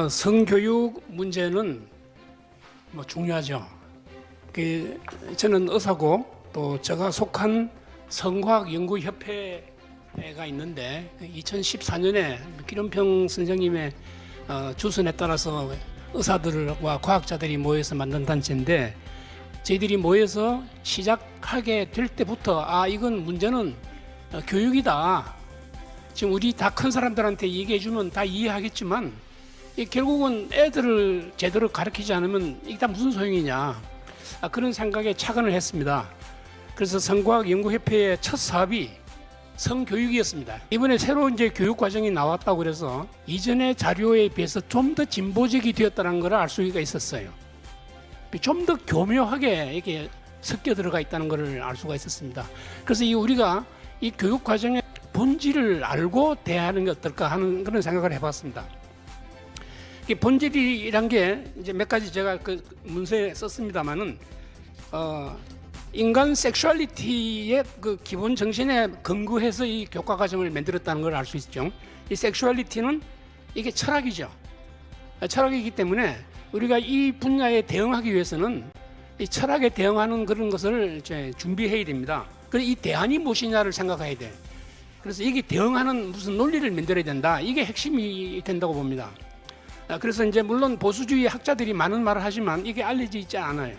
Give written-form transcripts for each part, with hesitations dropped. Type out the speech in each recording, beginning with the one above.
성교육 문제는 중요하죠. 저는 의사고 또 제가 속한 성과학연구협회가 있는데 2014년에 기름평 선생님의 주선에 따라서 의사들과 과학자들이 모여서 만든 단체인데, 저희들이 모여서 시작하게 될 때부터 이건 문제는 교육이다. 지금 우리 다 큰 사람들한테 얘기해 주면 다 이해하겠지만 결국은 애들을 제대로 가르치지 않으면 이게 다 무슨 소용이냐, 그런 생각에 착안을 했습니다. 그래서 성과학연구협회의 첫 사업이 성교육이었습니다. 이번에 새로운 교육 과정이 나왔다고 그래서 이전의 자료에 비해서 좀 더 진보적이 되었다는 걸 알 수가 있었어요. 좀 더 교묘하게 이렇게 섞여 들어가 있다는 걸 알 수가 있었습니다. 그래서 우리가 이 교육 과정의 본질을 알고 대하는 게 어떨까 하는 그런 생각을 해봤습니다. 이 본질이란 게 이제 몇 가지 제가 그 문서에 썼습니다만은 인간 섹슈얼리티의 그 기본 정신에 근거해서 이 교과 과정을 만들었다는 걸 알 수 있죠. 이 섹슈얼리티는 이게 철학이죠. 철학이기 때문에 우리가 이 분야에 대응하기 위해서는 이 철학에 대응하는 그런 것을 이제 준비해야 됩니다. 그래서 이 대안이 무엇이냐를 생각해야 돼. 그래서 이게 대응하는 무슨 논리를 만들어야 된다. 이게 핵심이 된다고 봅니다. 그래서 이제 물론 보수주의 학자들이 많은 말을 하지만 이게 알려져 있지 않아요.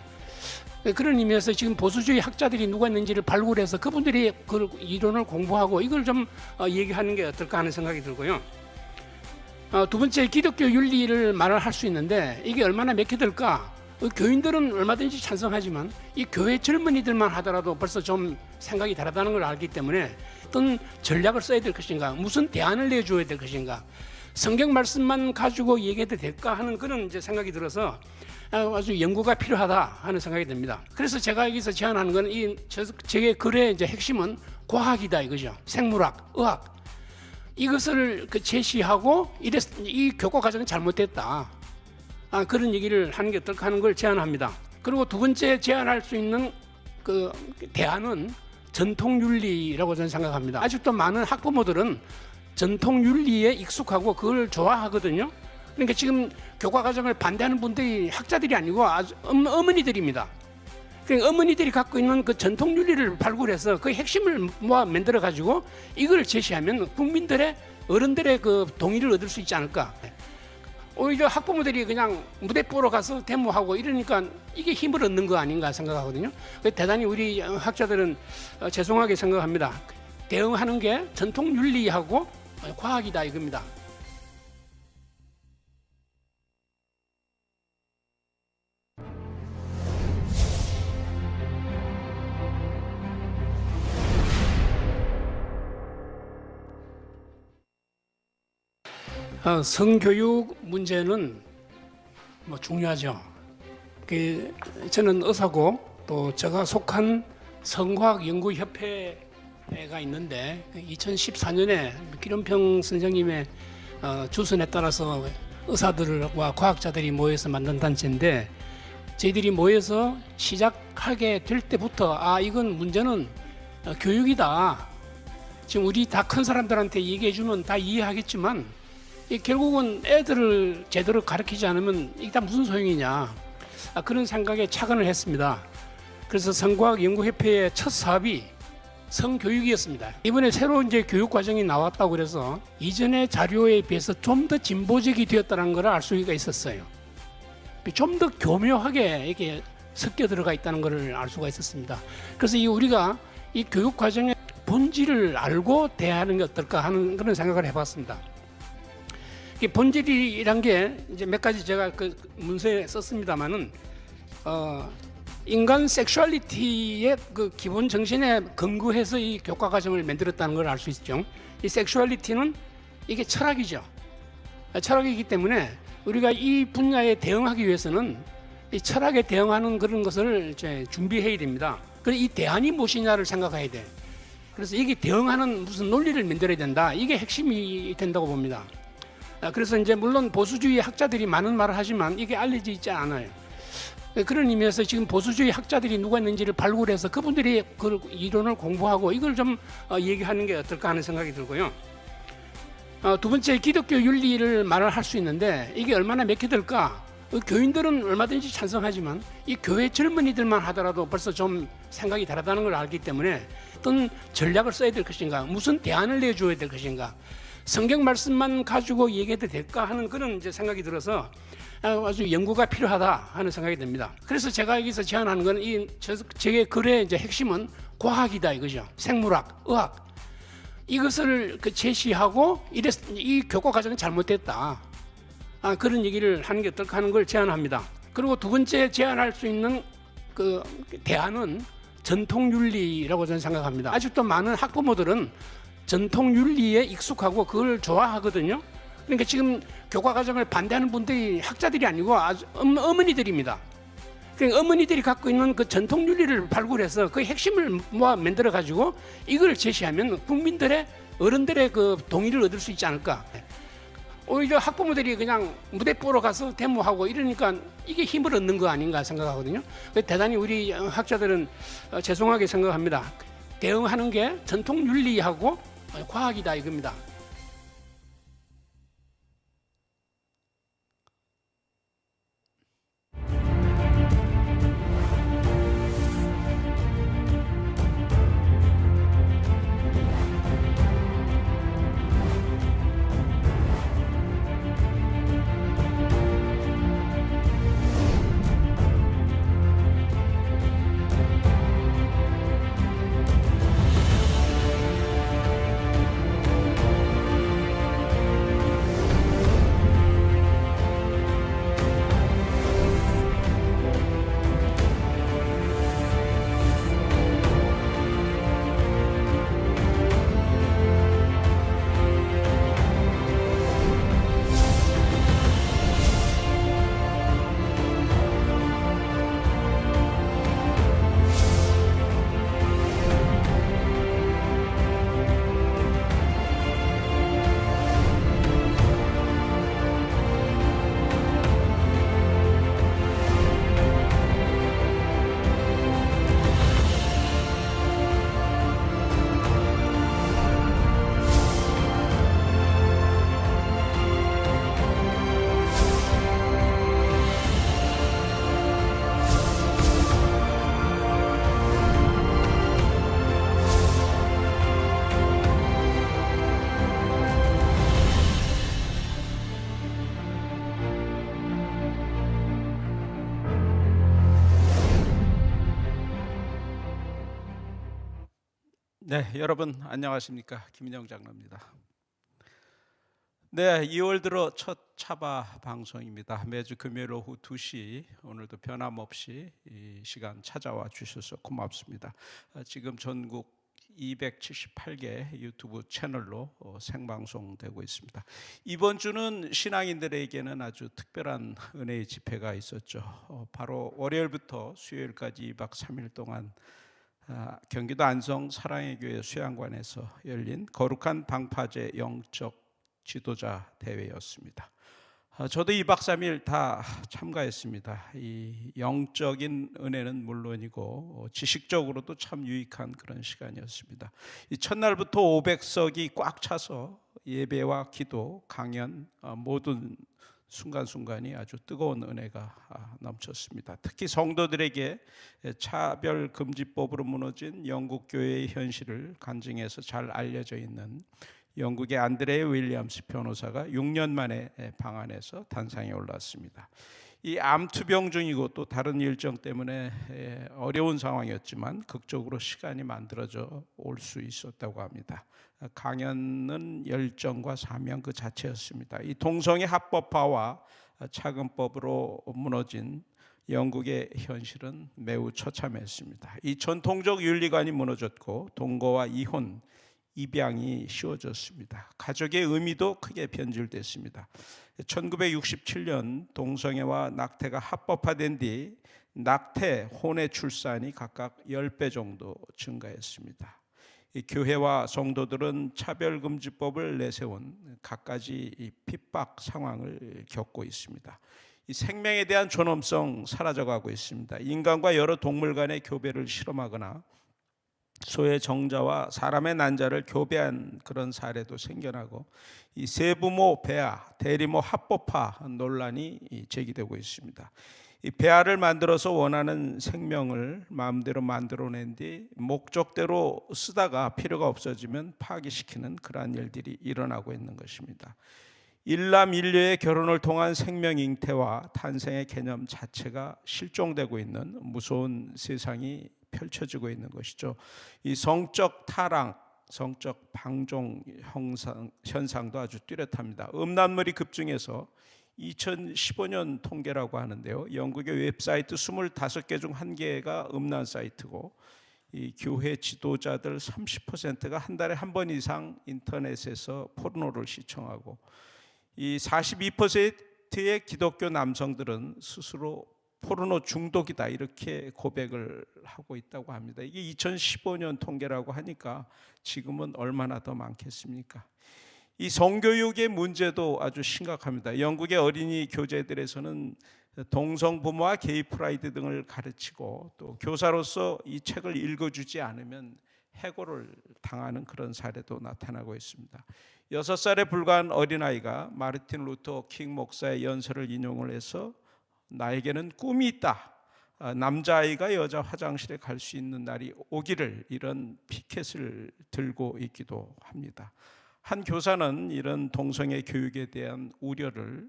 그런 의미에서 지금 보수주의 학자들이 누가 있는지를 발굴해서 그분들이 그 이론을 공부하고 이걸 좀 얘기하는 게 어떨까 하는 생각이 들고요. 두 번째, 기독교 윤리를 말을 할 수 있는데 이게 얼마나 맥혀들까? 교인들은 얼마든지 찬성하지만 이 교회 젊은이들만 하더라도 벌써 좀 생각이 다르다는 걸 알기 때문에 어떤 전략을 써야 될 것인가, 무슨 대안을 내줘야 될 것인가, 성경 말씀만 가지고 얘기해도 될까 하는 그런 이제 생각이 들어서 아주 연구가 필요하다 하는 생각이 듭니다. 그래서 제가 여기서 제안하는 건 제 글의 이제 핵심은 과학이다 이거죠. 생물학, 의학, 이것을 제시하고 이 교과 과정은 잘못됐다. 그런 얘기를 하는 게 어떨까 하는 걸 제안합니다. 그리고 두 번째 제안할 수 있는 그 대안은 전통윤리라고 저는 생각합니다. 아직도 많은 학부모들은 전통윤리에 익숙하고 그걸 좋아하거든요. 그러니까 지금 교과 과정을 반대하는 분들이 학자들이 아니고 아주 어머니들입니다. 그러니까 어머니들이 갖고 있는 그 전통윤리를 발굴해서 그 핵심을 모아 만들어 가지고 이걸 제시하면 국민들의, 어른들의 그 동의를 얻을 수 있지 않을까. 오히려 학부모들이 그냥 무대 보러 가서 데모하고 이러니까 이게 힘을 얻는 거 아닌가 생각하거든요. 대단히 우리 학자들은 죄송하게 생각합니다. 대응하는 게 전통윤리하고 과학이다 이겁니다. 성교육 문제는 중요하죠. 저는 의사고 또 제가 속한 성과학연구협회가 있는데 2014년에 기름평 선생님의 주선에 따라서 의사들과 과학자들이 모여서 만든 단체인데, 저희들이 모여서 시작하게 될 때부터 이건 문제는 교육이다. 지금 우리 다 큰 사람들한테 얘기해 주면 다 이해하겠지만 결국은 애들을 제대로 가르치지 않으면 이게 다 무슨 소용이냐, 그런 생각에 착안을 했습니다. 그래서 성과학연구협회의 첫 사업이 성교육이었습니다. 이번에 새로운 교육 과정이 나왔다고 그래서 이전의 자료에 비해서 좀 더 진보적이 되었다는 걸 알 수가 있었어요. 좀 더 교묘하게 이렇게 섞여 들어가 있다는 걸 알 수가 있었습니다. 그래서 우리가 이 교육 과정의 본질을 알고 대하는 게 어떨까 하는 그런 생각을 해봤습니다. 이 본질이란 게 이제 몇 가지 제가 그 문서에 썼습니다만은 인간 섹슈얼리티의 그 기본 정신에 근거해서 이 교과 과정을 만들었다는 걸 알 수 있죠. 이 섹슈얼리티는 이게 철학이죠. 철학이기 때문에 우리가 이 분야에 대응하기 위해서는 이 철학에 대응하는 그런 것을 이제 준비해야 됩니다. 그래서 이 대안이 무엇이냐를 생각해야 돼. 그래서 이게 대응하는 무슨 논리를 만들어야 된다. 이게 핵심이 된다고 봅니다. 그래서 이제 물론 보수주의 학자들이 많은 말을 하지만 이게 알려져 있지 않아요. 그런 의미에서 지금 보수주의 학자들이 누가 있는지를 발굴해서 그분들이 그 이론을 공부하고 이걸 좀 얘기하는 게 어떨까 하는 생각이 들고요. 두 번째, 기독교 윤리를 말을 할 수 있는데 이게 얼마나 맥혀들까? 교인들은 얼마든지 찬성하지만 이 교회 젊은이들만 하더라도 벌써 좀 생각이 다르다는 걸 알기 때문에 어떤 전략을 써야 될 것인가, 무슨 대안을 내줘야 될 것인가, 성경 말씀만 가지고 얘기해도 될까 하는 그런 이제 생각이 들어서 아주 연구가 필요하다 하는 생각이 듭니다. 그래서 제가 여기서 제안하는 건 제 글의 이제 핵심은 과학이다 이거죠. 생물학, 의학. 이것을 제시하고 이 교과 과정은 잘못됐다. 그런 얘기를 하는 게 어떨까 하는 걸 제안합니다. 그리고 두 번째 제안할 수 있는 그 대안은 전통윤리라고 저는 생각합니다. 아직도 많은 학부모들은 전통윤리에 익숙하고 그걸 좋아하거든요. 그러니까 지금 교과 과정을 반대하는 분들이 학자들이 아니고 아주 어머니들입니다. 그러니까 어머니들이 갖고 있는 그 전통윤리를 발굴해서 그 핵심을 모아 만들어 가지고 이걸 제시하면 국민들의 어른들의 그 동의를 얻을 수 있지 않을까. 오히려 학부모들이 그냥 무대 보러 가서 데모하고 이러니까 이게 힘을 얻는 거 아닌가 생각하거든요. 대단히 우리 학자들은 죄송하게 생각합니다. 대응하는 게 전통윤리하고 과학이다 이겁니다. 네, 여러분 안녕하십니까? 김인영 장로입니다. 네, 2월 들어 첫 차바 방송입니다. 매주 금요일 오후 2시 오늘도 변함없이 이 시간 찾아와 주셔서 고맙습니다. 지금 전국 278개 유튜브 채널로 생방송되고 있습니다. 이번 주는 신앙인들에게는 아주 특별한 은혜의 집회가 있었죠. 바로 월요일부터 수요일까지 2박 3일 동안 경기도 안성 사랑의 교회 수양관에서 열린 거룩한 방파제 영적 지도자 대회였습니다. 저도 2박 3일 다 참가했습니다. 이 영적인 은혜는 물론이고 지식적으로도 참 유익한 그런 시간이었습니다. 이 첫날부터 500석이 꽉 차서 예배와 기도, 강연 모든 순간순간이 아주 뜨거운 은혜가 넘쳤습니다. 특히 성도들에게 차별금지법으로 무너진 영국 교회의 현실을 간증해서 잘 알려져 있는 영국의 안드레 윌리엄스 변호사가 6년 만에 방한해서 단상에 올랐습니다. 이 암투병 중이고 또 다른 일정 때문에 어려운 상황이었지만 극적으로 시간이 만들어져 올 수 있었다고 합니다. 강연은 열정과 사명 그 자체였습니다. 이 동성애 합법화와 차금법으로 무너진 영국의 현실은 매우 처참했습니다. 이 전통적 윤리관이 무너졌고 동거와 이혼, 입양이 쉬워졌습니다. 가족의 의미도 크게 변질됐습니다. 1967년 동성애와 낙태가 합법화된 뒤 낙태, 혼외 출산이 각각 10배 정도 증가했습니다. 이 교회와 성도들은 차별금지법을 내세운 갖가지 핍박 상황을 겪고 있습니다. 이 생명에 대한 존엄성 사라져가고 있습니다. 인간과 여러 동물 간의 교배를 실험하거나 소의 정자와 사람의 난자를 교배한 그런 사례도 생겨나고, 이 세부모 배아, 대리모 합법화 논란이 제기되고 있습니다. 이 배아를 만들어서 원하는 생명을 마음대로 만들어낸 뒤 목적대로 쓰다가 필요가 없어지면 파기시키는 그러한 일들이 일어나고 있는 것입니다. 일남일녀의 결혼을 통한 생명 잉태와 탄생의 개념 자체가 실종되고 있는 무서운 세상이 펼쳐지고 있는 것이죠. 이 성적 타락, 성적 방종 현상도 아주 뚜렷합니다. 음란물이 급증해서 2015년 통계라고 하는데요, 영국의 웹사이트 25개 중 1개가 음란 사이트고, 이 교회 지도자들 30%가 한 달에 한 번 이상 인터넷에서 포르노를 시청하고, 이 42%의 기독교 남성들은 스스로 포르노 중독이다 이렇게 고백을 하고 있다고 합니다. 이게 2015년 통계라고 하니까 지금은 얼마나 더 많겠습니까? 이 성교육의 문제도 아주 심각합니다. 영국의 어린이 교재들에서는 동성 부모와 게이 프라이드 등을 가르치고, 또 교사로서 이 책을 읽어주지 않으면 해고를 당하는 그런 사례도 나타나고 있습니다. 6살에 불과한 어린아이가 마르틴 루터 킹 목사의 연설을 인용을 해서 나에게는 꿈이 있다, 남자아이가 여자 화장실에 갈 수 있는 날이 오기를, 이런 피켓을 들고 있기도 합니다. 한 교사는 이런 동성애 교육에 대한 우려를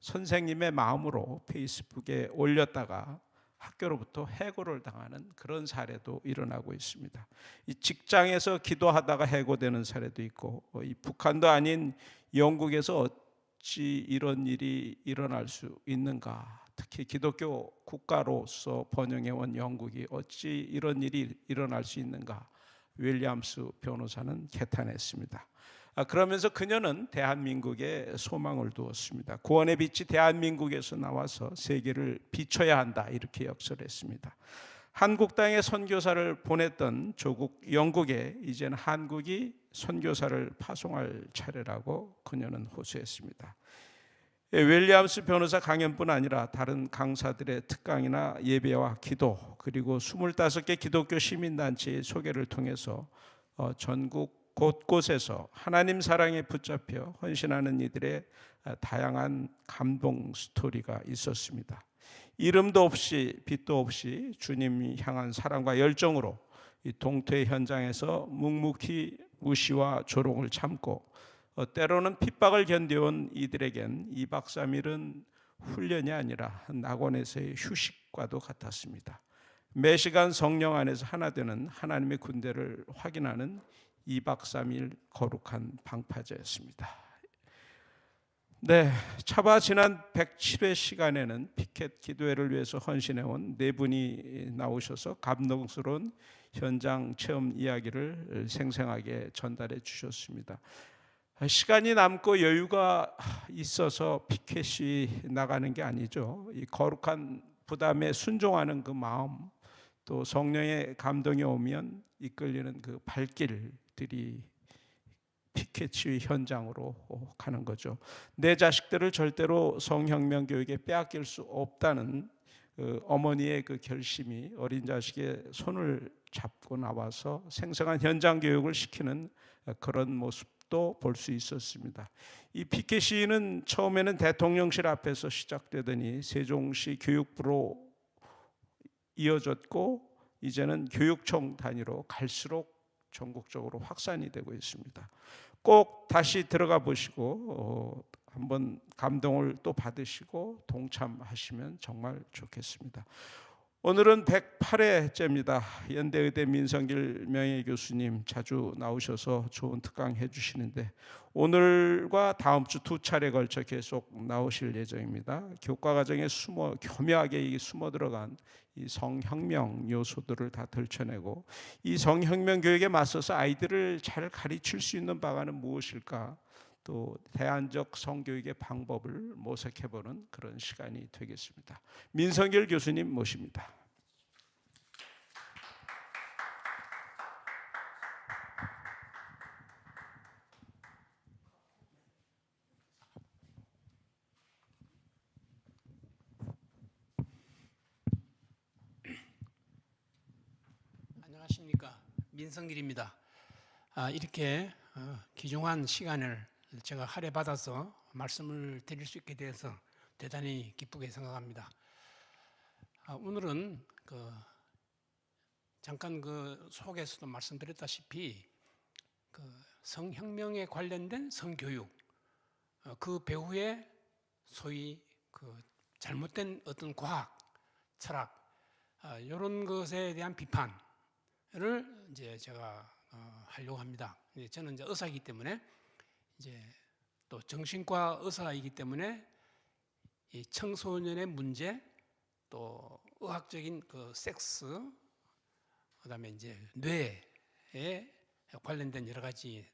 선생님의 마음으로 페이스북에 올렸다가 학교로부터 해고를 당하는 그런 사례도 일어나고 있습니다. 이 직장에서 기도하다가 해고되는 사례도 있고, 이 북한도 아닌 영국에서 어찌 이런 일이 일어날 수 있는가? 특히 기독교 국가로서 번영해온 영국이 어찌 이런 일이 일어날 수 있는가? 윌리엄스 변호사는 개탄했습니다. 그러면서 그녀는 대한민국에 소망을 두었습니다. 구원의 빛이 대한민국에서 나와서 세계를 비춰야 한다, 이렇게 역설했습니다. 한국 땅에 선교사를 보냈던 조국 영국에 이제는 한국이 선교사를 파송할 차례라고 그녀는 호소했습니다. 윌리엄스 변호사 강연뿐 아니라 다른 강사들의 특강이나 예배와 기도, 그리고 25개 기독교 시민단체의 소개를 통해서 전국 곳곳에서 하나님 사랑에 붙잡혀 헌신하는 이들의 다양한 감동 스토리가 있었습니다. 이름도 없이 빛도 없이 주님이 향한 사랑과 열정으로 이 동토의 현장에서 묵묵히 무시와 조롱을 참고, 때로는 핍박을 견뎌온 이들에겐 2박 3일은 훈련이 아니라 낙원에서의 휴식과도 같았습니다. 매 시간 성령 안에서 하나 되는 하나님의 군대를 확인하는 2박 3일 거룩한 방파제였습니다. 네, 차바 지난 107회 시간에는 피켓 기도회를 위해서 헌신해온 4분이 나오셔서 감동스러운 현장 체험 이야기를 생생하게 전달해 주셨습니다. 시간이 남고 여유가 있어서 피켓이 나가는 게 아니죠. 이 거룩한 부담에 순종하는 그 마음, 또 성령의 감동이 오면 이끌리는 그 발길들이 피켓 현장으로 가는 거죠. 내 자식들을 절대로 성혁명 교육에 빼앗길 수 없다는 그 어머니의 그 결심이 어린 자식의 손을 잡고 나와서 생생한 현장 교육을 시키는 그런 모습도 볼 수 있었습니다. 이 피켓시는 처음에는 대통령실 앞에서 시작되더니 세종시 교육부로 이어졌고, 이제는 교육청 단위로 갈수록 전국적으로 확산이 되고 있습니다. 꼭 다시 들어가 보시고 한번 감동을 또 받으시고 동참하시면 정말 좋겠습니다. 오늘은 108회째입니다. 연대의대 민성길 명예교수님 자주 나오셔서 좋은 특강 해주시는데, 오늘과 다음 주 2차례 걸쳐 계속 나오실 예정입니다. 교과과정에 교묘하게 숨어 들어간 이 성혁명 요소들을 다 들춰내고, 이 성혁명 교육에 맞서서 아이들을 잘 가르칠 수 있는 방안은 무엇일까, 또 대안적 성교육의 방법을 모색해보는 그런 시간이 되겠습니다. 민성길 교수님 모십니다. 안녕하십니까. 안녕하십니까. 민성길입니다. 이렇게 귀중한 시간을 제가 할애받아서 말씀을 드릴 수 있게 돼서 대단히 기쁘게 생각합니다. 오늘은 잠깐 속에서도 말씀드렸다시피 성혁명에 관련된 성교육, 그 배후에 소위 잘못된 어떤 과학, 철학, 이런 것에 대한 비판을 이제 제가 하려고 합니다. 저는 이제 의사이기 때문에 이제 또 정신과 의사이기 때문에 이 청소년의 문제, 또 의학적인 섹스, 그다음에 이제 뇌에 관련된 여러 가지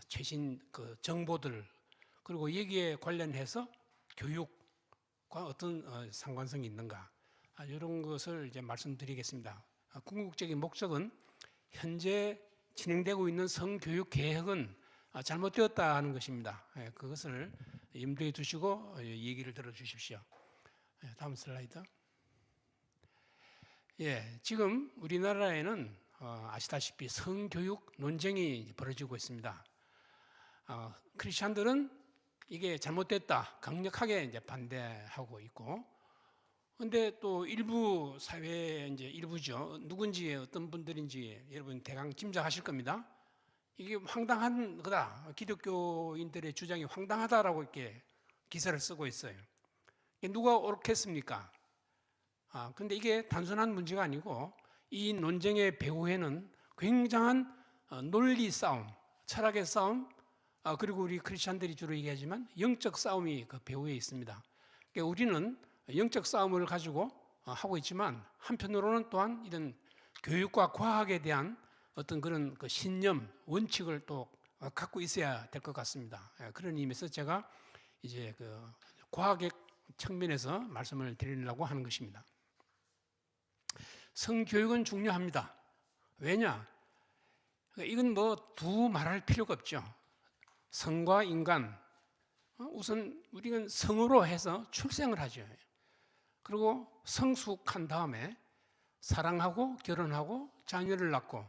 최신 정보들, 그리고 여기에 관련해서 교육과 어떤 상관성이 있는가, 이런 것을 이제 말씀드리겠습니다. 궁극적인 목적은 현재 진행되고 있는 성교육 계획은 잘못되었다 하는 것입니다. 그것을 염두에 두시고 얘기를 들어주십시오. 다음 슬라이드. 지금 우리나라에는 아시다시피 성교육 논쟁이 벌어지고 있습니다. 크리스천들은 이게 잘못됐다 강력하게 이제 반대하고 있고, 근데 또 일부 사회의 이제 일부죠. 누군지 어떤 분들인지 여러분 대강 짐작하실 겁니다. 이게 황당한 거다. 기독교인들의 주장이 황당하다라고 이렇게 기사를 쓰고 있어요. 누가 옳겠습니까? 근데 이게 단순한 문제가 아니고 이 논쟁의 배후에는 굉장한 논리 싸움, 철학의 싸움, 그리고 우리 크리스천들이 주로 얘기하지만 영적 싸움이 그 배후에 있습니다. 그러니까 우리는 영적 싸움을 가지고 하고 있지만 한편으로는 또한 이런 교육과 과학에 대한 어떤 그런 신념, 원칙을 또 갖고 있어야 될 것 같습니다. 그런 의미에서 제가 이제 과학의 측면에서 말씀을 드리려고 하는 것입니다. 성교육은 중요합니다. 왜냐? 이건 두 말할 필요가 없죠. 성과 인간, 우선 우리는 성으로 해서 출생을 하죠. 그리고 성숙한 다음에 사랑하고 결혼하고 자녀를 낳고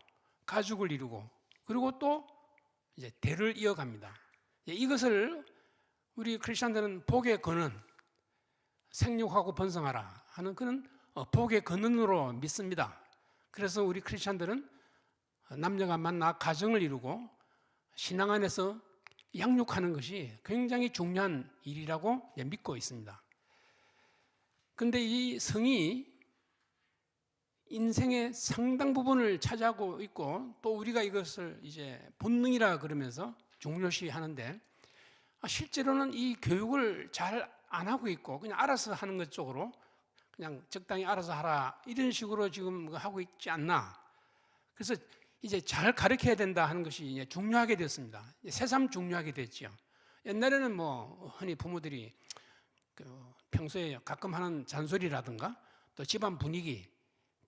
가족을 이루고, 그리고 또 이제 대를 이어갑니다. 이것을 우리 크리스천들은 복의 근원, 생육하고 번성하라 하는 그런 복의 근원으로 믿습니다. 그래서 우리 크리스천들은 남녀가 만나 가정을 이루고 신앙 안에서 양육하는 것이 굉장히 중요한 일이라고 믿고 있습니다. 그런데 이 성이 인생의 상당 부분을 차지하고 있고, 또 우리가 이것을 이제 본능이라 그러면서 중요시 하는데, 실제로는 이 교육을 잘 안 하고 있고 그냥 알아서 하는 것 쪽으로 그냥 적당히 알아서 하라 이런 식으로 지금 하고 있지 않나. 그래서 이제 잘 가르쳐야 된다 하는 것이 이제 중요하게 됐습니다. 새삼 중요하게 됐죠. 옛날에는 흔히 부모들이 평소에 가끔 하는 잔소리라든가 또 집안 분위기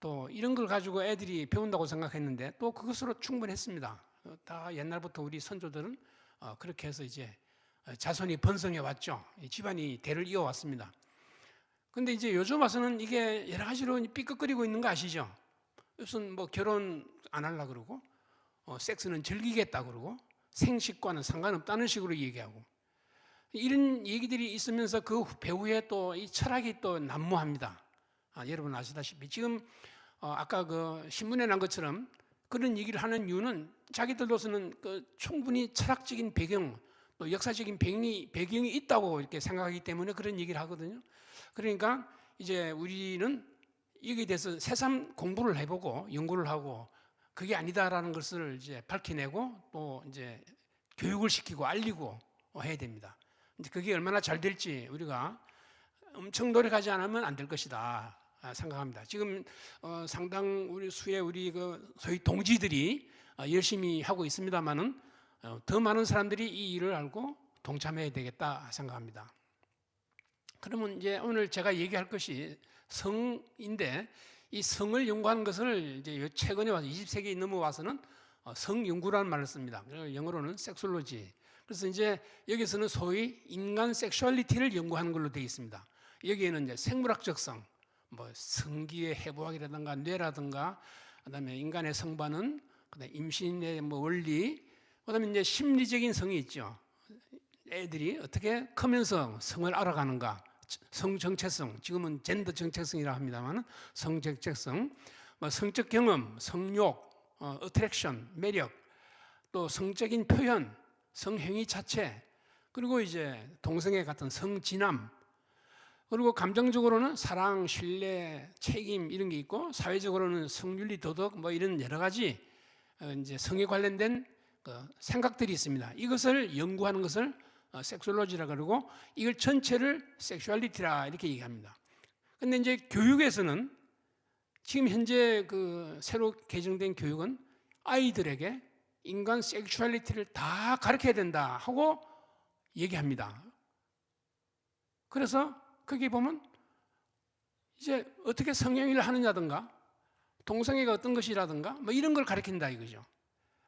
또 이런 걸 가지고 애들이 배운다고 생각했는데 또 그것으로 충분했습니다. 다 옛날부터 우리 선조들은 그렇게 해서 이제 자손이 번성해 왔죠. 집안이 대를 이어왔습니다. 근데 이제 요즘 와서는 이게 여러 가지로 삐걱거리고 있는 거 아시죠? 무슨 결혼 안 하려고 그러고, 섹스는 즐기겠다 그러고, 생식과는 상관없다는 식으로 얘기하고, 이런 얘기들이 있으면서 그 배후에 또 이 철학이 또 난무합니다. 여러분 아시다시피 지금 아까 신문에 난 것처럼 그런 얘기를 하는 이유는 자기들로서는 충분히 철학적인 배경, 또 역사적인 배경이 있다고 이렇게 생각하기 때문에 그런 얘기를 하거든요. 그러니까 이제 우리는 여기에 대해서 새삼 공부를 해보고 연구를 하고 그게 아니다라는 것을 이제 밝혀내고 또 이제 교육을 시키고 알리고 해야 됩니다. 이제 그게 얼마나 잘 될지 우리가 엄청 노력하지 않으면 안 될 것이다 생각합니다. 지금 상당 우리 수의 우리 소위 동지들이 열심히 하고 있습니다만은 더 많은 사람들이 이 일을 알고 동참해야 되겠다 생각합니다. 그러면 이제 오늘 제가 얘기할 것이 성인데, 이 성을 연구하는 것을 이제 최근에 와서 20세기 넘어와서는 성연구라는 말을 씁니다. 영어로는 섹솔로지. 그래서 이제 여기서는 소위 인간 섹슈얼리티를 연구하는 걸로 되어 있습니다. 여기에는 이제 생물학적 성, 성기의 해부학이라든가 뇌라든가 그다음에 인간의 성반응, 그다음에 임신의 뭐 원리, 그다음에 이제 심리적인 성이 있죠. 애들이 어떻게 크면서 성을 알아가는가, 성 정체성, 지금은 젠더 정체성이라 합니다만 성 정체성, 뭐 성적 경험, 성욕, 어트랙션, 매력, 또 성적인 표현, 성행위 자체, 그리고 이제 동성애 같은 성진함, 그리고 감정적으로는 사랑, 신뢰, 책임 이런 게 있고, 사회적으로는 성윤리, 도덕 뭐 이런 여러 가지 이제 성에 관련된 생각들이 있습니다. 이것을 연구하는 것을 섹수올로지라 그러고, 이걸 전체를 섹슈얼리티라 이렇게 얘기합니다. 근데 이제 교육에서는 지금 현재 그 새로 개정된 교육은 아이들에게 인간 섹슈얼리티를 다 가르쳐야 된다 하고 얘기합니다. 그래서 거기 보면 이제 어떻게 성행위를 하느냐든가 동성애가 어떤 것이라든가 뭐 이런 걸 가르친다 이거죠.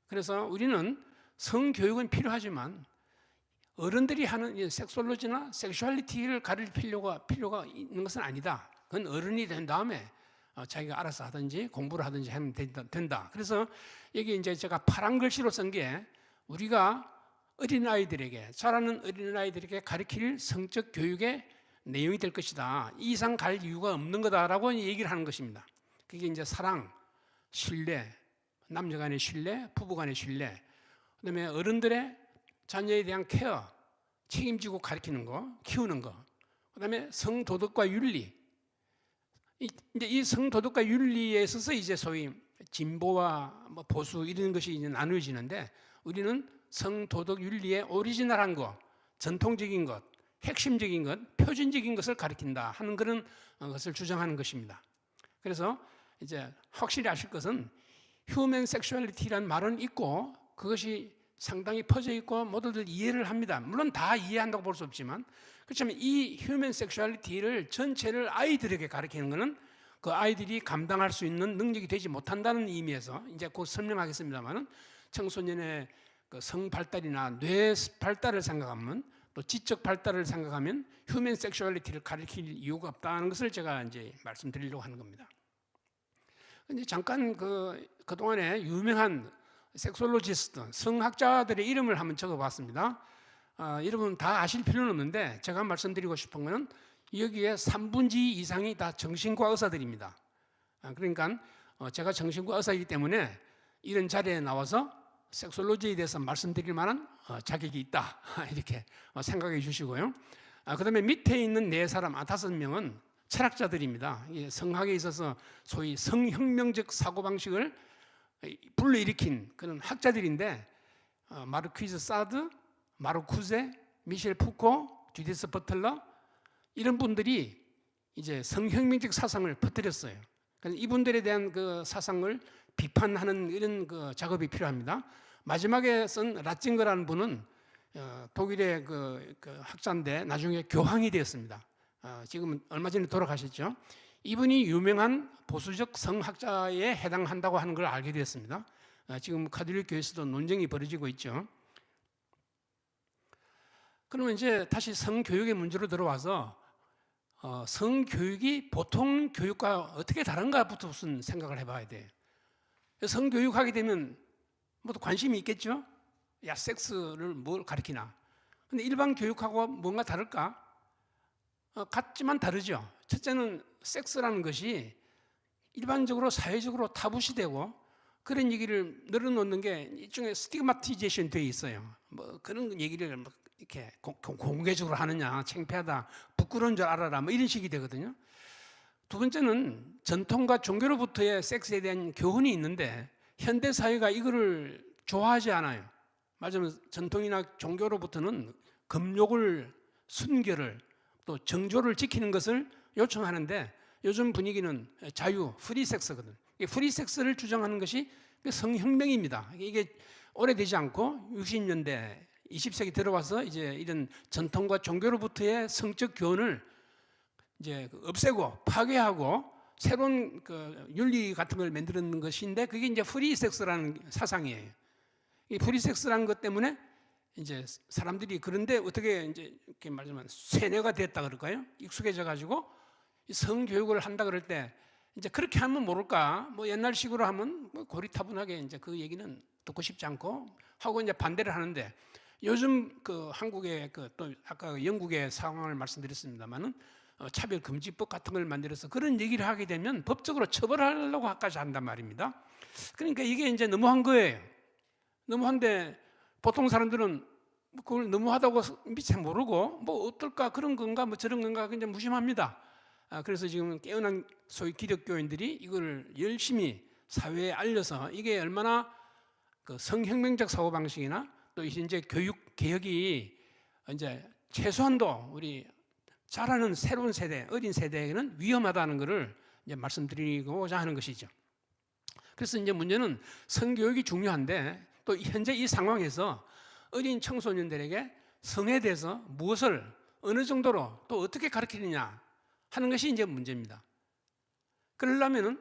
그래서 우리는 성교육은 필요하지만 어른들이 하는 섹수얼로지나 섹슈얼리티를 가르칠 필요가 있는 것은 아니다. 그건 어른이 된 다음에 자기가 알아서 하든지 공부를 하든지 하면 된다. 그래서 여기 이제 제가 파란 글씨로 쓴 게 우리가 어린아이들에게, 자라는 어린아이들에게 가르칠 성적 교육의 내용이 될 것이다. 이 이상 갈 이유가 없는 거다라고 얘기를 하는 것입니다. 그게 이제 사랑, 신뢰, 남녀 간의 신뢰, 부부 간의 신뢰, 그다음에 어른들의 자녀에 대한 케어, 책임지고 가르치는 거, 키우는 거, 그다음에 성도덕과 윤리. 이제 이 성도덕과 윤리에 있어서 이제 소위 진보와 뭐 보수 이런 것이 이제 나누어지는데, 우리는 성도덕 윤리의 오리지널한 것, 전통적인 것, 핵심적인 것, 표준적인 것을 가르친다 하는 그런 것을 주장하는 것입니다. 그래서 이제 확실히 아실 것은 휴먼 섹슈얼리티라는 말은 있고, 그것이 상당히 퍼져 있고 모두들 이해를 합니다. 물론 다 이해한다고 볼 수 없지만, 그렇지만 이 휴먼 섹슈얼리티를 전체를 아이들에게 가르치는 것은 그 아이들이 감당할 수 있는 능력이 되지 못한다는 의미에서 이제 곧 설명하겠습니다만은, 청소년의 그 성 발달이나 뇌 발달을 생각하면, 또 지적 발달을 생각하면 휴먼 섹슈얼리티를 가르칠 이유가 없다는 것을 제가 이제 말씀드리려고 하는 겁니다. 근데 잠깐 그동안에 유명한 섹수올로지스트, 성학자들의 이름을 한번 적어봤습니다. 여러분 다 아실 필요는 없는데 제가 말씀드리고 싶은 것은 여기에 3분의 2 이상이 다 정신과 의사들입니다. 그러니까 제가 정신과 의사이기 때문에 이런 자리에 나와서 섹수올로지에 대해서 말씀드릴 만한 자격이 있다 이렇게 생각해 주시고요. 그 다음에 밑에 있는 4사람, 5명은 철학자들입니다. 성학에 있어서 소위 성혁명적 사고방식을 불러일으킨 그런 학자들인데, 마르퀴즈 사드, 마르쿠제, 미셸 푸코, 주디스 버틀러 이런 분들이 이제 성혁명적 사상을 퍼뜨렸어요. 그래서 이분들에 대한 그 사상을 비판하는 이런 그 작업이 필요합니다. 마지막에 쓴 라칭거라는 분은 독일의 그 학자인데 나중에 교황이 되었습니다. 지금 얼마 전에 돌아가셨죠. 이분이 유명한 보수적 성학자에 해당한다고 하는 걸 알게 되었습니다. 지금 카톨릭 교회에서도 논쟁이 벌어지고 있죠. 그러면 이제 다시 성교육의 문제로 들어와서 성교육이 보통 교육과 어떻게 다른가부터 무슨 생각을 해봐야 돼요. 성교육하게 되면 모두 관심이 있겠죠. 야, 섹스를 뭘 가르치나. 근데 일반 교육하고 뭔가 다를까? 같지만 다르죠. 첫째는 섹스라는 것이 일반적으로 사회적으로 타부시되고 그런 얘기를 늘어놓는 게 일종의 스티그마티제이션 되어 있어요. 뭐 그런 얘기를 막 이렇게 공개적으로 하느냐, 창피하다, 부끄러운 줄 알아라, 뭐 이런 식이 되거든요. 두 번째는 전통과 종교로부터의 섹스에 대한 교훈이 있는데 현대 사회가 이거를 좋아하지 않아요. 맞으면 전통이나 종교로부터는 금욕을, 순결을, 또 정조를 지키는 것을 요청하는데 요즘 분위기는 자유, 프리섹스거든. 프리섹스를 주장하는 것이 성혁명입니다. 이게 오래되지 않고 60년대, 20세기 들어와서 이제 이런 전통과 종교로부터의 성적 교훈을 이제 없애고 파괴하고 새로운 그 윤리 같은 걸 만드는 것인데, 그게 이제 프리섹스라는 사상이에요. 이 프리섹스라는 것 때문에 이제 사람들이, 그런데 어떻게 이제 이렇게 말하자면 세뇌가 됐다 그럴까요? 익숙해져 가지고 성교육을 한다 그럴 때 이제 그렇게 하면 모를까? 뭐 옛날식으로 하면 뭐 고리타분하게 이제 그 얘기는 듣고 싶지 않고 하고 이제 반대를 하는데 요즘 그 한국의 그 또 아까 영국의 상황을 말씀드렸습니다만은 차별금지법 같은 걸 만들어서 그런 얘기를 하게 되면 법적으로 처벌하려고까지 한단 말입니다. 그러니까 이게 이제 너무한 거예요. 너무한데 보통 사람들은 그걸 너무하다고 미처 모르고 뭐 어떨까 그런 건가 뭐 저런 건가 그냥 무심합니다. 그래서 지금 깨어난 소위 기독교인들이 이걸 열심히 사회에 알려서 이게 얼마나 그 성혁명적 사고방식이나 또 이제 교육 개혁이 이제 최소한도 우리 자라는 새로운 세대, 어린 세대에게는 위험하다는 것을 이제 말씀드리고자 하는 것이죠. 그래서 이제 문제는 성교육이 중요한데 또 현재 이 상황에서 어린 청소년들에게 성에 대해서 무엇을 어느 정도로 또 어떻게 가르치느냐 하는 것이 이제 문제입니다. 그러려면은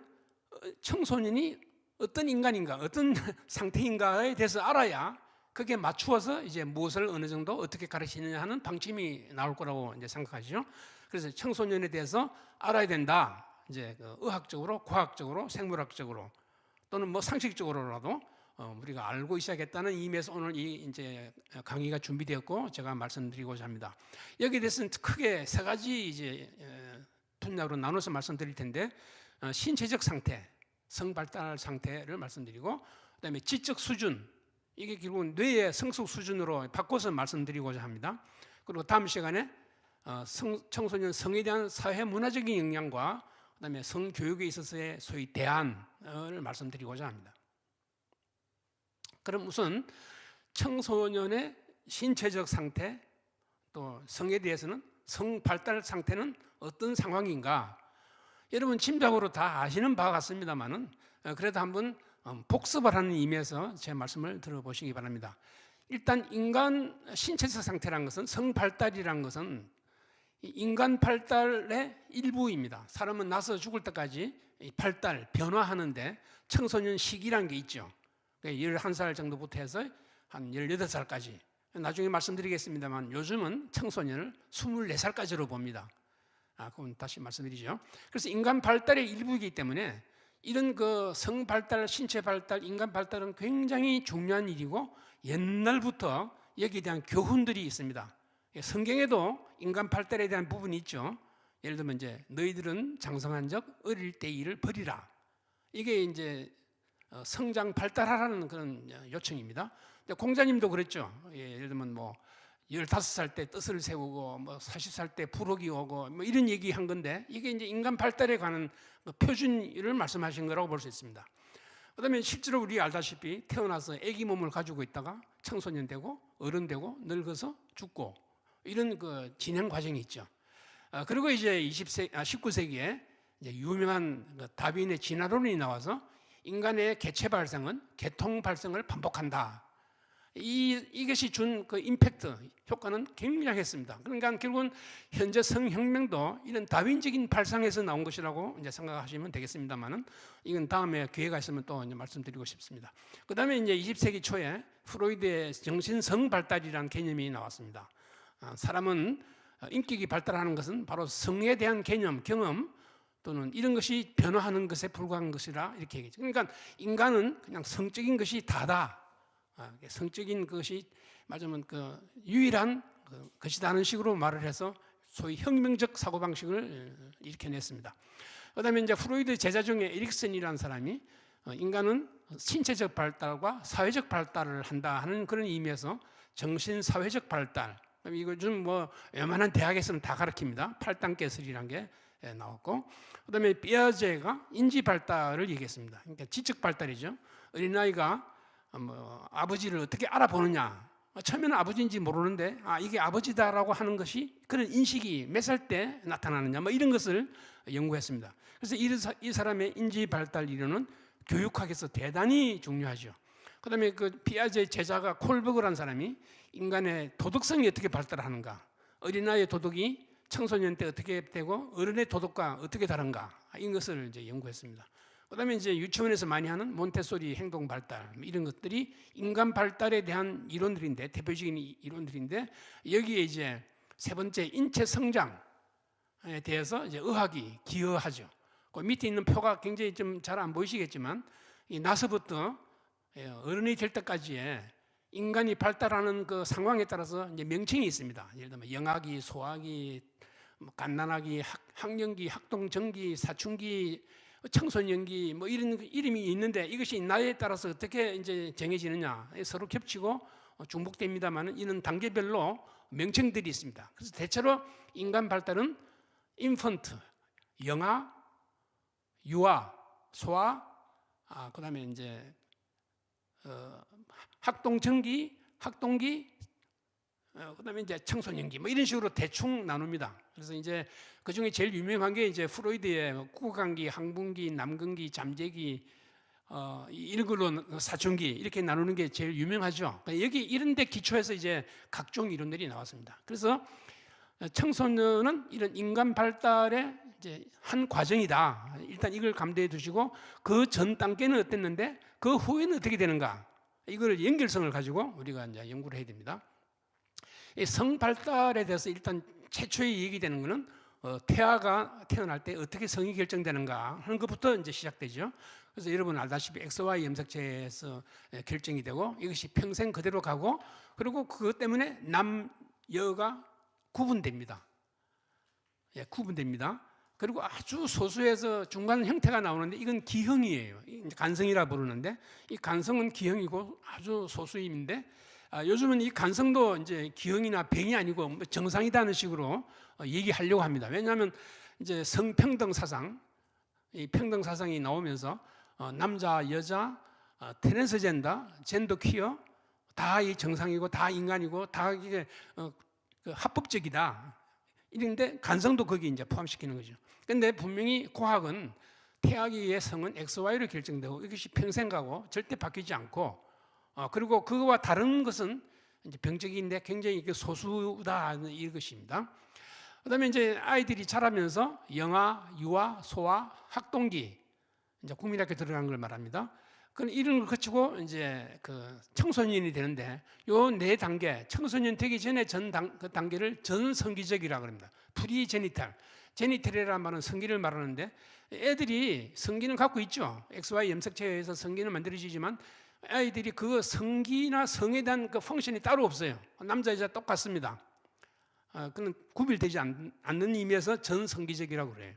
청소년이 어떤 인간인가, 어떤 상태인가에 대해서 알아야 그게 맞추어서 이제 무엇을 어느 정도 어떻게 가르치느냐 하는 방침이 나올 거라고 이제 생각하시죠. 그래서 청소년에 대해서 알아야 된다. 이제 그 의학적으로, 과학적으로, 생물학적으로 또는 뭐 상식적으로라도 우리가 알고 있어야겠다는 의미에서 오늘 이 이제 강의가 준비되었고 제가 말씀드리고자 합니다. 여기에 대해서는 크게 세 가지 이제 분야로 나눠서 말씀드릴 텐데 신체적 상태, 성발달 상태를 말씀드리고 그다음에 지적 수준 이게 결국은 뇌의 성숙 수준으로 바꿔서 말씀드리고자 합니다. 그리고 다음 시간에 청소년 성에 대한 사회 문화적인 영향과 그다음에 성교육에 있어서의 소위 대안을 말씀드리고자 합니다. 그럼 우선 청소년의 신체적 상태 또 성에 대해서는 성 발달 상태는 어떤 상황인가? 여러분 짐작으로 다 아시는 바와 같습니다만은 그래도 한번 복습을 하는 의미에서 제 말씀을 들어보시기 바랍니다. 일단 인간 신체적 상태라는 것은 성 발달이라는 것은 인간 발달의 일부입니다. 사람은 나서 죽을 때까지 발달, 변화하는데 청소년 시기라는 게 있죠. 11살 정도부터 해서 한 18살까지. 나중에 말씀드리겠습니다만 요즘은 청소년을 24살까지로 봅니다. 그건 다시 말씀드리죠. 그래서 인간 발달의 일부이기 때문에 이런 그 성 발달, 신체 발달, 인간 발달은 굉장히 중요한 일이고 옛날부터 여기에 대한 교훈들이 있습니다. 성경에도 인간 발달에 대한 부분이 있죠. 예를 들면 이제 너희들은 장성한 적 어릴 때 일을 버리라. 이게 이제 성장 발달하라는 그런 요청입니다. 공자님도 그랬죠. 예를 들면 뭐 15살 때 뜻을 세우고 뭐 40살 때 부록이 오고 뭐 이런 얘기 한 건데 이게 이제 인간 발달에 관한 표준을 말씀하신 거라고 볼 수 있습니다. 그다음에 실제로 우리 알다시피 태어나서 아기 몸을 가지고 있다가 청소년 되고 어른 되고 늙어서 죽고 이런 그 진행 과정이 있죠. 그리고 이제 19세기에 이제 유명한 그 다빈의 진화론이 나와서 인간의 개체 발생은 계통 발생을 반복한다. 이것이 준 그 임팩트 효과는 굉장했습니다. 그러니까 결국은 현재 성혁명도 이런 다윈적인 발상에서 나온 것이라고 이제 생각하시면 되겠습니다만은 이건 다음에 기회가 있으면 또 이제 말씀드리고 싶습니다. 그 다음에 이제 20세기 초에 프로이드의 정신성 발달이라는 개념이 나왔습니다. 사람은 인격이 발달하는 것은 바로 성에 대한 개념, 경험 또는 이런 것이 변화하는 것에 불과한 것이라 이렇게 얘기죠. 그러니까 인간은 그냥 성적인 것이 다다. 성적인 것이 맞으면 그 유일한 것이다는 식으로 말을 해서 소위 혁명적 사고방식을 일으켜냈습니다. 그 다음에 이제 프로이드 제자 중에 에릭슨이라는 사람이 인간은 신체적 발달과 사회적 발달을 한다 하는 그런 의미에서 정신사회적 발달, 이거 좀 뭐 웬만한 대학에서는 다 가르칩니다. 8단계설이라는 게 나왔고, 그 다음에 피아제가 인지 발달을 얘기했습니다. 그러니까 지적 발달이죠. 어린아이가 뭐 아버지를 어떻게 알아보느냐. 처음에는 아버지인지 모르는데 이게 아버지다라고 하는 것이 그런 인식이 몇 살 때 나타나느냐 뭐 이런 것을 연구했습니다. 그래서 이 사람의 인지 발달 이론은 교육학에서 대단히 중요하죠. 그 다음에 그 피아제 제자가 콜버그라는 사람이 인간의 도덕성이 어떻게 발달하는가, 어린아이의 도덕이 청소년 때 어떻게 되고 어른의 도덕과 어떻게 다른가 이런 것을 이제 연구했습니다. 그다음에 이제 유치원에서 많이 하는 몬테소리 행동 발달 이런 것들이 인간 발달에 대한 이론들인데 대표적인 이론들인데 여기에 이제 세 번째 인체 성장에 대해서 이제 의학이 기여하죠. 그 밑에 있는 표가 굉장히 좀 잘 안 보이시겠지만 이 나서부터 어른이 될 때까지의 인간이 발달하는 그 상황에 따라서 이제 명칭이 있습니다. 예를 들면 영아기, 소아기, 뭐 갓난아기, 학령기, 학동정기, 사춘기, 청소년기 뭐 이런 이름이 있는데 이것이 나이에 따라서 어떻게 이제 정해지느냐 서로 겹치고 중복됩니다만은 이런 단계별로 명칭들이 있습니다. 그래서 대체로 인간 발달은 인펀트, 영아, 유아, 소아, 그다음에 이제 학동정기, 학동기, 그다음에 이제 청소년기 뭐 이런 식으로 대충 나눕니다. 그래서 이제 그 중에 제일 유명한 게 이제 프로이드의 구강기, 항분기, 남근기, 잠재기, 이런 걸로 사춘기 이렇게 나누는 게 제일 유명하죠. 여기 이런 데 기초해서 이제 각종 이론들이 나왔습니다. 그래서 청소년은 이런 인간 발달의 이제 한 과정이다. 일단 이걸 감대해 두시고 그 전 단계는 어땠는데 그 후에는 어떻게 되는가? 이걸 연결성을 가지고 우리가 이제 연구를 해야 됩니다. 이 성 발달에 대해서 일단 최초에 얘기되는 것은 태아가 태어날 때 어떻게 성이 결정되는가 하는 것부터 이제 시작되죠. 그래서 여러분 알다시피 XY 염색체에서 결정이 되고 이것이 평생 그대로 가고 그리고 그것 때문에 남, 여가 구분됩니다. 예, 구분됩니다. 그리고 아주 소수에서 중간 형태가 나오는데 이건 기형이에요. 간성이라 부르는데 이 간성은 기형이고 아주 소수임인데 요즘은 이 간성도 이제 기형이나 병이 아니고 정상이다는 식으로 얘기하려고 합니다. 왜냐하면 이제 성평등 사상, 이 평등 사상이 나오면서 남자, 여자, 트랜스젠더, 젠더 퀴어 다 이 정상이고 다 인간이고 다 이게 합법적이다. 이런데 간성도 거기 이제 포함시키는 거죠. 그런데 분명히 과학은 태아기의 성은 XY로 결정되고 이것이 평생 가고 절대 바뀌지 않고 그리고 그거와 다른 것은 이제 병적인데 굉장히 소수다 이것입니다. 그다음에 이제 아이들이 자라면서 영아, 유아, 소아, 학동기 이제 국민학교 들어간 걸 말합니다. 그런 이런 걸 거치고 이제 그 청소년이 되는데 요 네 단계 청소년 되기 전에 그 단계를 전성기적이라고 합니다. 프리제니탈, 제니탈이라는 말은 성기를 말하는데 애들이 성기는 갖고 있죠. XY 염색체에 의해서 성기는 만들어지지만 아이들이 그 성기나 성에 대한 그 펑션이 따로 없어요. 남자 여자 똑같습니다. 그는 구별되지 않는 의미에서 전성기적이라고 그래요.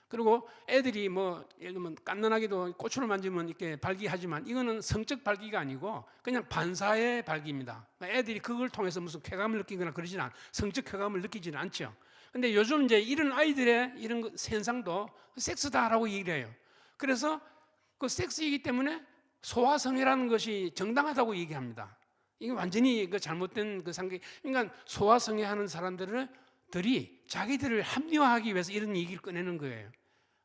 그리고 애들이 뭐 예를 들면 갓난아기도 고추를 만지면 이렇게 발기하지만 이거는 성적 발기가 아니고 그냥 반사의 발기입니다. 애들이 그걸 통해서 무슨 쾌감을 느끼거나 그러지는 성적 쾌감을 느끼지는 않죠. 근데 요즘 이제 이런 아이들의 이런 현상도 섹스다라고 얘기를 해요. 그래서 그 섹스이기 때문에 소아성애라는 것이 정당하다고 얘기합니다. 이게 완전히 그 잘못된 그 상계. 그러니까 소아성애하는 사람들이 자기들을 합리화하기 위해서 이런 얘기를 꺼내는 거예요.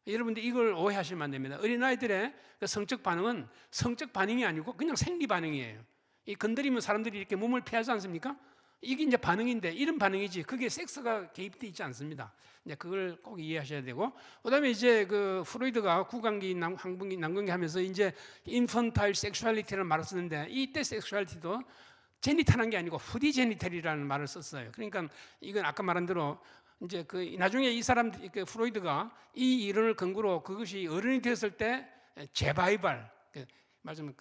여러분들 이걸 오해하시면 안 됩니다. 어린아이들의 그 성적 반응은 성적 반응이 아니고 그냥 생리 반응이에요. 이 건드리면 사람들이 이렇게 몸을 피하지 않습니까? 이게 이제 반응인데 이런 반응이지 그게 섹스가 개입되어 있지 않습니다. 이제 그걸 꼭 이해하셔야 되고 그다음에 이제 그 프로이드가 구강기, 항분기, 남근기 하면서 이제 인펀타일 섹슈얼리티라는 말을 쓰는데 이때 섹슈얼리티도 제니탈한 게 아니고 후디제니탈이라는 말을 썼어요. 그러니까 이건 아까 말한 대로 이제 그 나중에 이 사람 그 프로이드가 이 이론을 근거로 그것이 어른이 됐을 때 재바이벌 말하자면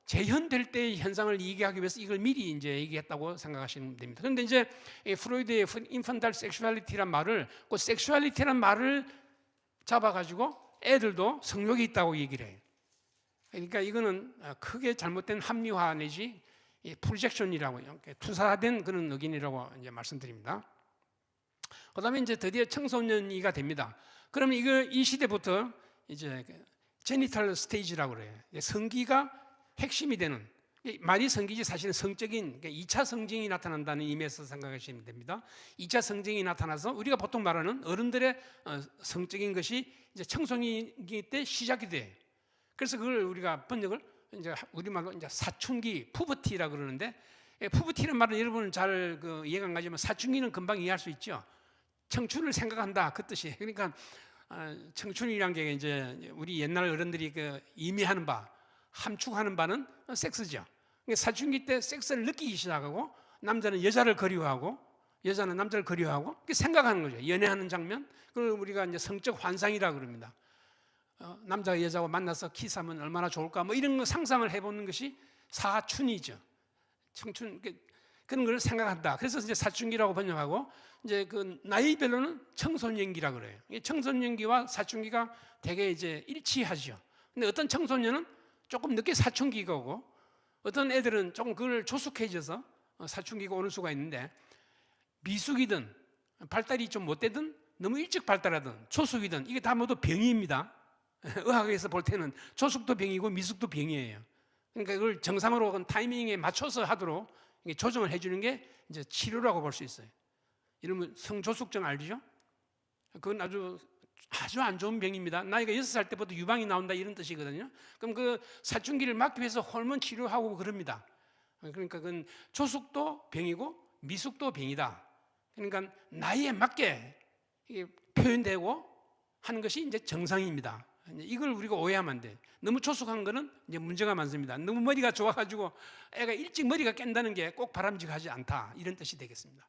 재현될 때의 현상을 얘기하기 위해서 이걸 미리 이제 얘기했다고 생각하시면 됩니다. 그런데 이제 프로이드의 인펀탈 섹슈얼리티란 말을 그 섹슈얼리티란 말을 잡아가지고 애들도 성욕이 있다고 얘기를 해요. 그러니까 이거는 크게 잘못된 합리화 내지 프로젝션이라고 투사된 그런 의견이라고 이제 말씀드립니다. 그다음에 이제 드디어 청소년이가 됩니다. 그러면 이 시대부터 이제 제니탈 스테이지라고 그래요. 성기가 핵심이 되는 말이 성기지 사실은 성적인 2차 성징이 나타난다는 의미에서 생각하시면 됩니다. 2차 성징이 나타나서 우리가 보통 말하는 어른들의 성적인 것이 이제 청소년기 때 시작이 돼요. 그래서 그걸 우리가 번역을 이제 우리말로 이제 사춘기, 푸버티라고 그러는데 푸버티라는 말은 여러분은 잘 이해가 안 가지만 사춘기는 금방 이해할 수 있죠. 청춘을 생각한다 그 뜻이에요. 그러니까 청춘이란 게 이제 우리 옛날 어른들이 의미하는 바, 함축하는 바는 섹스죠. 사춘기 때 섹스를 느끼기 시작하고 남자는 여자를 그리워하고 여자는 남자를 그리워하고 이렇게 생각하는 거죠. 연애하는 장면, 그걸 우리가 이제 성적 환상이라 그럽니다. 남자가 여자와 만나서 키스하면 얼마나 좋을까, 뭐 이런 거 상상을 해보는 것이 사춘이죠. 청춘, 그런 걸 생각한다. 그래서 이제 사춘기라고 번역하고, 이제 그 나이별로는 청소년기라 그래요. 청소년기와 사춘기가 되게 이제 일치하죠. 근데 어떤 청소년은 조금 늦게 사춘기가 오고, 어떤 애들은 조금 그걸 조숙해져서 사춘기가 오는 수가 있는데, 미숙이든 발달이 좀 못되든 너무 일찍 발달하든 초숙이든 이게 다 모두 병입니다. 의학에서 볼 때는 초숙도 병이고 미숙도 병이에요. 그러니까 이걸 정상으로 타이밍에 맞춰서 하도록 조정을 해주는 게 이제 치료라고 볼 수 있어요. 이러면 성조숙증 알죠? 그건 아주 안 좋은 병입니다. 나이가 6살 때부터 유방이 나온다 이런 뜻이거든요. 그럼 그 사춘기를 막기 위해서 호르몬 치료하고 그럽니다. 그러니까 그건 조숙도 병이고 미숙도 병이다. 그러니까 나이에 맞게 표현되고 하는 것이 이제 정상입니다. 이걸 우리가 오해하면 안 돼. 너무 조숙한 거는 이제 문제가 많습니다. 너무 머리가 좋아가지고 애가 일찍 머리가 깬다는 게 꼭 바람직하지 않다 이런 뜻이 되겠습니다.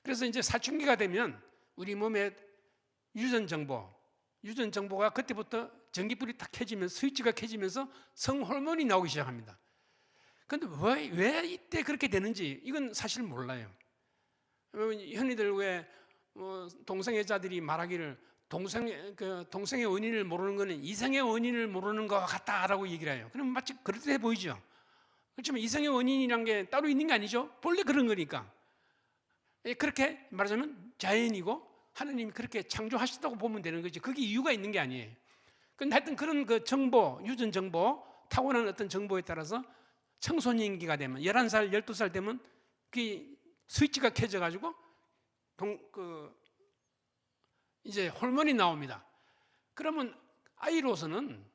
그래서 이제 사춘기가 되면 우리 몸에 유전 정보가 그때부터 전기불이 탁 켜지면서 스위치가 켜지면서 성호르몬이 나오기 시작합니다. 그런데 왜 이때 그렇게 되는지 이건 사실 몰라요. 흔히들 왜 동성애자들이 말하기를 동성의 원인을 모르는 것은 이성의 원인을 모르는 것 같다라고 얘기를 해요. 그럼 마치 그럴듯해 보이죠. 그렇지만 이성의 원인이란 게 따로 있는 게 아니죠. 본래 그런 거니까. 그렇게 말하자면 자연이고 하나님이 그렇게 창조하셨다고 보면 되는 거지. 그게 이유가 있는 게 아니에요. 근데 하여튼 그런 그 정보, 유전 정보, 타고난 어떤 정보에 따라서 청소년기가 되면 11살, 12살 되면 그 스위치가 켜져가지고 이제 호르몬이 나옵니다. 그러면 아이로서는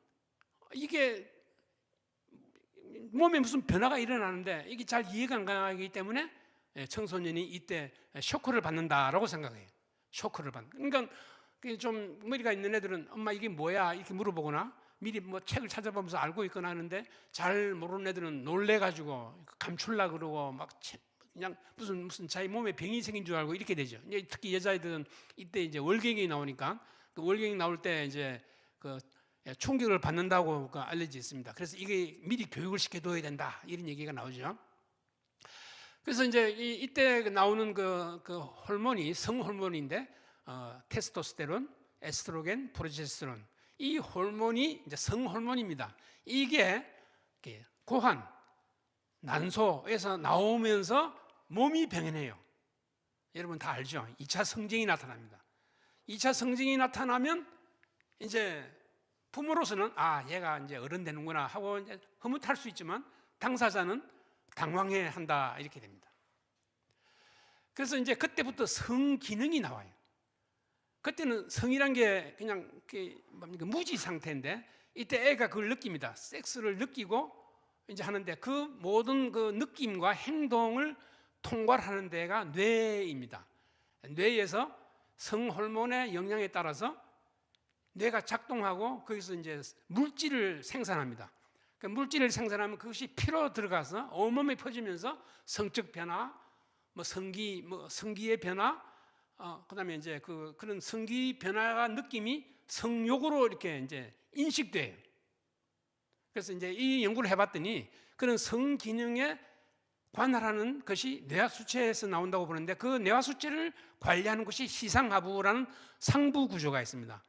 이게 몸에 무슨 변화가 일어나는데 이게 잘 이해가 안 가기 때문에 청소년이 이때 쇼크를 받는다라고 생각해요. 쇼크를 받는. 그러니까 좀 머리가 있는 애들은 엄마 이게 뭐야 이렇게 물어보거나 미리 뭐 책을 찾아보면서 알고 있거나 하는데 잘 모르는 애들은 놀래가지고 감출라 그러고 막 그냥 무슨 자기 몸에 병이 생긴 줄 알고 이렇게 되죠. 특히 여자애들은 이때 이제 월경이 나오니까 그 월경이 나올 때 이제 그 충격을 받는다고 알려져 있습니다. 그래서 이게 미리 교육을 시켜둬야 된다 이런 얘기가 나오죠. 그래서 이제 이때 나오는 그 호르몬이 성호르몬인데 테스토스테론, 에스트로겐, 프로제스테론 이 호르몬이 이제 성호르몬입니다. 이게 고환, 난소에서 나오면서 몸이 병해요. 여러분 다 알죠? 2차 성징이 나타납니다. 2차 성징이 나타나면 이제 부모로서는 얘가 이제 어른 되는구나 하고 이제 흐뭇할 수 있지만 당사자는 당황해 한다 이렇게 됩니다. 그래서 이제 그때부터 성 기능이 나와요. 그때는 성이란 게 그냥 무지 상태인데 이때 애가 그걸 느낍니다. 섹스를 느끼고 이제 하는데 그 모든 그 느낌과 행동을 통괄하는 데가 뇌입니다. 뇌에서 성호르몬의 영향에 따라서 뇌가 작동하고 거기서 이제 물질을 생산합니다. 그 물질을 생산하면 그것이 피로 들어가서 온몸에 퍼지면서 성적 변화, 성기의 변화, 그다음에 이제 그런 성기 변화가 느낌이 성욕으로 이렇게 이제 인식돼요. 그래서 이제 이 연구를 해봤더니 그런 성 기능에 관할하는 것이 뇌하수체에서 나온다고 보는데 그 뇌하수체를 관리하는 것이 시상하부라는 상부 구조가 있습니다.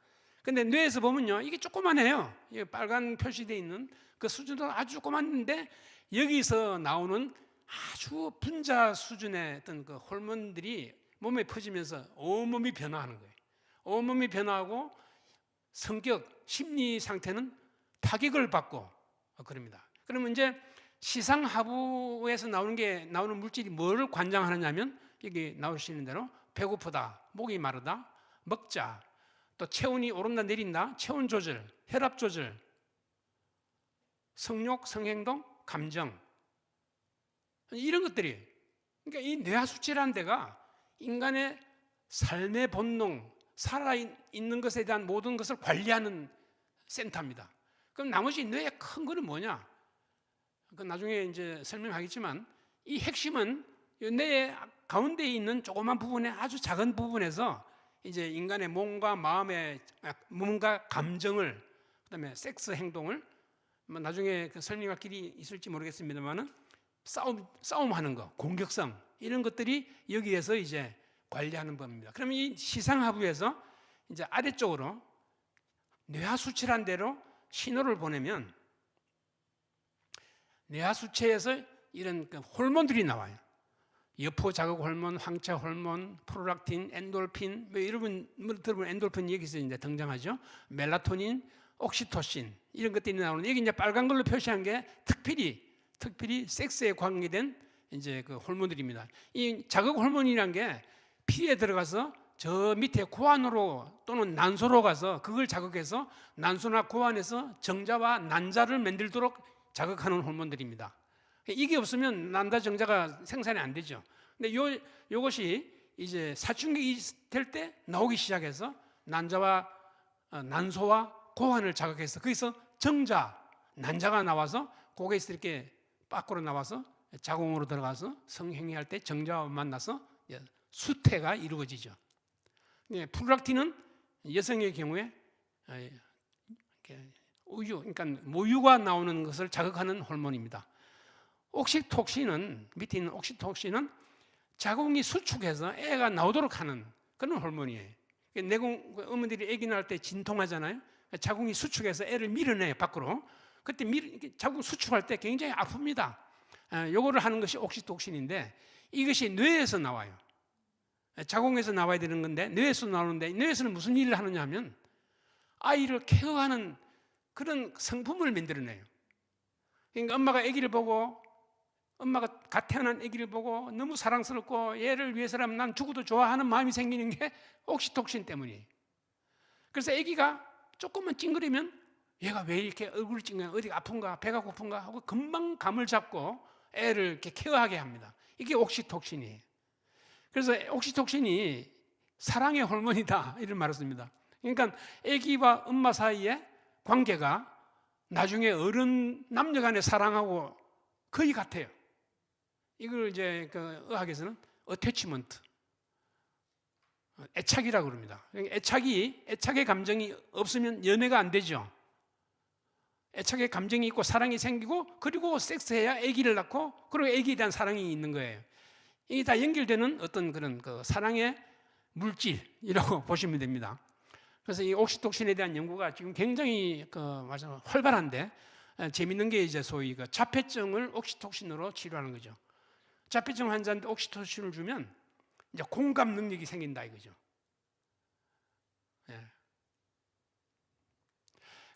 근데 뇌에서 보면요 이게 조그만해요. 빨간 표시되어 있는 그 수준도 아주 조그만한데 여기서 나오는 아주 분자 수준의 어떤 그 호르몬들이 몸에 퍼지면서 온몸이 변화하는 거예요. 온몸이 변화하고 성격, 심리 상태는 타격을 받고 그럽니다. 그러면 이제 시상하부에서 나오는 물질이 뭐를 관장하느냐면 여기 나오시는 대로 배고프다, 목이 마르다, 먹자, 또 체온이 오른다 내린다, 체온 조절, 혈압 조절, 성욕, 성행동, 감정 이런 것들이 그러니까 이 뇌하수체라는 데가 인간의 삶의 본능, 살아있는 것에 대한 모든 것을 관리하는 센터입니다. 그럼 나머지 뇌의 큰 거는 뭐냐? 그 나중에 이제 설명하겠지만 이 핵심은 이 뇌의 가운데에 있는 조그만 부분에 아주 작은 부분에서 이제 인간의 몸과 마음의 몸과 감정을 그다음에 섹스 행동을 뭐 나중에 그 설명할 길이 있을지 모르겠습니다만은 싸움하는 거, 공격성 이런 것들이 여기에서 이제 관리하는 법입니다. 그러면 이 시상하부에서 이제 아래쪽으로 뇌하수체란 대로 신호를 보내면 뇌하수체에서 이런 그 호르몬들이 나와요. 여포 자극 호르몬, 황차 호르몬, 프롤락틴, 엔돌핀, 뭐 여러분 들어보면 엔돌핀 여기서 이제 등장하죠. 멜라토닌, 옥시토신 이런 것들이 나오는데 여기 이제 빨간 걸로 표시한 게 특별히 섹스에 관계된 이제 그 호르몬들입니다. 이 자극 호르몬이란 게 피에 들어가서 저 밑에 고안으로 또는 난소로 가서 그걸 자극해서 난소나 고안에서 정자와 난자를 만들도록 자극하는 호르몬들입니다. 이게 없으면 난자 정자가 생산이 안 되죠. 근데 요것이 이제 사춘기 될 때 나오기 시작해서 난자와 난소와 고환을 자극해서 거기서 정자, 난자가 나와서 거기에서 이렇게 밖으로 나와서 자궁으로 들어가서 성행위할 때 정자와 만나서 수태가 이루어지죠. 프롤락틴은 여성의 경우에 우유, 그러니까 모유가 나오는 것을 자극하는 호르몬입니다. 옥시톡신은 밑에 있는 옥시톡신은 자궁이 수축해서 애가 나오도록 하는 그런 호르몬이에요. 내공 어머니들이 아기 낳을 때 진통하잖아요. 자궁이 수축해서 애를 밀어내요 밖으로. 그때 자궁 수축할 때 굉장히 아픕니다. 요거를 하는 것이 옥시톡신인데 이것이 뇌에서 나와요. 자궁에서 나와야 되는 건데 뇌에서 나오는데 뇌에서는 무슨 일을 하느냐 하면 아이를 케어하는 그런 성품을 만들어내요. 그러니까 엄마가 아기를 보고 엄마가 갓 태어난 아기를 보고 너무 사랑스럽고 얘를 위해서라면 난 죽어도 좋아하는 마음이 생기는 게 옥시톡신 때문이에요. 그래서 아기가 조금만 찡그리면 얘가 왜 이렇게 얼굴을 찡그려 어디가 아픈가 배가 고픈가 하고 금방 감을 잡고 애를 이렇게 케어하게 합니다. 이게 옥시톡신이에요. 그래서 옥시톡신이 사랑의 호르몬이다 이런 말을 씁니다. 그러니까 아기와 엄마 사이의 관계가 나중에 어른 남녀 간의 사랑하고 거의 같아요. 이걸 이제 그 의학에서는 어태치먼트, 애착이라고 그럽니다. 애착의 감정이 없으면 연애가 안 되죠. 애착의 감정이 있고 사랑이 생기고 그리고 섹스해야 아기를 낳고 그리고 아기에 대한 사랑이 있는 거예요. 이게 다 연결되는 어떤 그런 그 사랑의 물질이라고 보시면 됩니다. 그래서 이 옥시톡신에 대한 연구가 지금 굉장히 활발한데 재밌는 게 이제 소위 그 자폐증을 옥시톡신으로 치료하는 거죠. 자폐증 환자한테 옥시토신을 주면 이제 공감 능력이 생긴다 이거죠. 예.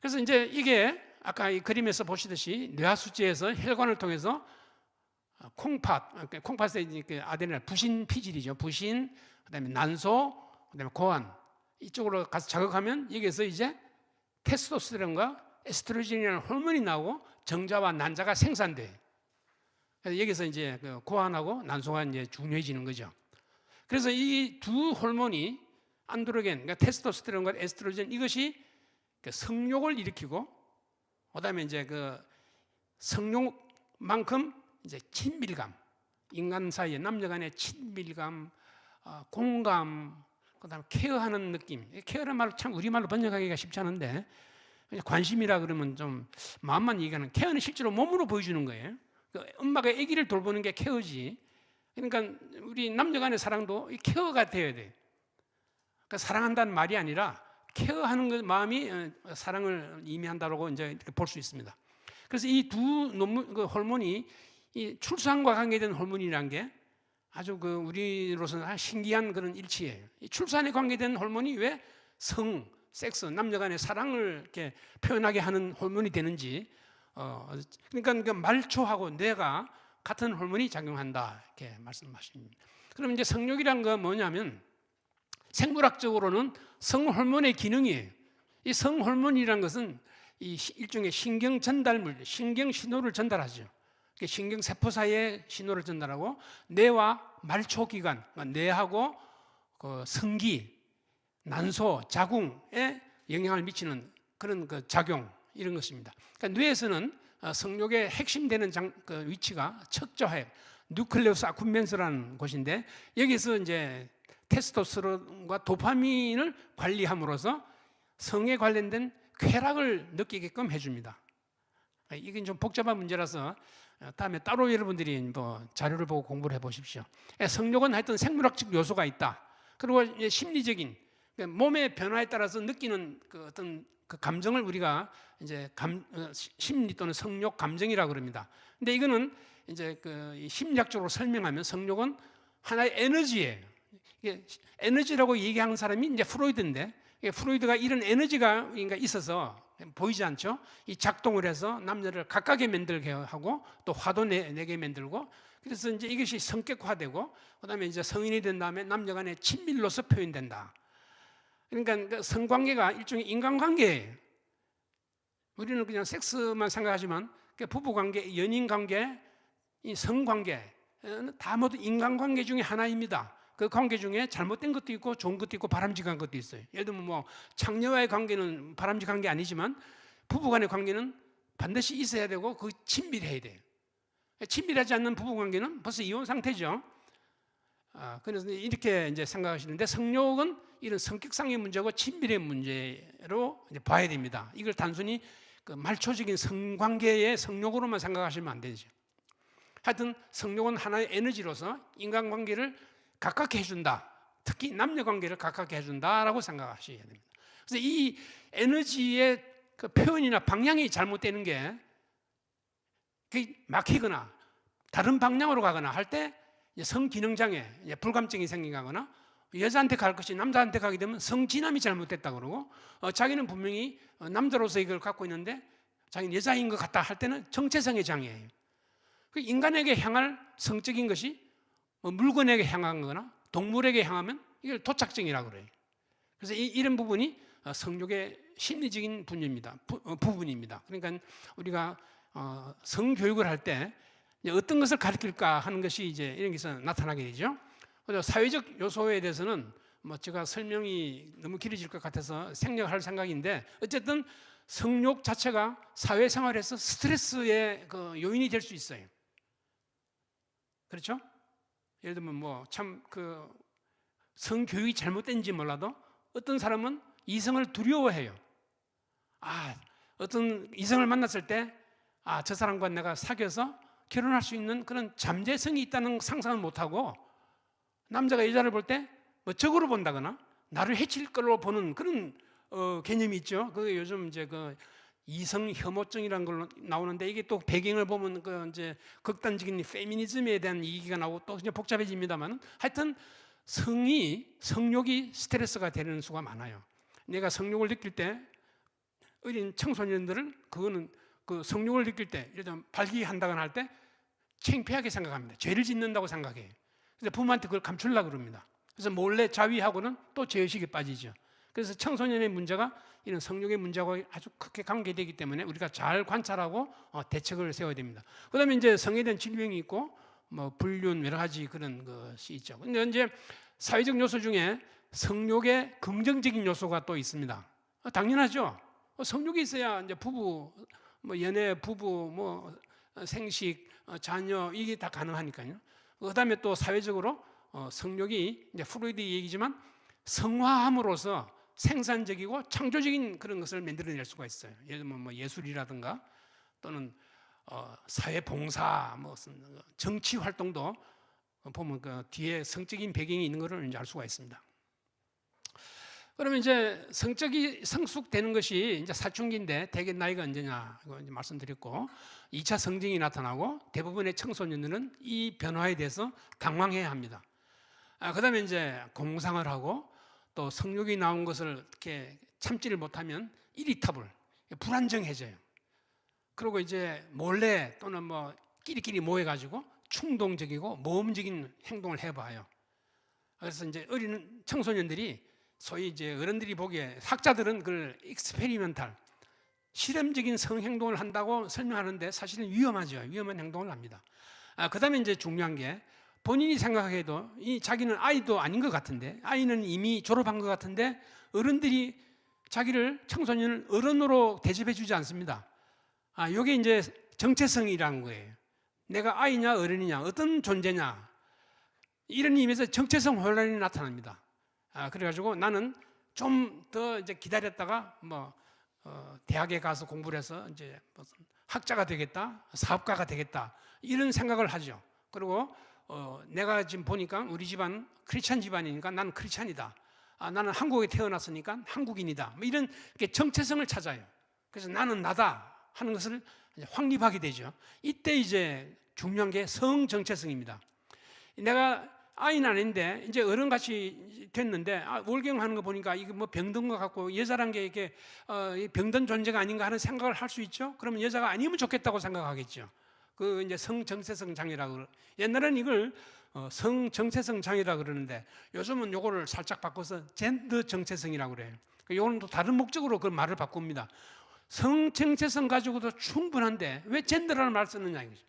그래서 이제 이게 아까 이 그림에서 보시듯이 뇌하수체에서 혈관을 통해서 콩팥에 아데날 부신 피질이죠. 부신, 그다음에 난소, 그다음에 고환 이쪽으로 가서 자극하면 여기에서 이제 테스토스테론과 에스트로겐이라는 호르몬이 나오고 정자와 난자가 생산돼요. 그래서 여기서 이제 그 고환하고 난소가 이제 중요해지는 거죠. 그래서 이 두 호르몬이 안드로겐, 그러니까 테스토스테론과 에스트로겐 이것이 그 성욕을 일으키고, 그다음에 이제 그 성욕만큼 이제 친밀감, 인간 사이에 남녀간의 친밀감, 공감, 그다음에 케어하는 느낌. 케어라는 말을 참 우리말로 번역하기가 쉽지 않은데 관심이라 그러면 좀 마음만 얘기하는 케어는 실제로 몸으로 보여주는 거예요. 엄마가 아기를 돌보는 게 케어지. 그러니까 우리 남녀간의 사랑도 케어가 되어야 돼. 그러니까 사랑한다는 말이 아니라 케어하는 것 마음이 사랑을 의미한다라고 이제 이렇게 볼 수 있습니다. 그래서 이 두 호르몬이 이 출산과 관계된 호르몬이라는 게 아주 그 우리로서는 신기한 그런 일치예요. 이 출산에 관계된 호르몬이 왜 섹스, 남녀간의 사랑을 이렇게 표현하게 하는 호르몬이 되는지, 그러니까 그 말초하고 뇌가 같은 호르몬이 작용한다 이렇게 말씀하십니다. 그럼 이제 성욕이란 건 뭐냐면 생물학적으로는 성호르몬의 기능이에요. 이 성호르몬이라는 것은 이 일종의 신경 전달물, 신경 신호를 전달하죠. 신경 세포 사이에 신호를 전달하고 뇌와 말초기관, 뇌하고 그 성기, 난소, 자궁에 영향을 미치는 그런 그 작용 이런 것입니다. 그러니까 뇌에서는 성욕의 핵심 되는 그 위치가 척저해. 뉴클레우스 아쿰멘스라는 곳인데 여기서 이제 테스토스테론과 도파민을 관리함으로써 성에 관련된 쾌락을 느끼게끔 해줍니다. 이게 좀 복잡한 문제라서 다음에 따로 여러분들이 뭐 자료를 보고 공부를 해보십시오. 성욕은 하여튼 생물학적 요소가 있다. 그리고 이제 심리적인 몸의 변화에 따라서 느끼는 그 어떤 그 감정을 우리가 이제 심리 또는 성욕 감정이라고 그럽니다. 근데 이거는 이제 그 심리학적으로 설명하면 성욕은 하나의 에너지예요. 이게 에너지라고 얘기하는 사람이 이제 프로이드인데, 프로이드가 이런 에너지가 있어서 보이지 않죠? 이 작동을 해서 남녀를 가깝게 만들게 하고 또 화도 내게 만들고, 그래서 이제 이것이 성격화되고 그다음에 이제 성인이 된 다음에 남녀 간의 친밀로서 표현된다. 그러니까 성관계가 일종의 인간관계예요. 우리는 그냥 섹스만 생각하지만 부부관계, 연인관계, 이 성관계 다 모두 인간관계 중에 하나입니다. 그 관계 중에 잘못된 것도 있고 좋은 것도 있고 바람직한 것도 있어요. 예를 들면 뭐 창녀와의 관계는 바람직한 게 아니지만 부부간의 관계는 반드시 있어야 되고 그 친밀해야 돼요. 친밀하지 않는 부부관계는 벌써 이혼 상태죠. 그래서 이렇게 이제 생각하시는데 성욕은 이런 성격상의 문제고 친밀의 문제로 이제 봐야 됩니다. 이걸 단순히 그 말초적인 성관계의 성욕으로만 생각하시면 안 되죠. 하여튼 성욕은 하나의 에너지로서 인간관계를 가깝게 해준다. 특히 남녀관계를 가깝게 해준다라고 생각하셔야 됩니다. 그래서 이 에너지의 그 표현이나 방향이 잘못되는 게 막히거나 다른 방향으로 가거나 할 때 성기능장애, 불감증이 생기거나 여자한테 갈 것이 남자한테 가게 되면 성진함이 잘못됐다 그러고 자기는 분명히 남자로서 이걸 갖고 있는데 자기는 여자인 것 같다 할 때는 정체성의 장애예요. 인간에게 향할 성적인 것이 물건에게 향한 거나 동물에게 향하면 이걸 도착증이라고 그래요. 그래서 이런 부분이 성욕의 심리적인 부분입니다. 그러니까 우리가 성교육을 할 때 어떤 것을 가르칠까 하는 것이 이제 이런 것에서 나타나게 되죠. 그래서 사회적 요소에 대해서는 뭐 제가 설명이 너무 길어질 것 같아서 생략할 생각인데 어쨌든 성욕 자체가 사회생활에서 스트레스의 그 요인이 될 수 있어요. 그렇죠? 예를 들면 뭐 참 그 성교육이 잘못된지 몰라도 어떤 사람은 이성을 두려워해요. 어떤 이성을 만났을 때 저 사람과 내가 사귀어서 결혼할 수 있는 그런 잠재성이 있다는 상상을 못하고 남자가 여자를 볼 때 뭐 적으로 본다거나 나를 해칠 걸로 보는 그런 개념이 있죠. 그게 요즘 이제 그 이성 혐오증이라는 걸로 나오는데 이게 또 배경을 보면 그 이제 극단적인 페미니즘에 대한 얘기가 나오고 또 이제 복잡해집니다만 하여튼 성욕이 스트레스가 되는 수가 많아요. 내가 성욕을 느낄 때 어린 청소년들은 그거는 그 성욕을 느낄 때 예를 들면 발기한다거나 할 때 창피하게 생각합니다. 죄를 짓는다고 생각해요. 그래서 부모한테 그걸 감추려고 그럽니다. 그래서 몰래 자위하고는 또 죄의식에 빠지죠. 그래서 청소년의 문제가 이런 성욕의 문제하고 아주 크게 관계되기 때문에 우리가 잘 관찰하고 대책을 세워야 됩니다. 그다음에 이제 성에 대한 질병이 있고 뭐 불륜 여러 가지 그런 것이 있죠. 근데 이제 사회적 요소 중에 성욕의 긍정적인 요소가 또 있습니다. 당연하죠. 성욕이 있어야 이제 부부 뭐 연애, 부부 뭐 생식, 자녀 이게 다 가능하니까요. 그다음에 또 사회적으로 성욕이 이제 프로이드 얘기지만 성화함으로써 생산적이고 창조적인 그런 것을 만들어낼 수가 있어요. 예를 들면 뭐 예술이라든가 또는 사회 봉사, 뭐 정치 활동도 보면 그 뒤에 성적인 배경이 있는 것을 이제 알 수가 있습니다. 그러면 이제 성적이 성숙되는 것이 이제 사춘기인데 대개 나이가 언제냐 이거 이제 말씀드렸고 2차 성징이 나타나고 대부분의 청소년들은 이 변화에 대해서 당황해야 합니다. 그다음에 이제 공상을 하고 또 성욕이 나온 것을 이렇게 참지를 못하면 이리터블, 불안정해져요. 그리고 이제 몰래 또는 뭐 끼리끼리 모여가지고 충동적이고 모험적인 행동을 해봐요. 그래서 이제 어린 청소년들이 소위 이제 어른들이 보기에 학자들은 그걸 익스페리멘탈, 실험적인 성행동을 한다고 설명하는데 사실은 위험하죠. 위험한 행동을 합니다. 그다음에 이제 중요한 게 본인이 생각해도 이 자기는 아이도 아닌 것 같은데 아이는 이미 졸업한 것 같은데 어른들이 자기를 청소년을 어른으로 대접해 주지 않습니다. 이게 이제 정체성이라는 거예요. 내가 아이냐 어른이냐 어떤 존재냐 이런 의미에서 정체성 혼란이 나타납니다. 그래가지고 나는 좀 더 이제 기다렸다가 대학에 가서 공부를 해서 이제 무슨 학자가 되겠다, 사업가가 되겠다 이런 생각을 하죠. 그리고 내가 지금 보니까 우리 집안 크리스찬 집안이니까 나는 크리스찬이다. 나는 한국에 태어났으니까 한국인이다. 이런 정체성을 찾아요. 그래서 나는 나다 하는 것을 확립하게 되죠. 이때 이제 중요한 게 성 정체성입니다. 내가 아이는 아닌데 이제 어른같이 됐는데 월경 하는 거 보니까 이게 뭐 병든 것 같고 여자란 게 이게 병든 존재가 아닌가 하는 생각을 할 수 있죠. 그러면 여자가 아니면 좋겠다고 생각하겠죠. 그 이제 성정체성 장애라고 옛날에는 이걸 성정체성 장애라고 그러는데 요즘은 요거를 살짝 바꿔서 젠더 정체성이라고 그래요. 요거는 또 다른 목적으로 그 말을 바꿉니다. 성정체성 가지고도 충분한데 왜 젠더라는 말을 쓰느냐 이거죠.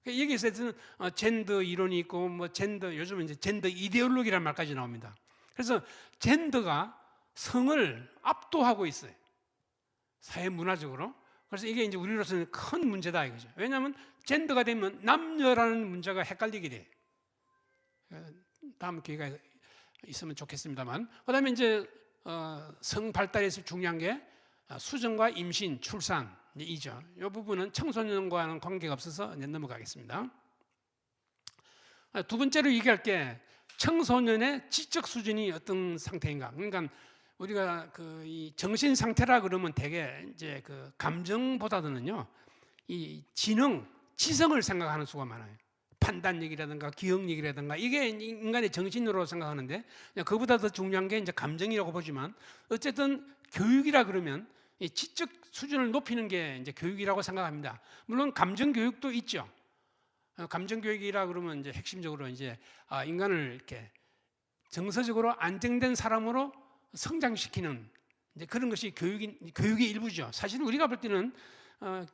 여기서는 젠더 이론이 있고 젠더 요즘은 이제 젠더 이데올로기라는 말까지 나옵니다. 그래서 젠더가 성을 압도하고 있어요. 사회 문화적으로. 그래서 이게 이제 우리로서는 큰 문제다 이거죠. 왜냐하면 젠더가 되면 남녀라는 문제가 헷갈리게 돼. 다음 기회가 있으면 좋겠습니다만. 그다음에 이제 성 발달에서 중요한 게 수정과 임신, 출산 이죠. 이 부분은 청소년과는 관계가 없어서 넘어가겠습니다. 두 번째로 얘기할 게 청소년의 지적 수준이 어떤 상태인가. 그러니까 우리가 이 정신 상태라 그러면 되게 이제 감정보다는요, 이 지능, 지성을 생각하는 수가 많아요. 판단력이라든가 기억력이라든가 이게 인간의 정신으로 생각하는데 그보다 더 중요한 게 이제 감정이라고 보지만 어쨌든 교육이라 그러면 이 지적 수준을 높이는 게 이제 교육이라고 생각합니다. 물론 감정 교육도 있죠. 감정 교육이라 그러면 이제 핵심적으로 이제 인간을 이렇게 정서적으로 안정된 사람으로 성장시키는 이제 그런 것이 교육의 일부죠. 사실 우리가 볼 때는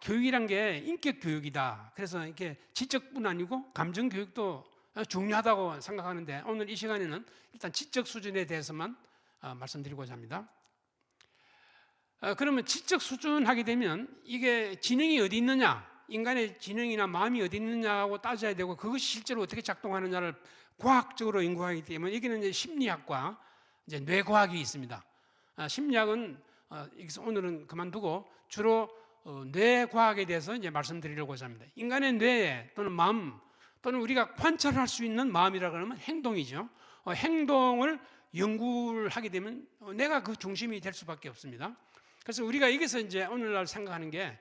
교육이란 게 인격 교육이다. 그래서 이렇게 지적뿐 아니고 감정 교육도 중요하다고 생각하는데 오늘 이 시간에는 일단 지적 수준에 대해서만 말씀드리고자 합니다. 그러면 지적 수준 하게 되면 이게 지능이 어디 있느냐, 인간의 지능이나 마음이 어디 있느냐고 따져야 되고 그것이 실제로 어떻게 작동하느냐를 과학적으로 연구하기 때문에 여기는 이제 심리학과 이제 뇌과학이 있습니다. 심리학은 여기서 오늘은 그만두고 주로 뇌과학에 대해서 이제 말씀드리려고자 합니다. 인간의 뇌 또는 마음 또는 우리가 관찰할 수 있는 마음이라 그러면 행동이죠. 행동을 연구를 하게 되면 내가 그 중심이 될 수밖에 없습니다. 그래서 우리가 여기서 이제 오늘날 생각하는 게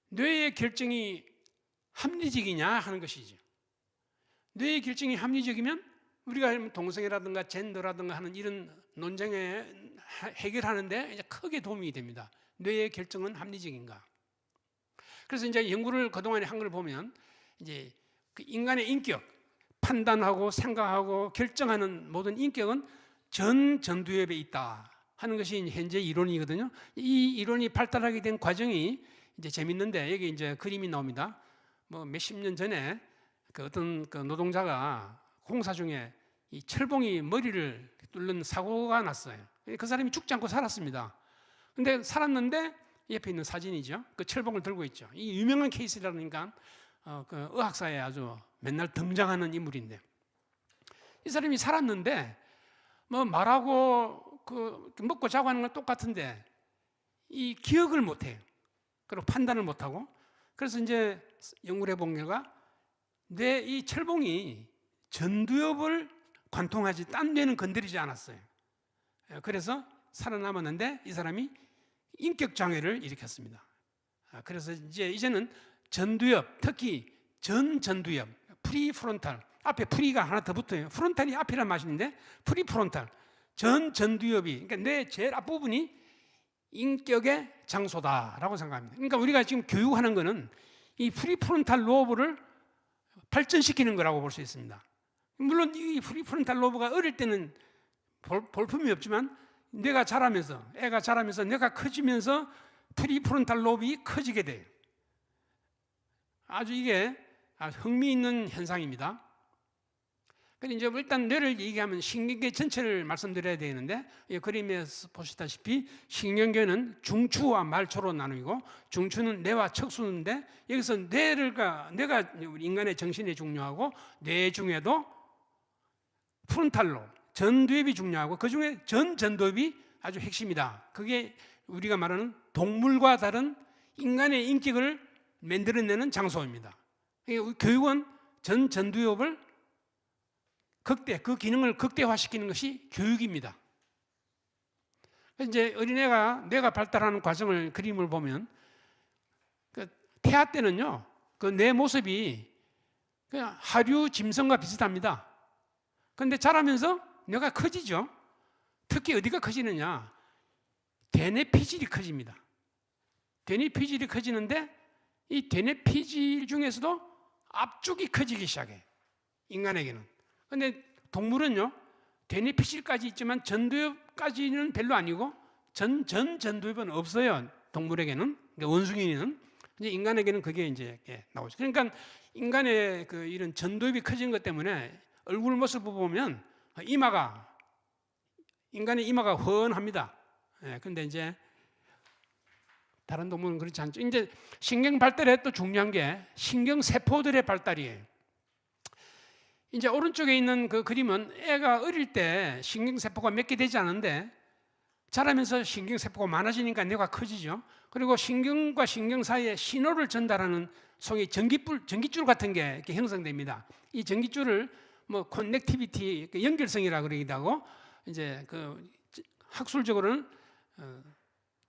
뇌의 결정이 합리적이냐 하는 것이죠. 뇌의 결정이 합리적이면 우리가 동성애라든가 젠더라든가 하는 이런 논쟁에 해결하는데 이제 크게 도움이 됩니다. 뇌의 결정은 합리적인가? 그래서 이제 연구를 그동안에 한 걸 보면 이제 그 인간의 인격, 판단하고 생각하고 결정하는 모든 인격은 전두엽에 있다 하는 것이 현재 이론이거든요. 이 이론이 발달하게 된 과정이 이제 재밌는데 여기 이제 그림이 나옵니다. 몇십 년 전에 어떤 노동자가 공사 중에 이 철봉이 머리를 뚫는 사고가 났어요. 그 사람이 죽지 않고 살았습니다. 근데 살았는데 옆에 있는 사진이죠. 그 철봉을 들고 있죠. 이 유명한 케이스라니까 그 의학사에 아주 맨날 등장하는 인물인데 이 사람이 살았는데 말하고 먹고 자고 하는 건 똑같은데 이 기억을 못해요. 그리고 판단을 못하고 그래서 이제 연구를 해본 결과 내 이 철봉이 전두엽을 관통하지 딴 뇌는 건드리지 않았어요. 그래서 살아남았는데 이 사람이 인격 장애를 일으켰습니다. 그래서 이제는 전두엽, 특히 전두엽, 프리프론탈 앞에 프리가 하나 더 붙어요. 프론탈이 앞이란 맛인데 프리프론탈 전두엽이 그러니까 뇌 제일 앞부분이 인격의 장소다라고 생각합니다. 그러니까 우리가 지금 교육하는 거는 이 프리프론탈 로브를 발전시키는 거라고 볼 수 있습니다. 물론 이 프리프론탈 로브가 어릴 때는 볼품이 없지만 애가 자라면서 뇌가 커지면서 프리프론탈 로브가 커지게 돼요. 아주 이게 흥미있는 현상입니다. 근데 이제 일단 뇌를 얘기하면 신경계 전체를 말씀드려야 되는데, 이 그림에서 보시다시피 신경계는 중추와 말초로 나누고, 중추는 뇌와 척수인데, 여기서 뇌가 우리 인간의 정신이 중요하고, 뇌 중에도 프론탈로 전두엽이 중요하고, 그 중에 전두엽이 아주 핵심이다. 그게 우리가 말하는 동물과 다른 인간의 인격을 만들어내는 장소입니다. 교육은 전두엽을 그 기능을 극대화시키는 것이 교육입니다. 이제 어린애가 뇌가 발달하는 과정을 그림을 보면, 그 태아 때는요, 그 뇌 모습이 그냥 하류 짐승과 비슷합니다. 그런데 자라면서 뇌가 커지죠. 특히 어디가 커지느냐? 대뇌 피질이 커집니다. 대뇌 피질이 커지는데, 이 대뇌 피질 중에서도 앞쪽이 커지기 시작해. 인간에게는. 근데 동물은요, 대뇌 피질까지 있지만 전두엽까지는 별로 아니고, 전두엽은 없어요. 동물에게는. 그러니까 원숭이는. 이제 인간에게는 그게 이제 나오죠. 그러니까 인간의 그 이런 전두엽이 커진 것 때문에 얼굴 모습을 보면 인간의 이마가 훤합니다. 근데 이제 다른 동물은 그렇지 않죠. 이제 신경 발달에 또 중요한 게 신경 세포들의 발달이에요. 이제 오른쪽에 있는 그 그림은 애가 어릴 때 신경세포가 몇 개 되지 않은데, 자라면서 신경세포가 많아지니까 뇌가 커지죠. 그리고 신경과 신경 사이에 신호를 전달하는 소위 전기줄 같은 게 이렇게 형성됩니다. 이 전기줄을 뭐 커넥티비티, 연결성이라고 그러기도 하고, 이제 그 학술적으로는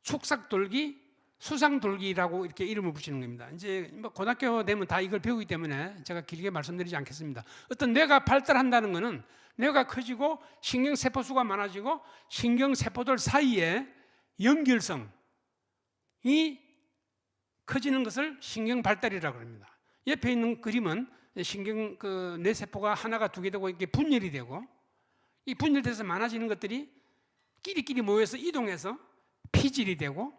축삭돌기, 수상돌기라고 이렇게 이름을 붙이는 겁니다. 이제 뭐 고등학교 되면 다 이걸 배우기 때문에 제가 길게 말씀드리지 않겠습니다. 어떤 뇌가 발달한다는 것은 뇌가 커지고 신경세포 수가 많아지고 신경세포들 사이에 연결성이 커지는 것을 신경발달이라고 합니다. 옆에 있는 그림은 뇌세포가 하나가 두 개 되고 이렇게 분열이 되고, 이 분열돼서 많아지는 것들이 끼리끼리 모여서 이동해서 피질이 되고,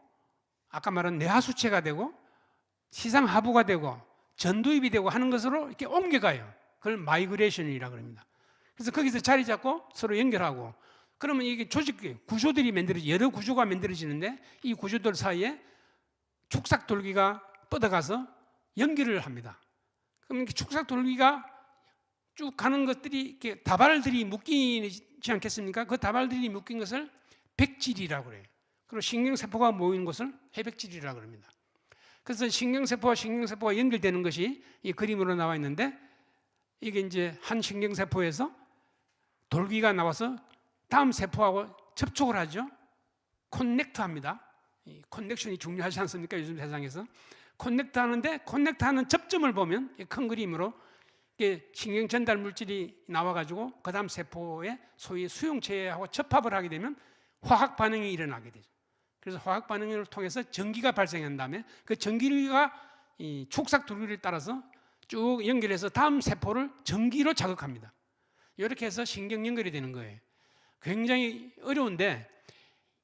아까 말한 뇌하수체가 되고, 시상하부가 되고, 전두엽이 되고 하는 것으로 이렇게 옮겨가요. 그걸 마이그레이션이라고 합니다. 그래서 거기서 자리 잡고 서로 연결하고, 그러면 이게 구조들이 여러 구조가 만들어지는데, 이 구조들 사이에 축삭돌기가 뻗어가서 연결을 합니다. 그럼 축삭돌기가 쭉 가는 것들이 이렇게 다발들이 묶이지 않겠습니까? 그 다발들이 묶인 것을 백질이라고 그래요. 그리고 신경세포가 모이는 것을 해백질이라고 합니다. 그래서 신경세포와 신경세포가 연결되는 것이 이 그림으로 나와 있는데, 이게 이제 한 신경세포에서 돌기가 나와서 다음 세포하고 접촉을 하죠. 커넥트 합니다. 이 커넥션이 중요하지 않습니까? 요즘 세상에서. 커넥트 하는데, 커넥트 하는 접점을 보면 큰 그림으로 신경 전달 물질이 나와가지고 그 다음 세포의 소위 수용체하고 접합을 하게 되면 화학 반응이 일어나게 되죠. 그래서 화학 반응을 통해서 전기가 발생한 다음에 그 전기가 이 축삭돌기를 따라서 쭉 연결해서 다음 세포를 전기로 자극합니다. 이렇게 해서 신경 연결이 되는 거예요. 굉장히 어려운데,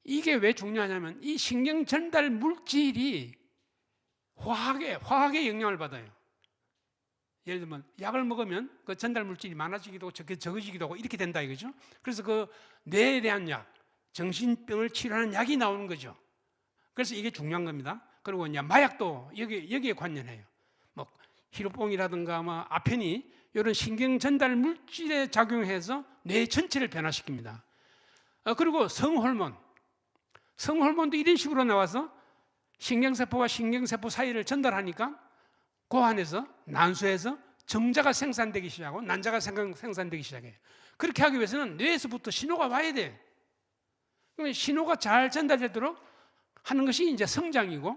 이게 왜 중요하냐면 이 신경 전달 물질이 화학의 영향을 받아요. 예를 들면 약을 먹으면 그 전달 물질이 많아지기도 하고 적어지기도 하고 이렇게 된다 이거죠. 그래서 그 뇌에 대한 약, 정신병을 치료하는 약이 나오는 거죠. 그래서 이게 중요한 겁니다. 그리고 이제 마약도 여기에 관련해요. 뭐 히로뽕이라든가 뭐 아페니 이런 신경 전달 물질에 작용해서 뇌 전체를 변화시킵니다. 그리고 성호르몬도 이런 식으로 나와서 신경세포와 신경세포 사이를 전달하니까 그 안에서 난소에서 정자가 생산되기 시작하고 난자가 생산되기 시작해요. 그렇게 하기 위해서는 뇌에서부터 신호가 와야 돼요. 그러면 신호가 잘 전달되도록 하는 것이 이제 성장이고,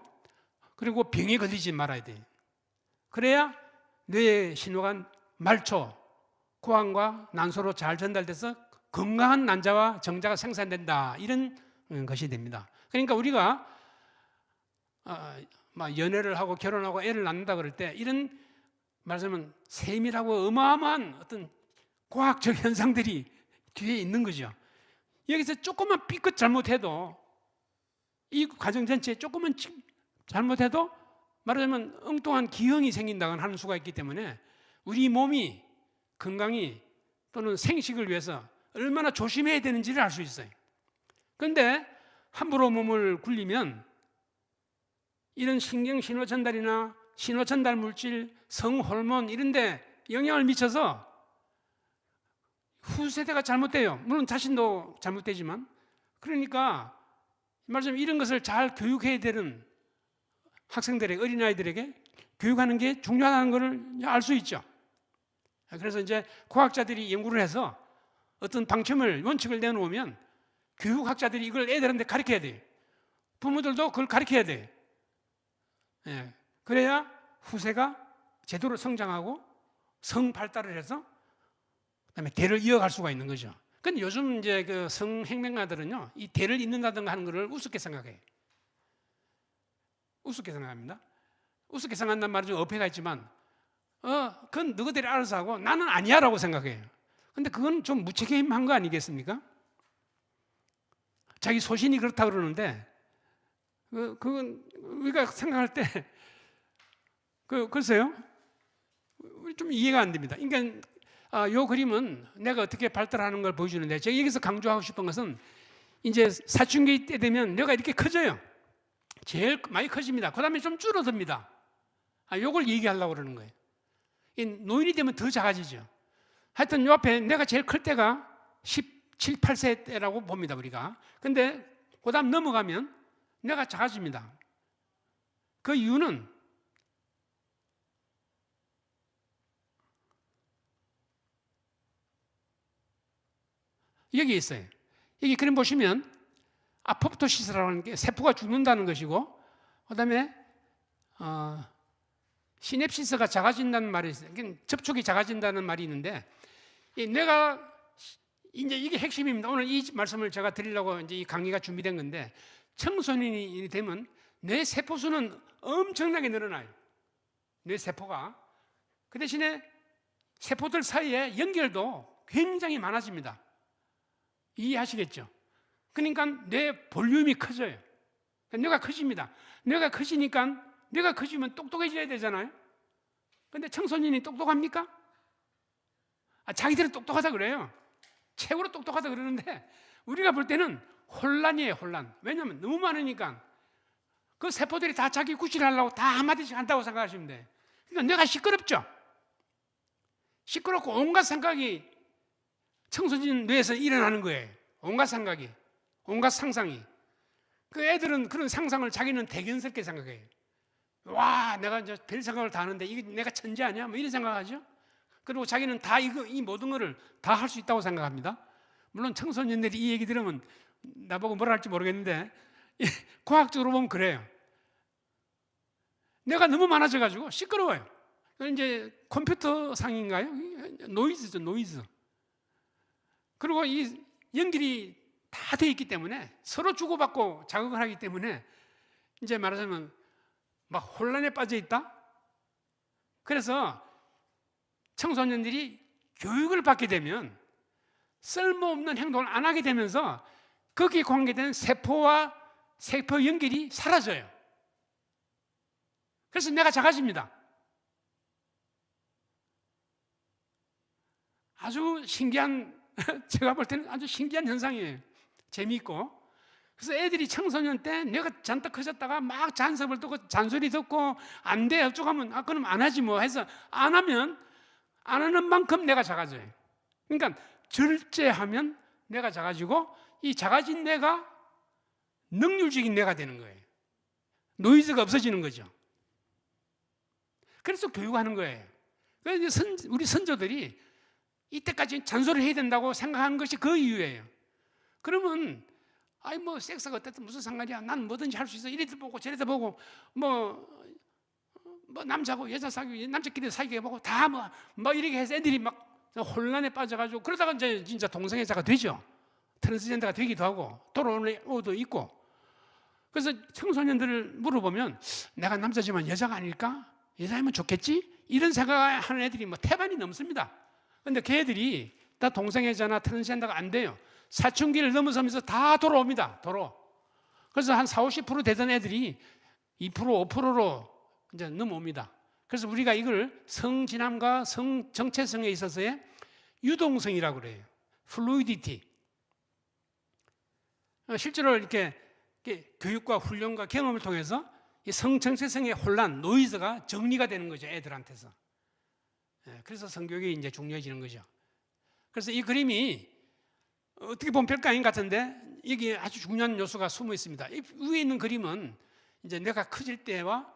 그리고 병에 걸리지 말아야 돼요. 그래야 뇌의 신호가 말초, 고환과 난소로 잘 전달돼서 건강한 난자와 정자가 생산된다, 이런 것이 됩니다. 그러니까 우리가 연애를 하고 결혼하고 애를 낳는다 그럴 때 이런 말하자면 세밀하고 어마어마한 어떤 과학적 현상들이 뒤에 있는 거죠. 여기서 조금만 삐끗 잘못해도, 이 과정 전체에 조금만 잘못해도 말하자면 엉뚱한 기형이 생긴다거나 하는 수가 있기 때문에 우리 몸이 건강이 또는 생식을 위해서 얼마나 조심해야 되는지를 알 수 있어요. 그런데 함부로 몸을 굴리면 이런 신경 신호 전달이나 신호 전달 물질, 성 호르몬 이런 데 영향을 미쳐서 후세대가 잘못돼요. 물론 자신도 잘못되지만. 그러니까 말하자면 이런 것을 잘 교육해야 되는 학생들에게, 어린아이들에게 교육하는 게 중요하다는 것을 알 수 있죠. 그래서 이제 과학자들이 연구를 해서 어떤 방침을, 원칙을 내놓으면 교육학자들이 이걸 애들한테 가르쳐야 돼요. 부모들도 그걸 가르쳐야 돼요. 예. 그래야 후세가 제대로 성장하고 성 발달을 해서 그다음에 대를 이어갈 수가 있는 거죠. 근데 요즘 이제 그 성행명가들은요, 이 대를 잇는다든가 하는 것을 우습게 생각해요. 우습게 생각합니다. 우습게 생각한다는 말은 좀 어폐가 있지만, 그건 너희들이 알아서 하고 나는 아니야라고 생각해요. 근데 그건 좀 무책임한 거 아니겠습니까? 자기 소신이 그렇다 그러는데, 그건 우리가 생각할 때, 글쎄요, 좀 이해가 안 됩니다. 그러니까 요 그림은 내가 어떻게 발달하는 걸 보여주는데, 제가 여기서 강조하고 싶은 것은 이제 사춘기 때 되면 뇌가 이렇게 커져요. 제일 많이 커집니다. 그 다음에 좀 줄어듭니다. 요걸 얘기하려고 그러는 거예요. 노인이 되면 더 작아지죠. 하여튼 요 앞에 내가 제일 클 때가 17, 8세 때라고 봅니다, 우리가. 근데 그 다음 넘어가면 내가 작아집니다. 그 이유는 여기 있어요. 여기 그림 보시면 아포프토시스라는 게 세포가 죽는다는 것이고, 그 다음에 시냅시스가 작아진다는 말이 있어요. 접촉이 작아진다는 말이 있는데, 내가 이제 이게 핵심입니다. 오늘 이 말씀을 제가 드리려고 이제 이 강의가 준비된 건데, 청소년이 되면 뇌 세포 수는 엄청나게 늘어나요. 뇌 세포가. 그 대신에 세포들 사이에 연결도 굉장히 많아집니다. 이해하시겠죠? 그러니까 뇌 볼륨이 커져요. 뇌가 커집니다. 뇌가 커지니까, 뇌가 커지면 똑똑해져야 되잖아요. 근데 청소년이 똑똑합니까? 자기들은 똑똑하다 그래요. 최고로 똑똑하다 그러는데, 우리가 볼 때는 혼란이에요, 혼란. 왜냐하면 너무 많으니까 그 세포들이 다 자기 구실하려고 다 한마디씩 한다고 생각하시면 돼요. 그러니까 뇌가 시끄럽죠. 시끄럽고 온갖 생각이 청소년 뇌에서 일어나는 거예요. 온갖 생각이, 온갖 상상이. 그 애들은 그런 상상을 자기는 대견스럽게 생각해요. 와, 내가 이제 별 생각을 다 하는데 이게 내가 천재 아니야? 뭐 이런 생각하죠. 그리고 자기는 다 이 모든 거를 다 할 수 있다고 생각합니다. 물론 청소년들이 이 얘기 들으면 나보고 뭐라 할지 모르겠는데, 과학적으로 보면 그래요. 내가 너무 많아져가지고 시끄러워요. 이제 컴퓨터 상인가요? 노이즈죠, 노이즈. 그리고 이 연결이 다 돼 있기 때문에 서로 주고받고 자극을 하기 때문에 이제 말하자면 막 혼란에 빠져 있다. 그래서 청소년들이 교육을 받게 되면 쓸모없는 행동을 안 하게 되면서 거기에 관계된 세포와 세포 연결이 사라져요. 그래서 뇌가 작아집니다. 아주 신기한, 제가 볼 때는 아주 신기한 현상이에요. 재미있고. 그래서 애들이 청소년 때 뇌가 잔뜩 커졌다가 막 잔섭을 듣고 잔소리 듣고 안 돼 어쩌고 하면 그럼 안 하지 뭐 해서 안 하면 안 하는 만큼 뇌가 작아져요. 그러니까 절제하면 뇌가 작아지고, 이 작아진 뇌가 능률적인 뇌가 되는 거예요. 노이즈가 없어지는 거죠. 그래서 교육하는 거예요. 그래서 우리 선조들이 이때까지 잔소리를 해야 된다고 생각하는 것이 그 이유예요. 그러면 뭐 섹스가 어쨌든 무슨 상관이야, 난 뭐든지 할 수 있어, 이래도 보고 저래도 보고 뭐 남자고 여자 사귀고 남자끼리 사귀게 보고 다 뭐 이렇게 해서 애들이 막 혼란에 빠져가지고, 그러다가 이제 진짜 동성애자가 되죠. 트랜스젠더가 되기도 하고 돌아오는 오도 있고. 그래서 청소년들을 물어보면 내가 남자지만 여자가 아닐까? 여자이면 좋겠지? 이런 생각하는 애들이 뭐 태반이 넘습니다. 근데 걔들이 다 동성애자나 트랜스젠더가 안 돼요. 사춘기를 넘어서면서 다 돌아옵니다. 그래서 한 40-50% 되던 애들이 2%, 5%로 이제 넘어옵니다. 그래서 우리가 이걸 성진함과 성 정체성에 있어서의 유동성이라고 그래요. fluidity. 실제로 이렇게 교육과 훈련과 경험을 통해서 이 성정체성의 혼란, 노이즈가 정리가 되는 거죠, 애들한테서. 그래서 성교육이 이제 중요해지는 거죠. 그래서 이 그림이 어떻게 보면 별거 아닌 것 같은데 여기 아주 중요한 요소가 숨어 있습니다. 이 위에 있는 그림은 이제 내가 커질 때와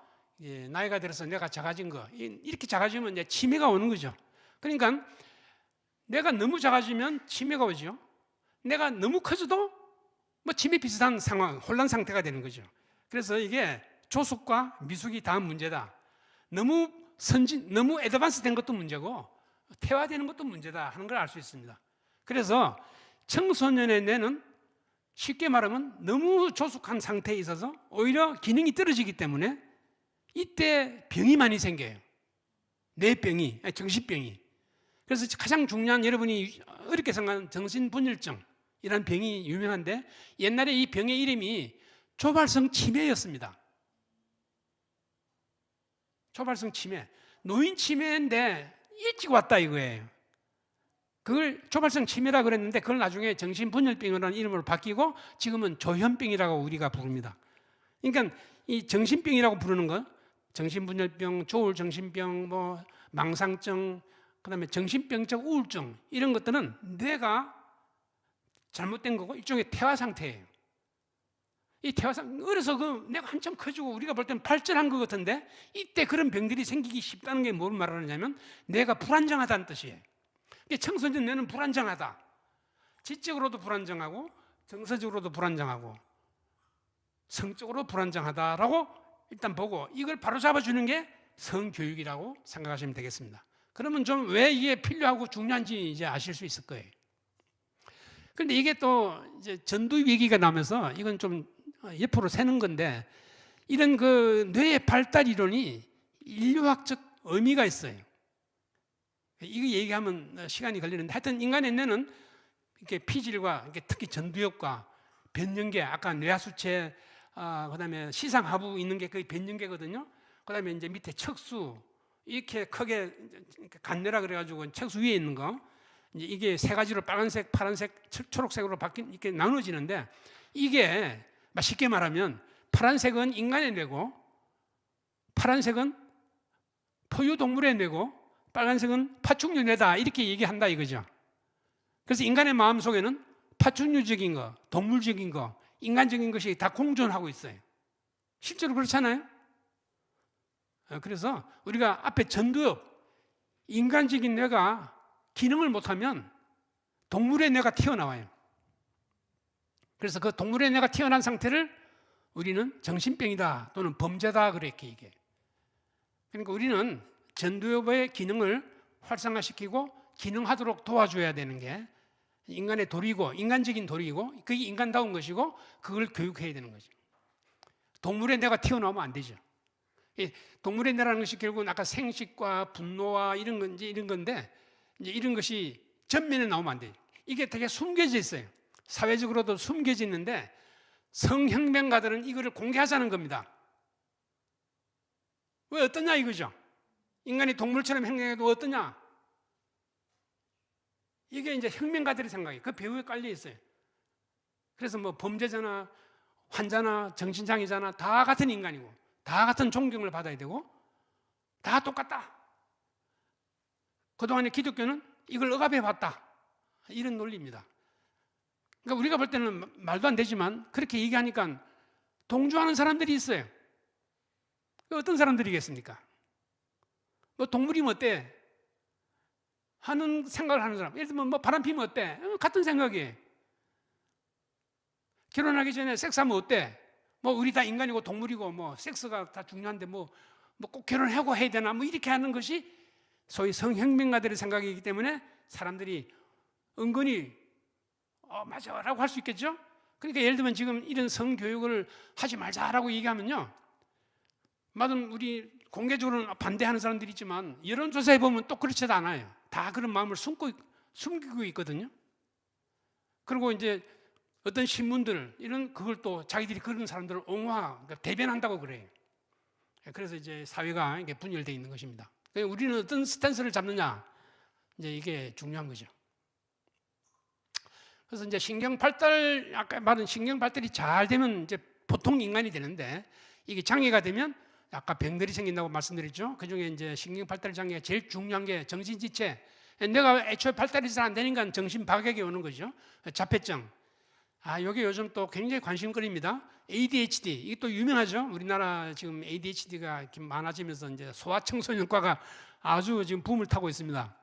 나이가 들어서 내가 작아진 거, 이렇게 작아지면 이제 치매가 오는 거죠. 그러니까 내가 너무 작아지면 치매가 오죠. 내가 너무 커져도 뭐 치매 비슷한 상황, 혼란 상태가 되는 거죠. 그래서 이게 조숙과 미숙이 다음 문제다. 너무 너무 애드밴스 된 것도 문제고 퇴화되는 것도 문제다 하는 걸 알 수 있습니다. 그래서 청소년의 뇌는 쉽게 말하면 너무 조숙한 상태에 있어서 오히려 기능이 떨어지기 때문에 이때 병이 많이 생겨요. 뇌병이, 정신병이. 그래서 가장 중요한 여러분이 어렵게 생각하는 정신분열증이라는 병이 유명한데 옛날에 이 병의 이름이 조발성 치매였습니다. 조발성 치매. 노인 치매인데 일찍 왔다 이거예요. 그걸 조발성 치매라 그랬는데 그걸 나중에 정신분열병이라는 이름으로 바뀌고 지금은 조현병이라고 우리가 부릅니다. 그러니까 이 정신병이라고 부르는 거, 정신분열병, 조울정신병, 뭐 망상증, 그다음에 정신병적 우울증 이런 것들은 뇌가 잘못된 거고 일종의 퇴화 상태예요. 이 퇴화상 어려서 그 내가 한참 커지고 우리가 볼 때는 발전한 것 같은데 이때 그런 병들이 생기기 쉽다는 게 뭘 말하느냐면 뇌가 불안정하다는 뜻이에요. 청소년 뇌는 불안정하다. 지적으로도 불안정하고 정서적으로도 불안정하고 성적으로 불안정하다라고 일단 보고 이걸 바로잡아주는 게 성교육이라고 생각하시면 되겠습니다. 그러면 좀 왜 이게 필요하고 중요한지 이제 아실 수 있을 거예요. 그런데 이게 또 이제 전두 위기가 나면서 이건 좀 옆으로 새는 건데 이런 그 뇌의 발달 이론이 인류학적 의미가 있어요. 이거 얘기하면 시간이 걸리는데 하여튼 인간의 뇌는 이렇게 피질과 특히 전두엽과 변연계, 아까 뇌하수체, 그다음에 시상하부 있는 게 거의 변연계거든요. 그다음에 이제 밑에 척수 이렇게 크게 간뇌라 그래가지고 척수 위에 있는 거 이제 이게 세 가지로 빨간색, 파란색, 초록색으로 이렇게 나눠지는데 이게 쉽게 말하면 파란색은 인간의 뇌고 파란색은 포유동물의 뇌고 빨간색은 파충류 뇌다 이렇게 얘기한다 이거죠. 그래서 인간의 마음속에는 파충류적인 거, 동물적인 거, 인간적인 것이 다 공존하고 있어요. 실제로 그렇잖아요. 그래서 우리가 앞에 전두엽, 인간적인 뇌가 기능을 못하면 동물의 뇌가 튀어나와요. 그래서 그 동물의 뇌가 튀어나온 상태를 우리는 정신병이다 또는 범죄다 그렇게 얘기해요. 그러니까 우리는 전두엽의 기능을 활성화시키고 기능하도록 도와줘야 되는 게 인간의 도리고 인간적인 도리고 그게 인간다운 것이고 그걸 교육해야 되는 거죠. 동물의 뇌가 튀어나오면 안 되죠. 동물의 뇌라는 것이 결국은 아까 생식과 분노와 이런 건데 이제 이런 것이 전면에 나오면 안 돼요. 이게 되게 숨겨져 있어요. 사회적으로도 숨겨져 있는데 성혁명가들은 이거를 공개하자는 겁니다. 왜 어떠냐 이거죠. 인간이 동물처럼 행동해도 어떠냐? 이게 이제 혁명가들의 생각이에요. 그 배후에 깔려 있어요. 그래서 뭐 범죄자나 환자나 정신장애자나 다 같은 인간이고 다 같은 존경을 받아야 되고 다 똑같다. 그동안의 기독교는 이걸 억압해 왔다. 이런 논리입니다. 그러니까 우리가 볼 때는 말도 안 되지만 그렇게 얘기하니까 동조하는 사람들이 있어요. 어떤 사람들이겠습니까? 뭐 동물이면 어때? 하는 생각을 하는 사람. 예를 들면 뭐 바람 피면 어때? 같은 생각이에요. 결혼하기 전에 섹스하면 어때? 뭐 우리 다 인간이고 동물이고 뭐 섹스가 다 중요한데 뭐 꼭 결혼하고 해야 되나? 뭐 이렇게 하는 것이 소위 성혁명가들의 생각이기 때문에 사람들이 은근히 맞아라고 할 수 있겠죠? 그러니까 예를 들면 지금 이런 성교육을 하지 말자라고 얘기하면요. 맞은 우리 공개적으로는 반대하는 사람들이 있지만 여론조사에 보면 또 그렇지도 않아요. 다 그런 마음을 숨기고 있거든요. 그리고 이제 어떤 신문들 이런 그걸 또 자기들이 그런 사람들을 그러니까 대변한다고 그래요. 그래서 이제 사회가 이게 분열되어 있는 것입니다. 우리는 어떤 스탠스를 잡느냐? 이제 이게 중요한 거죠. 그래서 이제 신경 발달, 아까 말한 신경 발달이 잘 되면 이제 보통 인간이 되는데, 이게 장애가 되면 아까 병들이 생긴다고 말씀드렸죠. 그 중에 이제 신경 발달 장애가 제일 중요한 게 정신지체. 내가 애초에 발달이 잘 안 되니까 정신 박약이 오는 거죠. 자폐증. 이게 요즘 또 굉장히 관심거리입니다. ADHD. 이게 또 유명하죠. 우리나라 지금 ADHD가 많아지면서 이제 소아청소년과가 아주 지금 붐을 타고 있습니다.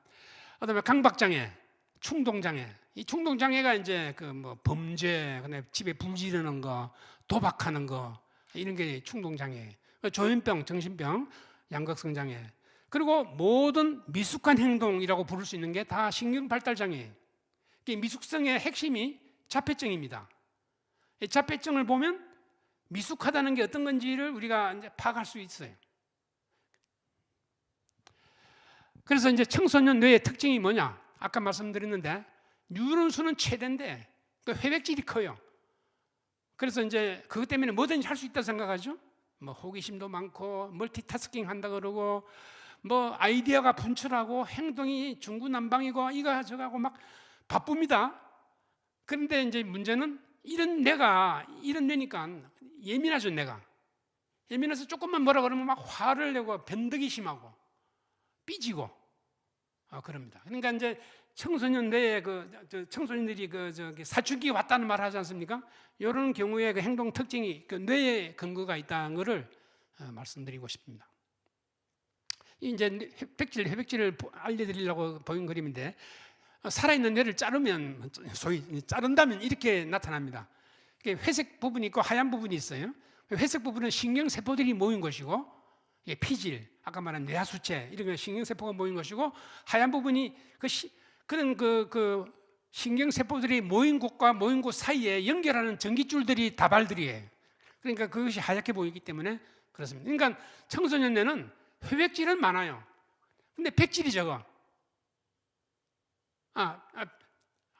그다음에 강박장애, 충동장애. 이 충동장애가 이제 그 뭐 범죄, 그다음에 집에 불 지르는 거, 도박하는 거, 이런 게 충동장애. 조현병, 정신병, 양극성장애. 그리고 모든 미숙한 행동이라고 부를 수 있는 게 다 신경발달장애예요. 미숙성의 핵심이 자폐증입니다. 이 자폐증을 보면 미숙하다는 게 어떤 건지를 우리가 이제 파악할 수 있어요. 그래서 이제 청소년 뇌의 특징이 뭐냐? 아까 말씀드렸는데 뉴런 수는 최대인데 또 회백질이 커요. 그래서 이제 그것 때문에 뭐든지 할 수 있다 생각하죠. 뭐 호기심도 많고 멀티태스킹 한다 그러고 뭐 아이디어가 분출하고 행동이 중구난방이고 이거 저거 하고 막 바쁩니다. 그런데 이제 문제는 이런 뇌니까 예민하죠. 뇌가 예민해서 조금만 뭐라 그러면 막 화를 내고 변덕이 심하고 삐지고 그럽니다. 그러니까 이제 청소년 뇌에 청소년들이 사춘기가 왔다는 말 하지 않습니까? 이런 경우에 그 행동 특징이 그 뇌에 근거가 있다는 것을 말씀드리고 싶습니다. 이제 회백질을 알려드리려고 보인 그림인데, 살아있는 뇌를 자르면, 소위 자른다면 이렇게 나타납니다. 회색 부분이 있고 하얀 부분이 있어요. 회색 부분은 신경세포들이 모인 것이고, 피질, 아까 말한 뇌하수체 이런 신경세포가 모인 것이고, 하얀 부분이 그런 신경세포들이 모인 곳과 모인 곳 사이에 연결하는 전깃줄들이 다발들이에요. 그러니까 그것이 하얗게 보이기 때문에 그렇습니다. 그러니까 청소년 뇌는 회백질은 많아요. 근데 백질이 적어.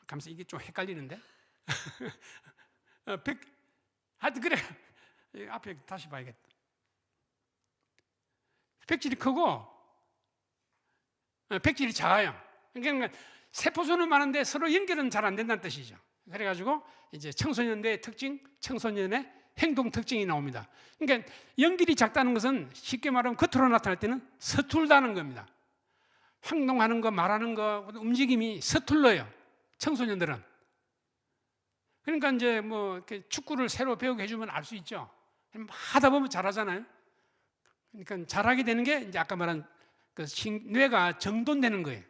감사 이게 좀 헷갈리는데. 하여튼 그래. 앞에 다시 봐야겠다. 백질이 크고 백질이 작아요. 그러니까 세포수는 많은데 서로 연결은 잘 안 된다는 뜻이죠. 그래가지고 이제 청소년의 특징, 청소년의 행동 특징이 나옵니다. 그러니까 연결이 작다는 것은 쉽게 말하면 겉으로 나타날 때는 서툴다는 겁니다. 행동하는 거, 말하는 거, 움직임이 서툴러요. 청소년들은. 그러니까 이제 뭐 이렇게 축구를 새로 배우게 해주면 알 수 있죠. 하다 보면 잘하잖아요. 그러니까 잘하게 되는 게 이제 아까 말한 그 뇌가 정돈되는 거예요.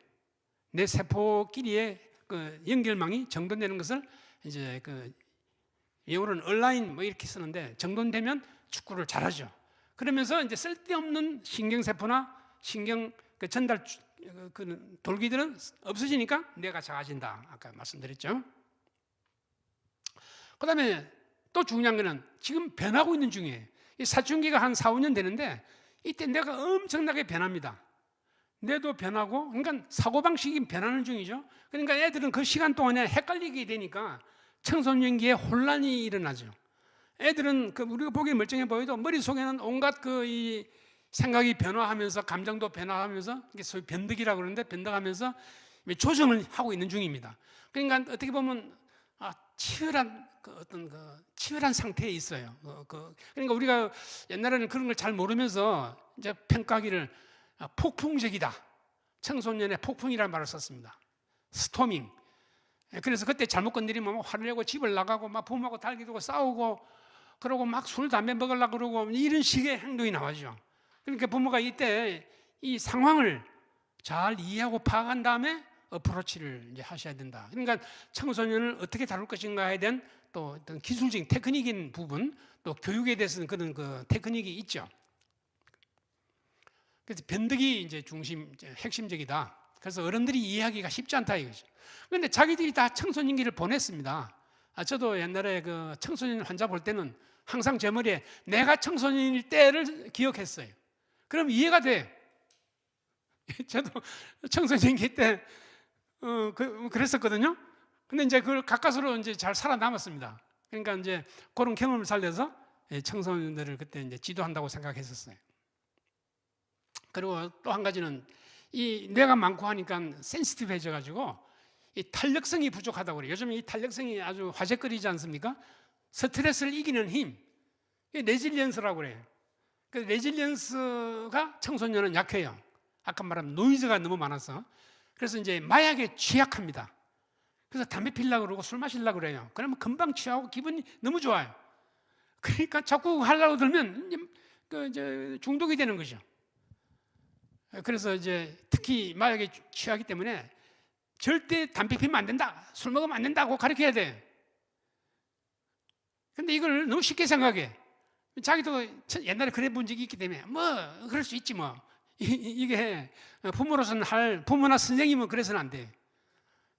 뇌 세포끼리의 그 연결망이 정돈되는 것을 이제 그 영어로는 얼라인 뭐 이렇게 쓰는데, 정돈되면 축구를 잘하죠. 그러면서 이제 쓸데없는 신경세포나 신경 그 전달 그 돌기들은 없어지니까 뇌가 작아진다. 아까 말씀드렸죠. 그다음에 또 중요한 거는 지금 변하고 있는 중이에요. 이 사춘기가 한 4, 5년 되는데 이때 뇌가 엄청나게 변합니다. 뇌도 변하고, 그러니까 사고방식이 변하는 중이죠. 그러니까 애들은 그 시간 동안에 헷갈리게 되니까 청소년기에 혼란이 일어나죠. 애들은 우리가 보기에 멀쩡해 보여도 머릿속에는 온갖 이 생각이 변화하면서, 감정도 변화하면서, 이게 소위 변덕이라고 그러는데, 변덕하면서 조정을 하고 있는 중입니다. 그러니까 어떻게 보면 치열한 치열한 상태에 있어요. 그러니까 우리가 옛날에는 그런 걸 잘 모르면서 이제 평가하기를 폭풍적이다, 청소년의 폭풍이라는 말을 썼습니다. 스토밍. 그래서 그때 잘못 건드리면 막 화를 내고 집을 나가고 막 부모하고 달기도 하고 싸우고, 그러고 막 술 담배 먹으려고 그러고 이런 식의 행동이 나오죠. 그러니까 부모가 이때 이 상황을 잘 이해하고 파악한 다음에 어프로치를 이제 하셔야 된다. 그러니까 청소년을 어떻게 다룰 것인가에 대한 또 어떤 기술적인 테크닉인 부분, 또 교육에 대해서는 그런 그 테크닉이 있죠. 그래서 변덕이 이제 핵심적이다. 그래서 어른들이 이해하기가 쉽지 않다 이거죠. 그런데 자기들이 다 청소년기를 보냈습니다. 저도 옛날에 그 청소년 환자 볼 때는 항상 제 머리에 내가 청소년일 때를 기억했어요. 그럼 이해가 돼요. 저도 청소년기 때 그랬었거든요. 근데 이제 그걸 가까스로 이제 잘 살아남았습니다. 그러니까 이제 그런 경험을 살려서 청소년들을 그때 이제 지도한다고 생각했었어요. 그리고 또 한 가지는 이 뇌가 많고 하니까 센시티브해져 가지고 이 탄력성이 부족하다고 그래요. 요즘 이 탄력성이 아주 화제거리지 않습니까? 스트레스를 이기는 힘, 이게 레질리언스라고 그래요. 그 레질리언스가 청소년은 약해요. 아까 말한 노이즈가 너무 많아서. 그래서 이제 마약에 취약합니다. 그래서 담배 피려고 그러고 술 마시려고 그래요. 그러면 금방 취하고 기분이 너무 좋아요. 그러니까 자꾸 하려고 들면 중독이 되는 거죠. 그래서 이제 특히 마약에 취하기 때문에 절대 담배 피면 안 된다, 술 먹으면 안 된다고 가르쳐야 돼. 근데 이걸 너무 쉽게 생각해. 자기도 옛날에 그래 본 적이 있기 때문에 뭐 그럴 수 있지 뭐. 이게 부모로서는 부모나 선생님은 그래서는 안 돼.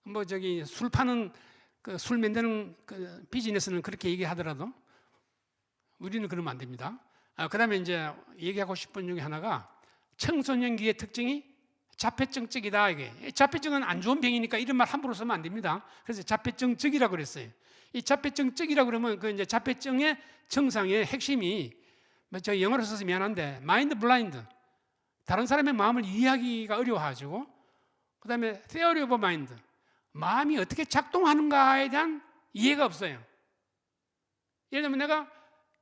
뭐 저기 술 파는 술 만드는 비즈니스는 그렇게 얘기하더라도 우리는 그러면 안 됩니다. 그다음에 이제 얘기하고 싶은 중에 하나가 청소년기의 특징이 자폐증적이다. 이게 자폐증은 안 좋은 병이니까 이런 말 함부로 쓰면 안 됩니다. 그래서 자폐증적이라고 그랬어요. 이 자폐증적이라고 그러면 그 이제 자폐증의 증상의 핵심이 저 영어로 써서 미안한데 마인드 블라인드, 다른 사람의 마음을 이해하기가 어려워가지고, 그다음에 theory of mind, 마음이 어떻게 작동하는가에 대한 이해가 없어요. 예를 들면 내가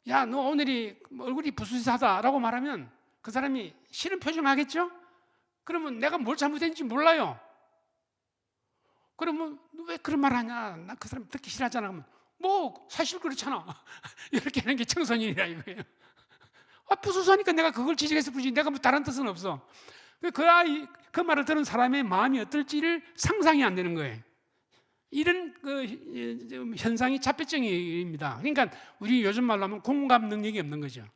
야, 너 오늘이 얼굴이 부스스하다라고 말하면 그 사람이 싫은 표정하겠죠? 그러면 내가 뭘 잘못했는지 몰라요. 그러면 너 왜 그런 말 하냐? 나 그 사람 듣기 싫어하잖아. 그러면 뭐 사실 그렇잖아. 이렇게 하는 게 청소년이라 이거예요. 부수수하니까 내가 그걸 지적해서 부르지 내가 뭐 다른 뜻은 없어. 그 말을 들은 사람의 마음이 어떨지를 상상이 안 되는 거예요. 이런 현상이 자폐증입니다. 그러니까 우리 요즘 말로 하면 공감 능력이 없는 거죠.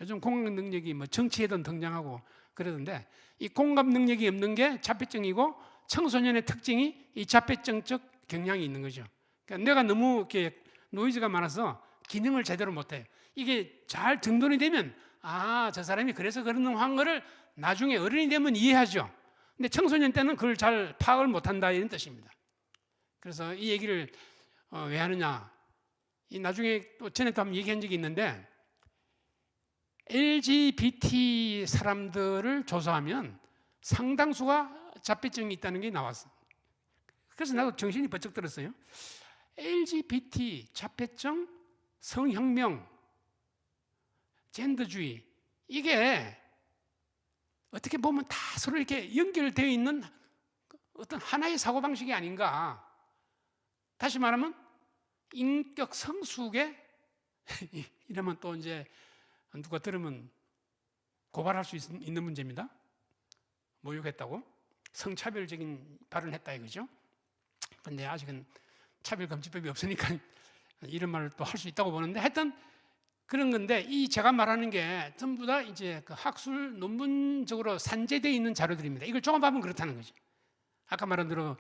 요즘 공감 능력이 뭐 정치에도 등장하고 그러던데, 이 공감 능력이 없는 게 자폐증이고 청소년의 특징이 이 자폐증적 경향이 있는 거죠. 그러니까 내가 너무 이렇게 노이즈가 많아서 기능을 제대로 못해요. 이게 잘 정돈이 되면 저 사람이 그래서 그러는 거를 나중에 어른이 되면 이해하죠. 근데 청소년 때는 그걸 잘 파악을 못한다 이런 뜻입니다. 그래서 이 얘기를 왜 하느냐, 이 나중에 또 전에도 한번 얘기한 적이 있는데 LGBT 사람들을 조사하면 상당수가 자폐증이 있다는 게 나왔어. 그래서 나도 정신이 번쩍 들었어요. LGBT, 자폐증, 성혁명, 젠더주의, 이게 어떻게 보면 다 서로 이렇게 연결되어 있는 어떤 하나의 사고방식이 아닌가. 다시 말하면 인격 성숙에 이러면 또 이제 누가 들으면 고발할 수 있는 문제입니다. 모욕했다고, 성차별적인 발언을 했다 이거죠. 근데 아직은 차별금지법이 없으니까 이런 말을 또 할 수 있다고 보는데, 하여튼 그런 건데, 이 제가 말하는 게 전부 다 이제 그 학술 논문적으로 산재되어 있는 자료들입니다. 이걸 종합하면 그렇다는 거죠. 아까 말한 대로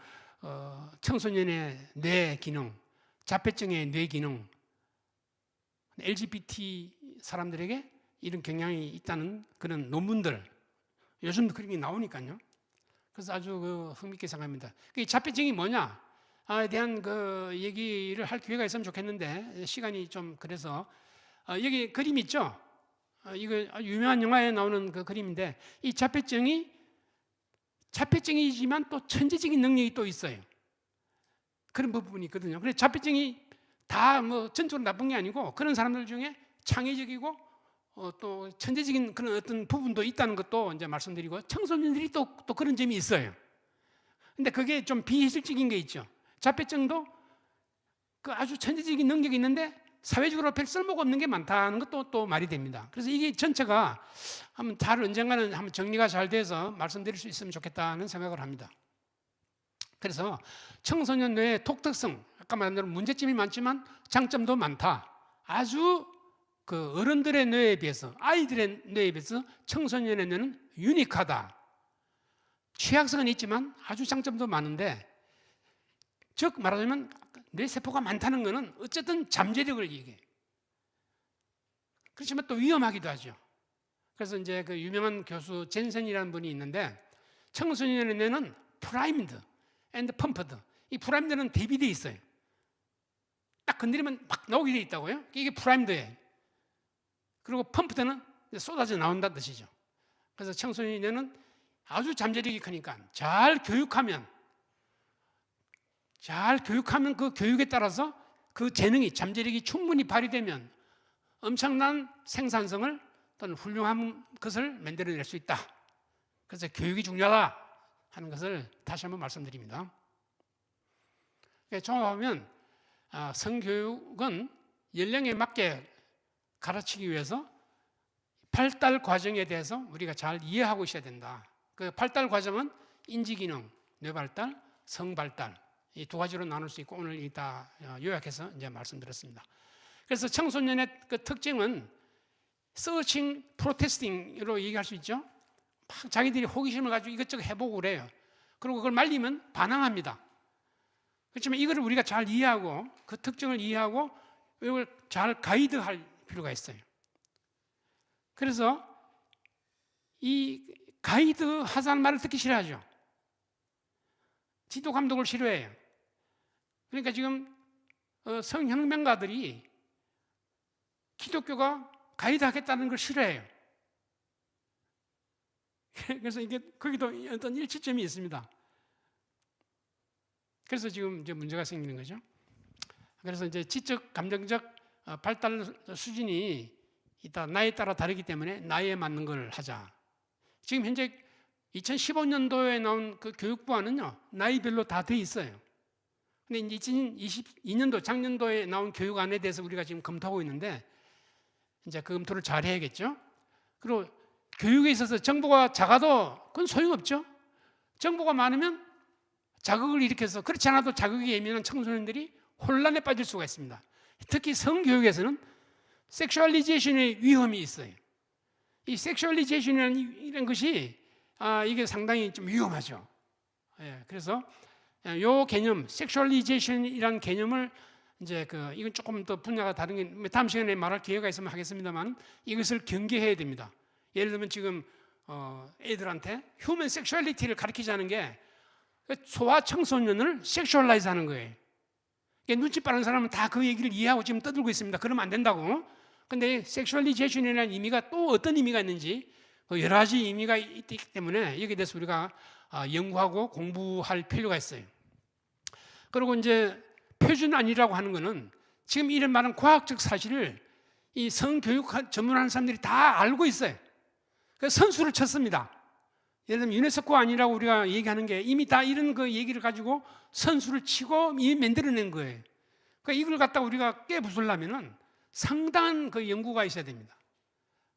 청소년의 뇌 기능, 자폐증의 뇌 기능, LGBT 사람들에게 이런 경향이 있다는 그런 논문들, 요즘도 그런 게 나오니까요. 그래서 아주 흥미있게 생각합니다. 그 자폐증이 뭐냐에 대한 그 얘기를 할 기회가 있으면 좋겠는데 시간이 좀 그래서 여기 그림 있죠? 이거 유명한 영화에 나오는 그 그림인데, 이 자폐증이지만 또 천재적인 능력이 또 있어요. 그런 부분이 있거든요. 그래서 자폐증이 다 뭐 전적으로 나쁜 게 아니고 그런 사람들 중에 창의적이고 또 천재적인 그런 어떤 부분도 있다는 것도 이제 말씀드리고, 청소년들이 또 그런 점이 있어요. 근데 그게 좀 비현실적인 게 있죠. 자폐증도 그 아주 천재적인 능력이 있는데 사회적으로 별 쓸모가 없는 게 많다는 것도 또 말이 됩니다. 그래서 이게 전체가 한번 언젠가는 한번 정리가 잘 돼서 말씀드릴 수 있으면 좋겠다는 생각을 합니다. 그래서 청소년 뇌의 독특성, 아까 말한 대로 문제점이 많지만 장점도 많다. 아주 그 어른들의 뇌에 비해서, 아이들의 뇌에 비해서 청소년의 뇌는 유니크하다. 취약성은 있지만 아주 장점도 많은데, 즉 말하자면 뇌세포가 많다는 것은 어쨌든 잠재력을 얘기해요. 그렇지만 또 위험하기도 하죠. 그래서 이제 그 유명한 교수 젠센이라는 분이 있는데, 청소년의 뇌는 프라임드 앤드 펌프드, 이 프라임드는 대비되어 있어요. 딱 건드리면 막 나오게 되어 있다고요. 이게 프라임드예요. 그리고 펌프드는 쏟아져 나온다는 뜻이죠. 그래서 청소년의 뇌는 아주 잠재력이 크니까 잘 교육하면 그 교육에 따라서 그 재능이 잠재력이 충분히 발휘되면 엄청난 생산성을 또는 훌륭한 것을 만들어낼 수 있다. 그래서 교육이 중요하다 하는 것을 다시 한번 말씀드립니다. 종합하면 성교육은 연령에 맞게 가르치기 위해서 발달 과정에 대해서 우리가 잘 이해하고 있어야 된다. 그 발달 과정은 인지기능, 뇌발달, 성발달 이 두 가지로 나눌 수 있고 오늘 이따 요약해서 이제 말씀드렸습니다. 그래서 청소년의 그 특징은 서칭, 프로테스팅으로 얘기할 수 있죠. 막 자기들이 호기심을 가지고 이것저것 해보고 그래요. 그리고 그걸 말리면 반항합니다. 그렇지만 이거를 우리가 잘 이해하고 그 특징을 이해하고 이걸 잘 가이드할 필요가 있어요. 그래서 이 가이드 하자는 말을 듣기 싫어하죠. 지도 감독을 싫어해요. 그러니까 지금 성혁명가들이 기독교가 가이드 하겠다는 걸 싫어해요. 그래서 이게 거기도 어떤 일치점이 있습니다. 그래서 지금 이제 문제가 생기는 거죠. 그래서 이제 지적, 감정적 발달 수준이 이따 나이에 따라 다르기 때문에 나이에 맞는 걸 하자. 지금 현재 2015년도에 나온 그 교육부안은요, 나이별로 다 돼 있어요. 근데 이제 2022년도, 작년도에 나온 교육안에 대해서 우리가 지금 검토하고 있는데, 이제 그 검토를 잘 해야겠죠. 그리고 교육에 있어서 정보가 작아도 그건 소용없죠. 정보가 많으면 자극을 일으켜서 그렇지 않아도 자극이 예민한 청소년들이 혼란에 빠질 수가 있습니다. 특히 성교육에서는 섹슈얼리제이션의 위험이 있어요. 이 섹슈얼리제이션이라는 것이 이게 상당히 좀 위험하죠. 예, 그래서 요 개념, 섹슈얼리제이션이라는 개념을 이제 이건 조금 더 분야가 다른 게 다음 시간에 말할 기회가 있으면 하겠습니다만 이것을 경계해야 됩니다. 예를 들면 지금 애들한테 휴먼 섹슈얼리티를 가르치자는 게 소아 청소년을 섹슈얼라이즈 하는 거예요. 눈치 빠른 사람은 다 그 얘기를 이해하고 지금 떠들고 있습니다. 그러면 안 된다고. 근데 섹슈얼리제이션이라는 의미가 또 어떤 의미가 있는지 여러 가지 의미가 있기 때문에 여기에 대해서 우리가 연구하고 공부할 필요가 있어요. 그리고 이제 표준안이라고 하는 거는 지금 이런 많은 과학적 사실을 이 성교육 전문하는 사람들이 다 알고 있어요. 그래서 선수를 쳤습니다. 예를 들면 유네스코 안이라고 우리가 얘기하는 게 이미 다 이런 그 얘기를 가지고 선수를 치고 이미 만들어낸 거예요. 그러니까 이걸 갖다 우리가 깨부수려면은 상당한 그 연구가 있어야 됩니다.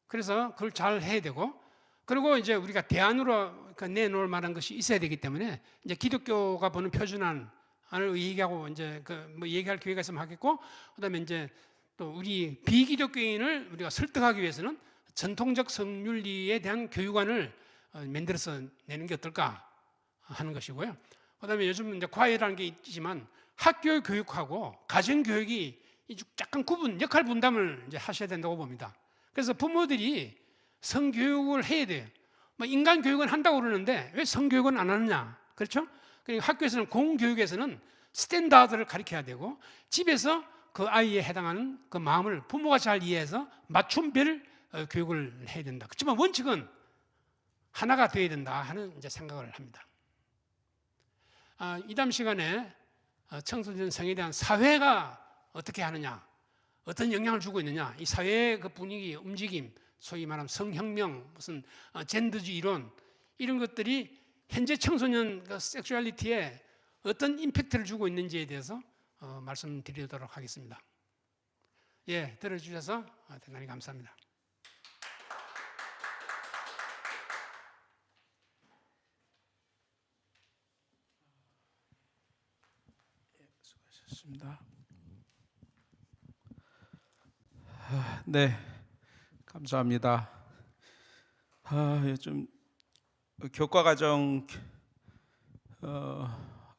그래서 그걸 잘 해야 되고, 그리고 이제 우리가 대안으로 내놓을 만한 것이 있어야 되기 때문에 이제 기독교가 보는 표준안을 얘기하고 이제 얘기할 기회가 있으면 하겠고, 그다음에 이제 또 우리 비기독교인을 우리가 설득하기 위해서는 전통적 성윤리에 대한 교육안을 만들어서 내는 게 어떨까 하는 것이고요. 그다음에 요즘 이제 과외라는 게 있지만 학교 교육하고 가정 교육이 약간 역할 분담을 이제 하셔야 된다고 봅니다. 그래서 부모들이 성교육을 해야 돼요. 인간 교육은 한다고 그러는데 왜 성교육은 안 하느냐? 그렇죠? 그러니까 학교에서는 공교육에서는 스탠다드를 가르쳐야 되고 집에서 그 아이에 해당하는 그 마음을 부모가 잘 이해해서 맞춤별 교육을 해야 된다. 그렇지만 원칙은 하나가 되어야 된다 하는 이제 생각을 합니다. 이다음 시간에 청소년 성에 대한 사회가 어떻게 하느냐, 어떤 영향을 주고 있느냐, 이 사회의 그 분위기, 움직임, 소위 말하면 성혁명, 무슨 젠더주의 이론, 이런 것들이 현재 청소년 섹슈얼리티에 어떤 임팩트를 주고 있는지에 대해서 말씀드리도록 하겠습니다. 예, 들어주셔서 대단히 감사합니다. 수고하셨습니다. 네, 감사합니다. 요즘 교과과정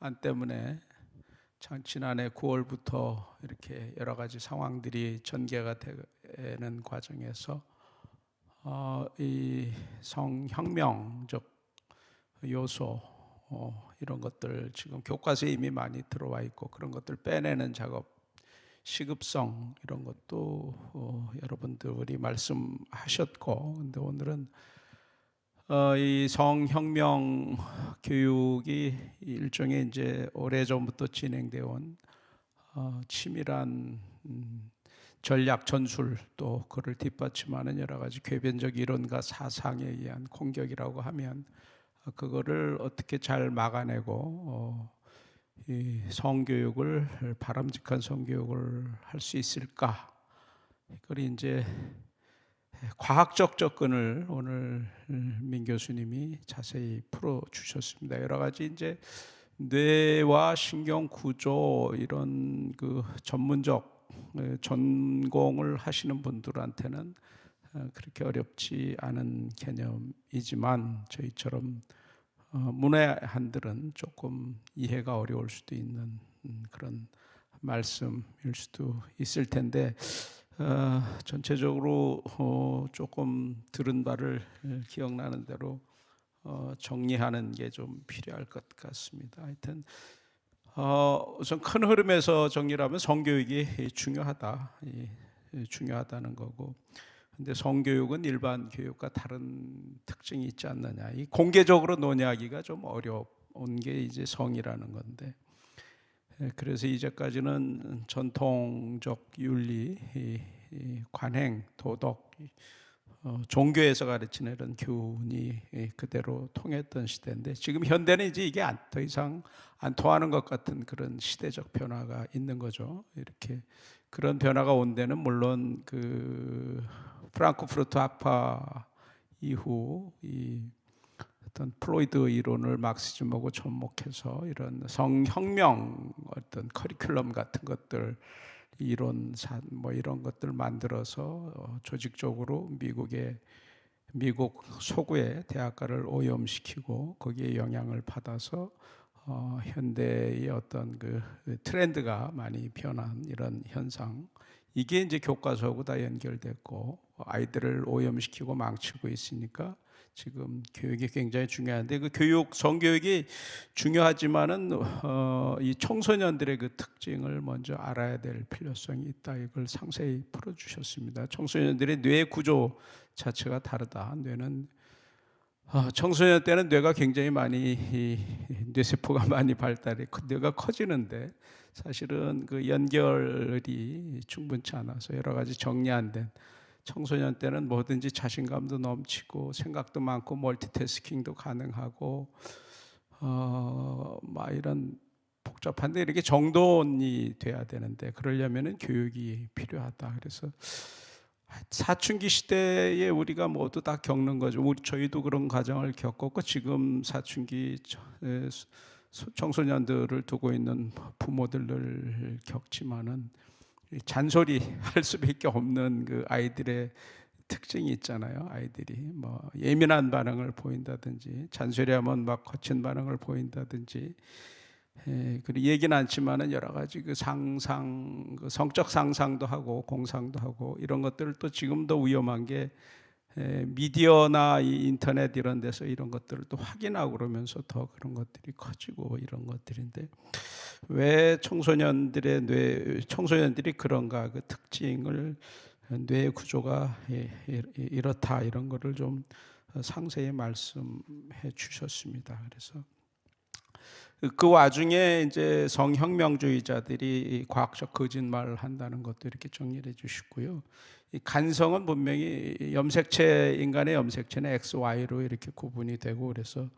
안 때문에 지난해 9월부터 이렇게 여러 가지 상황들이 전개가 되는 과정에서 이 성혁명적 요소 이런 것들 지금 교과서에 이미 많이 들어와 있고 그런 것들 빼내는 작업, 시급성 이런 것도 여러분들이 말씀하셨고, 근데 오늘은 이 성혁명 교육이 일종의 이제 오래전부터 진행되어 온 치밀한 전략 전술, 또 그를 뒷받침하는 여러 가지 궤변적 이론과 사상에 의한 공격이라고 하면 그거를 어떻게 잘 막아내고 이 성교육을, 바람직한 성교육을 할 수 있을까? 이걸 이제 과학적 접근을 오늘 민 교수님이 자세히 풀어 주셨습니다. 여러 가지 이제 뇌와 신경 구조 이런 그 전문적 전공을 하시는 분들한테는 그렇게 어렵지 않은 개념이지만 저희처럼 문외한들은 조금 이해가 어려울 수도 있는 그런 말씀일 수도 있을 텐데, 전체적으로 조금 들은 바를 기억나는 대로 정리하는 게 좀 필요할 것 같습니다. 하여튼 우선 큰 흐름에서 정리를 하면 성교육이 중요하다는 거고, 근데 성교육은 일반 교육과 다른 특징이 있지 않느냐, 이 공개적으로 논의하기가 좀 어려운 게 이제 성이라는 건데, 그래서 이제까지는 전통적 윤리, 관행, 도덕, 종교에서 가르치는 이런 교훈이 그대로 통했던 시대인데, 지금 현대는 이제 이게 더 이상 안 통하는 것 같은 그런 시대적 변화가 있는 거죠. 이렇게 그런 변화가 온 데는 물론 그 프랑크푸르트 학파 이후 이 어떤 프로이드 이론을 막시즘하고 접목해서 이런 성혁명 어떤 커리큘럼 같은 것들, 이론 뭐 이런 것들 만들어서 조직적으로 미국 서구의 대학가를 오염시키고 거기에 영향을 받아서 현대의 어떤 그 트렌드가 많이 변한 이런 현상, 이게 이제 교과서하고 다 연결됐고 아이들을 오염시키고 망치고 있으니까 지금 교육이 굉장히 중요한데, 그 성교육이 중요하지만은 이 청소년들의 그 특징을 먼저 알아야 될 필요성이 있다. 이걸 상세히 풀어주셨습니다. 청소년들의 뇌 구조 자체가 다르다. 청소년 때는 뇌가 굉장히 뇌세포가 많이 발달해 뇌가 커지는데, 사실은 그 연결이 충분치 않아서 여러 가지 정리 안 된, 청소년 때는 뭐든지 자신감도 넘치고 생각도 많고 멀티태스킹도 가능하고 막 이런 복잡한데, 이렇게 정돈이 돼야 되는데 그러려면은 교육이 필요하다. 그래서 사춘기 시대에 우리가 모두 다 겪는 거죠. 저희도 그런 과정을 겪었고, 지금 사춘기 청소년들을 두고 있는 부모들을 겪지만은 잔소리 할 수밖에 없는 그 아이들의 특징이 있잖아요. 아이들이 뭐 예민한 반응을 보인다든지, 잔소리하면 막 거친 반응을 보인다든지, 그리고 얘기는 않지만은 여러 가지 그 상상, 그 성적 상상도 하고 공상도 하고, 이런 것들을 또 지금도 위험한 게 미디어나 이 인터넷 이런 데서 이런 것들을 또 확인하고 그러면서 더 그런 것들이 커지고 이런 것들인데, 왜 청소년들이 그런가, 그 특징을, 뇌 구조가 이렇다, 이런 거를 좀 상세히 말씀해 주셨습니다. 그래서 그 와중에 이제 성혁명주의자들이 과학적 거짓말을 한다는 것도 이렇게 정리를 해 주시고요. 이 간성은 분명히 인간의 염색체는 XY로 이렇게 구분이 되고, 그래서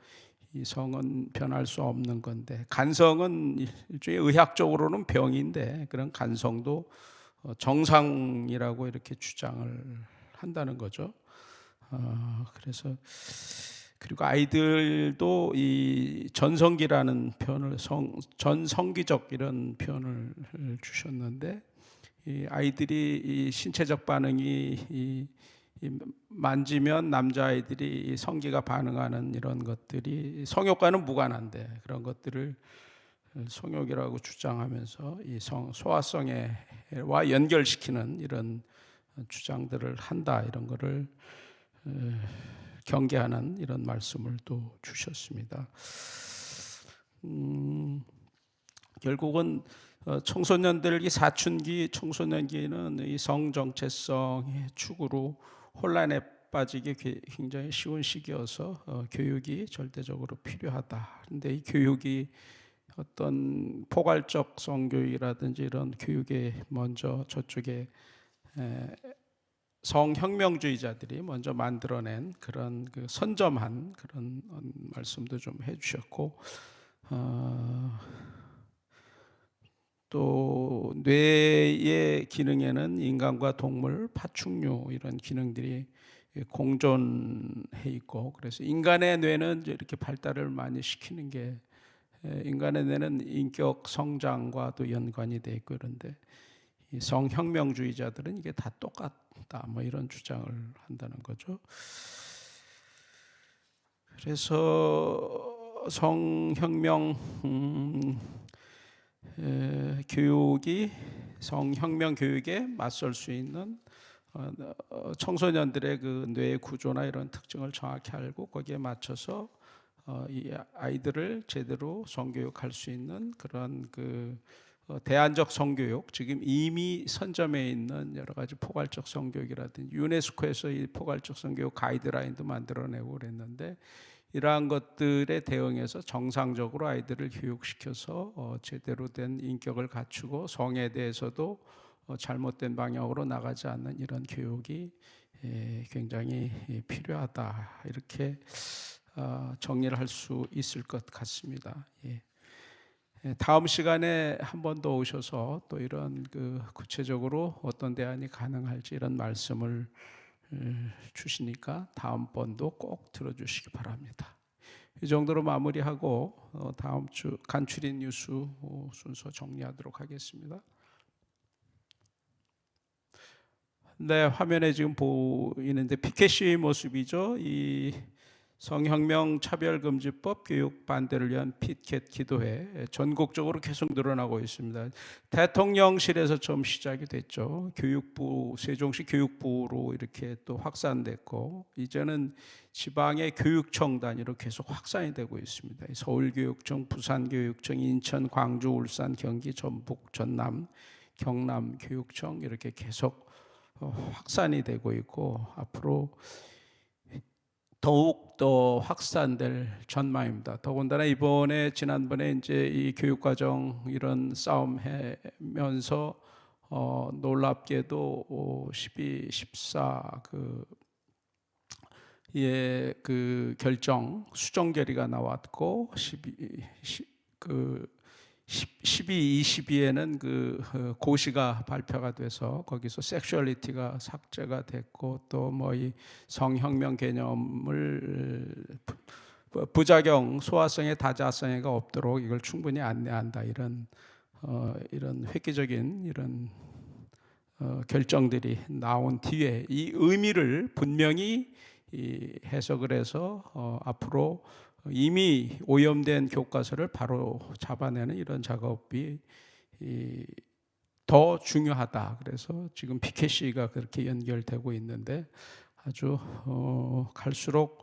이 성은 변할 수 없는 건데, 간성은 일종의 의학적으로는 병인데 그런 간성도 정상이라고 이렇게 주장을 한다는 거죠. 그래서 그리고 아이들도 이 전성기라는 표현을 전성기적 이런 표현을 주셨는데, 이 아이들이 이 신체적 반응이 만지면 남자아이들이 성기가 반응하는 이런 것들이 성욕과는 무관한데, 그런 것들을 성욕이라고 주장하면서 이 소아성애와 연결시키는 이런 주장들을 한다, 이런 거를 경계하는 이런 말씀을 또 주셨습니다. 결국은 청소년들, 이 사춘기 청소년기는 이 성 정체성의 축으로 혼란에 빠지기 굉장히 쉬운 시기여서 교육이 절대적으로 필요하다. 그런데 이 교육이 어떤 포괄적 성교육이라든지 이런 교육에 먼저 저쪽에 성혁명주의자들이 먼저 만들어낸 그런 그 선점한 그런 말씀도 좀 해주셨고, 또 뇌의 기능에는 인간과 동물, 파충류 이런 기능들이 공존해 있고, 그래서 인간의 뇌는 이제 이렇게 발달을 많이 시키는 게 인간의 뇌는 인격 성장과도 연관이 돼 있고, 그런데 이 성혁명주의자들은 이게 다 똑같다 뭐 이런 주장을 한다는 거죠. 그래서 성혁명 교육이 성혁명 교육에 맞설 수 있는 청소년들의 그 뇌의 구조나 이런 특징을 정확히 알고 거기에 맞춰서 이 아이들을 제대로 성교육할 수 있는 그런 그 대안적 성교육, 지금 이미 선점해 있는 여러 가지 포괄적 성교육이라든지 유네스코에서 이 포괄적 성교육 가이드라인도 만들어내고 그랬는데, 이러한 것들에 대응해서 정상적으로 아이들을 교육시켜서 제대로 된 인격을 갖추고 성에 대해서도 잘못된 방향으로 나가지 않는 이런 교육이 굉장히 필요하다, 이렇게 정리를 할 수 있을 것 같습니다. 다음 시간에 한 번 더 오셔서 또 이런 그 구체적으로 어떤 대안이 가능할지 이런 말씀을 주시니까 다음번도 꼭 들어주시기 바랍니다. 이 정도로 마무리하고 다음 주 간추린 뉴스 순서 정리하도록 하겠습니다. 네, 화면에 지금 보이는데 피켓시의 모습이죠. 이 성혁명 차별금지법 교육 반대를 위한 피켓 기도회 전국적으로 계속 늘어나고 있습니다. 대통령실에서 처음 시작이 됐죠. 교육부, 세종시 교육부로 이렇게 또 확산됐고, 이제는 지방의 교육청 단위로 계속 확산이 되고 있습니다. 서울교육청, 부산교육청, 인천, 광주, 울산, 경기, 전북, 전남, 경남 교육청 이렇게 계속 확산이 되고 있고, 앞으로 더욱 더 확산될 전망입니다. 더군다나 지난번에 이제 이 교육과정 이런 싸움 하면서 놀랍게도 12, 14 그 결정 수정 결의가 나왔고 12, 22에는 그 고시가 발표가 돼서 거기서 섹슈얼리티가 삭제가 됐고, 또 뭐 이 성혁명 개념을 부작용, 소화성의 다자성애가 없도록 이걸 충분히 안내한다, 이런 획기적인 이런 결정들이 나온 뒤에 이 의미를 분명히 해석을 해서 앞으로 이미 오염된 교과서를 바로 잡아내는 이런 작업이 더 중요하다. 그래서 지금 피켓시가 그렇게 연결되고 있는데, 아주 갈수록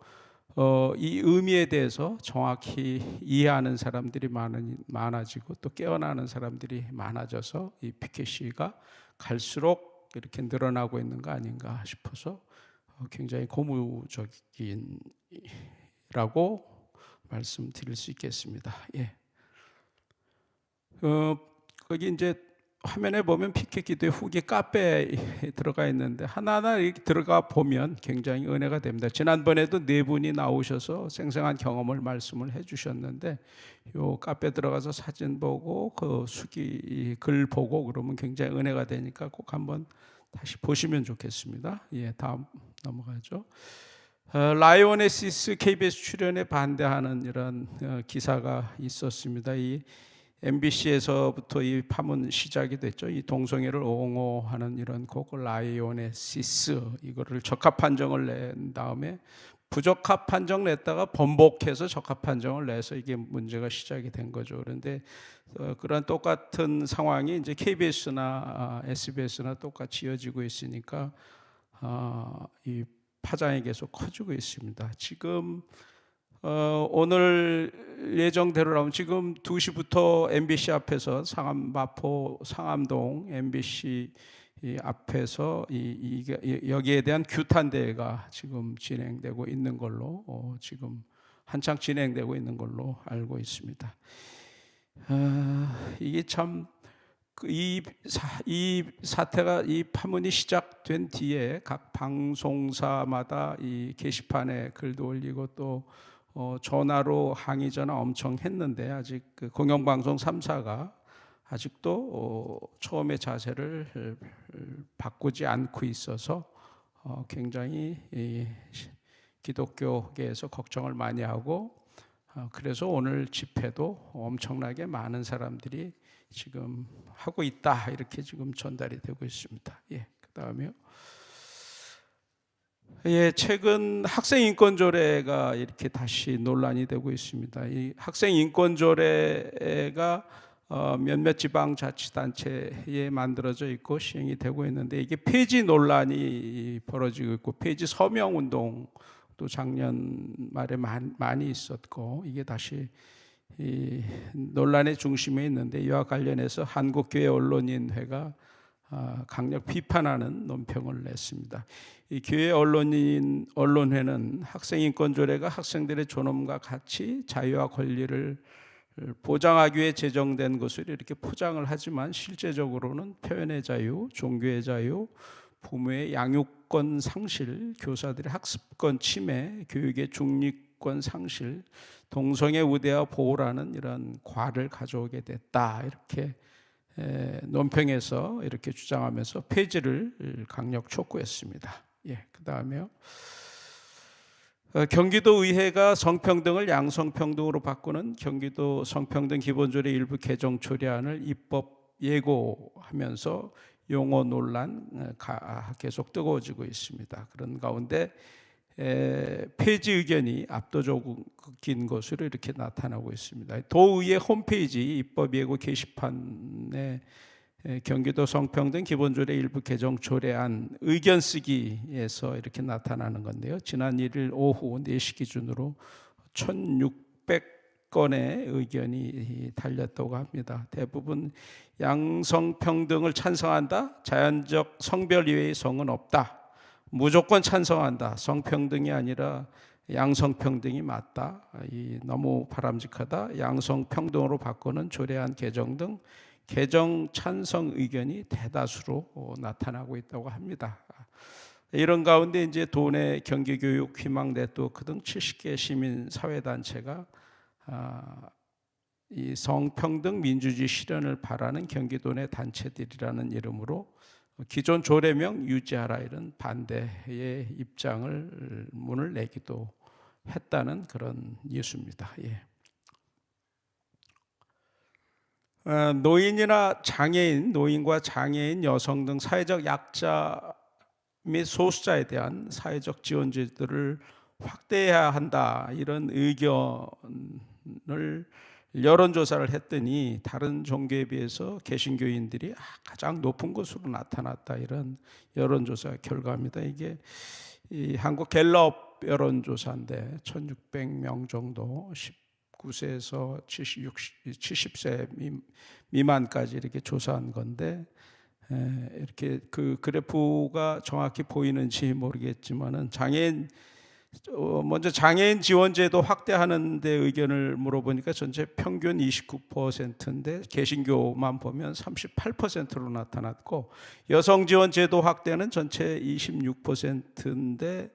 이 의미에 대해서 정확히 이해하는 사람들이 많아지고 또 깨어나는 사람들이 많아져서 이 피켓시가 갈수록 이렇게 늘어나고 있는 거 아닌가 싶어서 굉장히 고무적이라고 말씀드릴 수 있겠습니다. 거기 이제 화면에 보면 피켓 기도의 후기 카페에 들어가 있는데 하나하나 이렇게 들어가 보면 굉장히 은혜가 됩니다. 지난번에도 4분이 나오셔서 생생한 경험을 말씀을 해주셨는데, 요 카페 들어가서 사진 보고 그 글 보고 그러면 굉장히 은혜가 되니까 꼭 한번 다시 보시면 좋겠습니다. 다음 넘어가죠. 라이오네시스 KBS 출연에 반대하는 이런 기사가 있었습니다. 이 MBC에서부터 이 파문 시작이 됐죠. 이 동성애를 옹호하는 이런 곡 라이오네시스, 이거를 적합 판정을 낸 다음에 부적합 판정 냈다가 번복해서 적합 판정을 내서 이게 문제가 시작이 된 거죠. 그런데 그런 똑같은 상황이 이제 KBS나 SBS나 똑같이 이어지고 있으니까 이 파장이 계속 커지고 있습니다. 지금 오늘 예정대로라면 지금 2시부터 MBC 앞에서 마포 상암동 MBC 이 앞에서 여기에 대한 규탄 대회가 지금 진행되고 있는 걸로 지금 한창 진행되고 있는 걸로 알고 있습니다. 이게 참 이 사태가 이 파문이 시작된 뒤에 각 방송사마다 이 게시판에 글도 올리고 또 전화로 항의 전화 엄청 했는데 아직 그 공영방송 3사가 아직도 처음의 자세를 바꾸지 않고 있어서 굉장히 기독교계에서 걱정을 많이 하고 그래서 오늘 집회도 엄청나게 많은 사람들이 지금 하고 있다 이렇게 지금 전달이 되고 있습니다. 그다음에요. 최근 학생 인권 조례가 이렇게 다시 논란이 되고 있습니다. 이 학생 인권 조례가 몇몇 지방자치단체에 만들어져 있고 시행이 되고 있는데 이게 폐지 논란이 벌어지고 있고 폐지 서명 운동도 작년 말에 많이 있었고 이게 다시 이 논란의 중심에 있는데 이와 관련해서 한국교회 언론인회가 강력 비판하는 논평을 냈습니다. 이 교회 언론회는 학생인권조례가 학생들의 존엄과 가치, 자유와 권리를 보장하기 위해 제정된 것을 이렇게 포장을 하지만 실제적으로는 표현의 자유, 종교의 자유, 부모의 양육권 상실, 교사들의 학습권 침해, 교육의 중립권 상실, 동성애 우대와 보호라는 이런 과를 가져오게 됐다. 이렇게 논평에서 이렇게 주장하면서 폐지를 강력 촉구했습니다. 그 다음에요. 경기도 의회가 성평등을 양성평등으로 바꾸는 경기도 성평등 기본조례 일부 개정 조례안을 입법 예고하면서 용어 논란 계속 뜨거워지고 있습니다. 그런 가운데 폐지 의견이 압도적인 것으로 이렇게 나타나고 있습니다. 도의회 홈페이지 입법 예고 게시판에 경기도 성평등 기본조례 일부 개정 조례안 의견 쓰기에서 이렇게 나타나는 건데요. 지난 1일 오후 4시 기준으로 1,600건의 의견이 달렸다고 합니다. 대부분 양성평등을 찬성한다. 자연적 성별 이외의 성은 없다. 무조건 찬성한다. 성평등이 아니라 양성평등이 맞다. 너무 바람직하다. 양성평등으로 바꾸는 조례안 개정 등 개정 찬성 의견이 대다수로 나타나고 있다고 합니다. 이런 가운데 이제 도내 경기교육 희망 네트워크 등 70개 시민 사회단체가 이 성평등 민주주의 실현을 바라는 경기도 내 단체들이라는 이름으로 기존 조례명 유지하라 이런 반대의 입장을 문을 내기도 했다는 그런 뉴스입니다. 노인이나 장애인, 노인과 장애인, 여성 등 사회적 약자 및 소수자에 대한 사회적 지원 제도를 확대해야 한다 이런 의견을 여론조사를 했더니 다른 종교에 비해서 개신교인들이 가장 높은 것으로 나타났다 이런 여론조사 결과입니다. 이게 이 한국 갤럽 여론조사인데 1,600명 정도 19세에서 70세 미만까지 이렇게 조사한 건데 이렇게 그 그래프가 정확히 보이는지 모르겠지만은 먼저 장애인 지원제도 확대하는 데 의견을 물어보니까 전체 평균 29%인데 개신교만 보면 38%로 나타났고 여성 지원제도 확대는 전체 26%인데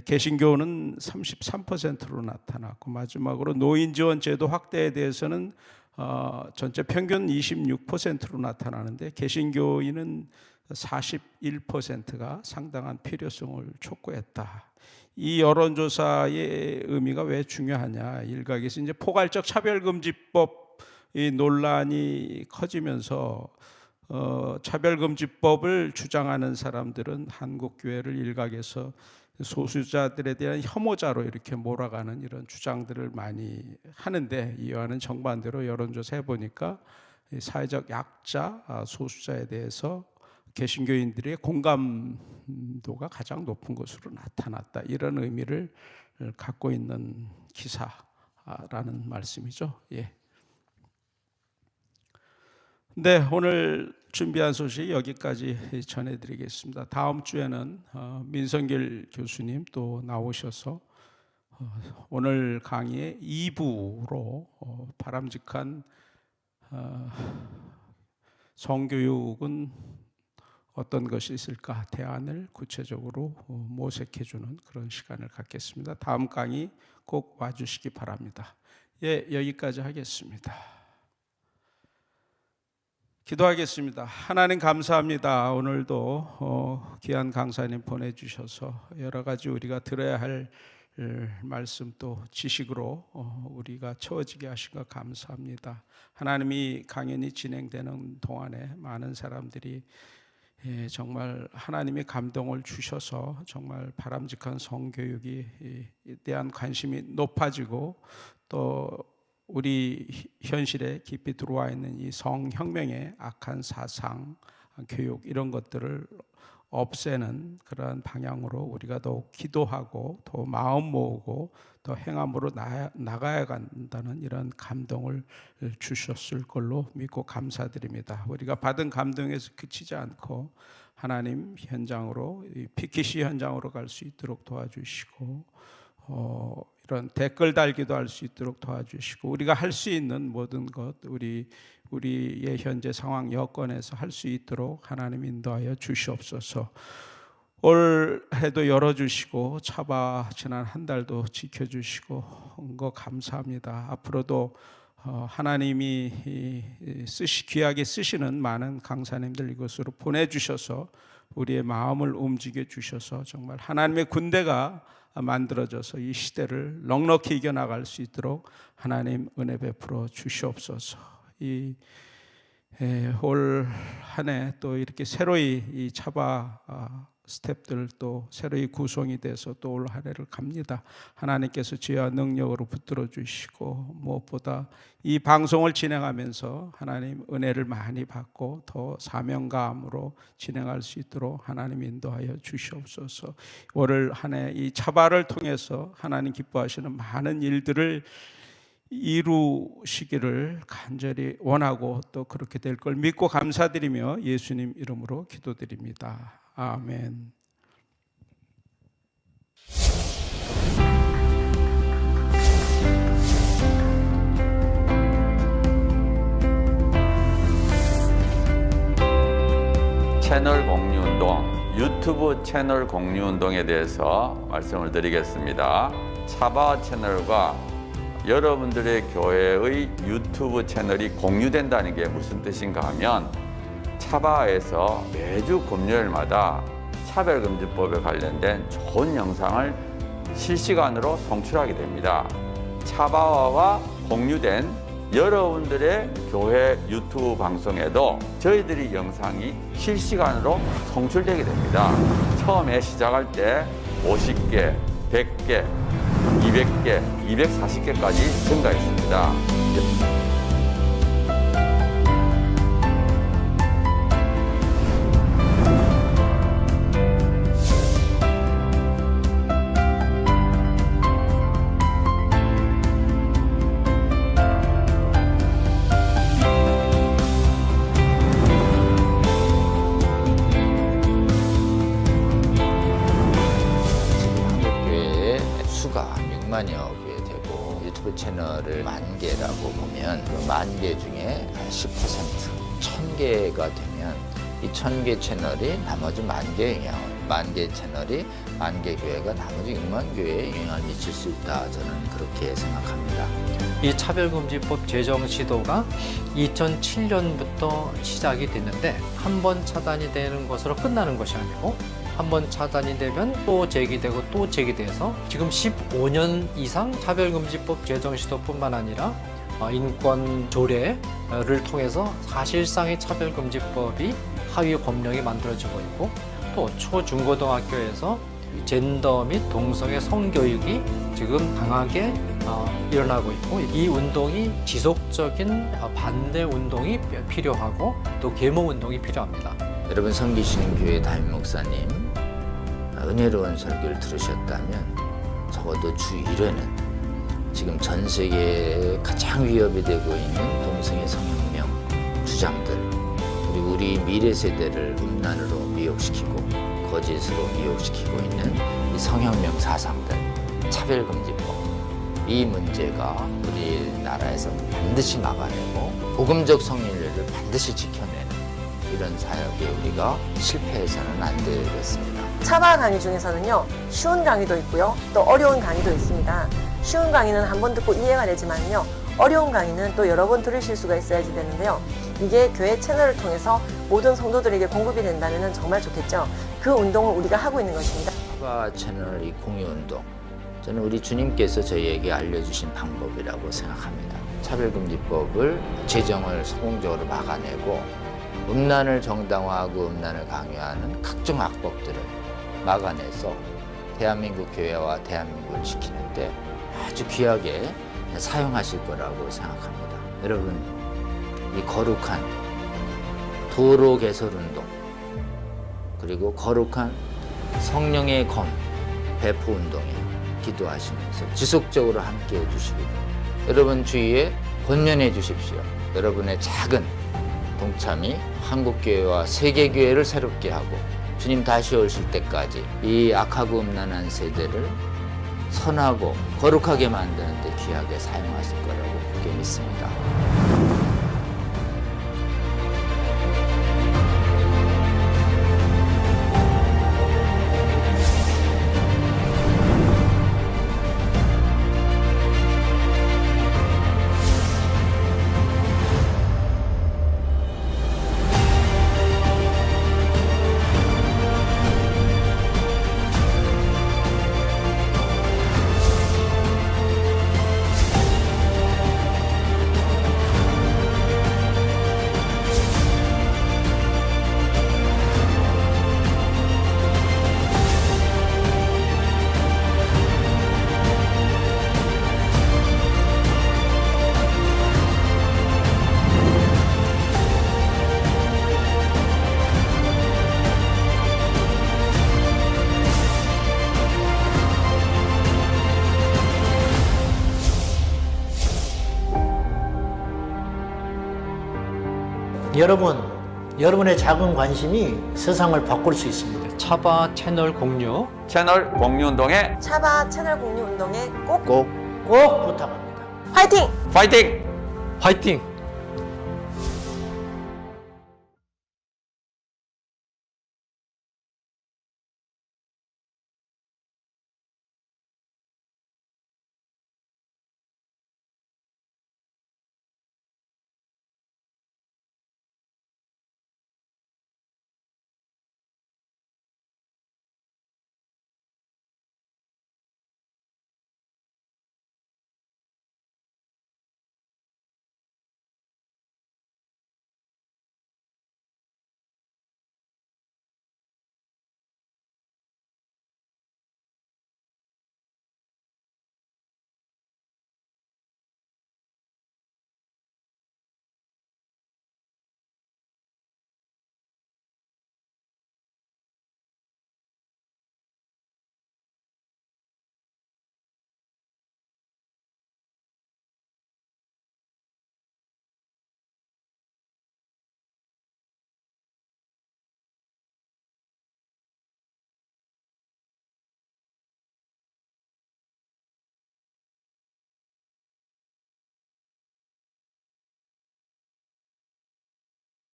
개신교는 33%로 나타났고 마지막으로 노인 지원제도 확대에 대해서는 전체 평균 26%로 나타나는데 개신교인은 41%가 상당한 필요성을 촉구했다. 이 여론조사의 의미가 왜 중요하냐? 일각에서 이제 포괄적 차별금지법 논란이 커지면서 차별금지법을 주장하는 사람들은 한국교회를 일각에서 소수자들에 대한 혐오자로 이렇게 몰아가는 이런 주장들을 많이 하는데 이와는 정반대로 여론조사 해보니까 사회적 약자, 소수자에 대해서 개신교인들의 공감도가 가장 높은 것으로 나타났다. 이런 의미를 갖고 있는 기사라는 말씀이죠. 네, 오늘 준비한 소식 여기까지 전해드리겠습니다. 다음 주에는 민성길 교수님 또 나오셔서 오늘 강의의 2부로 바람직한 성교육은 어떤 것이 있을까 대안을 구체적으로 모색해주는 그런 시간을 갖겠습니다. 다음 강의 꼭 와주시기 바랍니다. 예, 여기까지 하겠습니다. 기도하겠습니다. 하나님 감사합니다. 오늘도 귀한 강사님 보내주셔서 여러 가지 우리가 들어야 할 말씀 또 지식으로 우리가 채워지게 하신 것 감사합니다. 하나님이 강연이 진행되는 동안에 많은 사람들이 정말 하나님이 감동을 주셔서 정말 바람직한 성교육에 대한 관심이 높아지고 또 우리 현실에 깊이 들어와 있는 이 성혁명의 악한 사상, 교육 이런 것들을 없애는 그러한 방향으로 우리가 더욱 기도하고 더 마음 모으고 더 행함으로 나가야 한다는 이런 감동을 주셨을 걸로 믿고 감사드립니다. 우리가 받은 감동에서 그치지 않고 하나님 현장으로 피키시 현장으로 갈 수 있도록 도와주시고 이런 댓글 달기도 할 수 있도록 도와주시고 우리가 할 수 있는 모든 것 우리의 현재 상황 여건에서 할 수 있도록 하나님 인도하여 주시옵소서. 올 해도 열어주시고 차바 지난 한 달도 지켜주시고 한 거 감사합니다. 앞으로도 하나님이 귀하게 쓰시는 많은 강사님들 이곳으로 보내주셔서 우리의 마음을 움직여 주셔서 정말 하나님의 군대가 만들어져서 이 시대를 넉넉히 이겨나갈 수 있도록 하나님 은혜 베풀어 주시옵소서. 올 한 해 또 이렇게 새로이 이 차바 스텝들 또 새로이 구성이 돼서 또 올 한 해를 갑니다. 하나님께서 지혜와 능력으로 붙들어 주시고 무엇보다 이 방송을 진행하면서 하나님 은혜를 많이 받고 더 사명감으로 진행할 수 있도록 하나님 인도하여 주시옵소서. 올 한 해 이 차바를 통해서 하나님 기뻐하시는 많은 일들을 이루시기를 간절히 원하고 또 그렇게 될 걸 믿고 감사드리며 예수님 이름으로 기도드립니다. 아멘. 채널 공유운동, 유튜브 채널 공유운동에 대해서 말씀을 드리겠습니다. 차바 채널과 여러분들의 교회의 유튜브 채널이 공유된다는 게 무슨 뜻인가 하면 차바에서 매주 금요일마다 차별금지법에 관련된 좋은 영상을 실시간으로 송출하게 됩니다. 차바와와 공유된 여러분들의 교회 유튜브 방송에도 저희들이 영상이 실시간으로 송출되게 됩니다. 처음에 시작할 때 50개, 100개, 200개, 240개까지 증가했습니다. 채널을 10,000개라고 보면 그 10,000개 중에 10%, 1,000개가 되면 이 1,000개 채널이 나머지 10,000개의 영향을, 10,000개 채널이 10,000개 교회가 나머지 6만 교회에 영향을 미칠 수 있다. 저는 그렇게 생각합니다. 이 차별금지법 제정 시도가 2007년부터 시작이 됐는데 한 번 차단이 되는 것으로 끝나는 것이 아니고 한 번 차단이 되면 또 제기되고 또 제기돼서 지금 15년 이상 차별금지법 제정 시도뿐만 아니라 인권 조례를 통해서 사실상의 차별금지법이 하위 법령이 만들어지고 있고 또 초중고등학교에서 젠더 및 동성애 성교육이 지금 강하게 일어나고 있고 이 운동이 지속적인 반대 운동이 필요하고 또 계몽 운동이 필요합니다. 여러분 섬기시는 교회 담임 목사님 은혜로운 설교를 들으셨다면 적어도 주 1회는 지금 전 세계에 가장 위협이 되고 있는 동성애 성혁명 주장들, 그리고 우리 미래 세대를 음란으로 미혹시키고 거짓으로 미혹시키고 있는 이 성혁명 사상들, 차별금지법, 이 문제가 우리나라에서 반드시 막아내고 복음적 성인례를 반드시 지켜내는 이런 사역에 우리가 실패해서는 안 되겠습니다. 차바 강의 중에서는요, 쉬운 강의도 있고요, 또 어려운 강의도 있습니다. 쉬운 강의는 한 번 듣고 이해가 되지만요, 어려운 강의는 또 여러 번 들으실 수가 있어야지 되는데요. 이게 교회 채널을 통해서 모든 성도들에게 공급이 된다면 정말 좋겠죠. 그 운동을 우리가 하고 있는 것입니다. 차바 채널 이 공유 운동, 저는 우리 주님께서 저희에게 알려주신 방법이라고 생각합니다. 차별금지법을 제정을 성공적으로 막아내고 음란을 정당화하고 음란을 강요하는 각종 악법들을 막아내서 대한민국 교회와 대한민국을 지키는데 아주 귀하게 사용하실 거라고 생각합니다. 여러분, 이 거룩한 도로 개설 운동, 그리고 거룩한 성령의 검 배포 운동에 기도하시면서 지속적으로 함께 해주시기 바랍니다. 여러분 주위에 권면해 주십시오. 여러분의 작은 동참이 한국교회와 세계교회를 새롭게 하고 주님 다시 오실 때까지 이 악하고 음란한 세대를 선하고 거룩하게 만드는 데 귀하게 사용하실 거라고 그렇게 믿습니다. 여러분의 작은 관심이 세상을 바꿀 수 있습니다. 차바 채널 공유 채널 공유 운동에 차바 채널 공유 운동에 꼭 꼭 꼭 부탁합니다. 화이팅! 파이팅! 화이팅!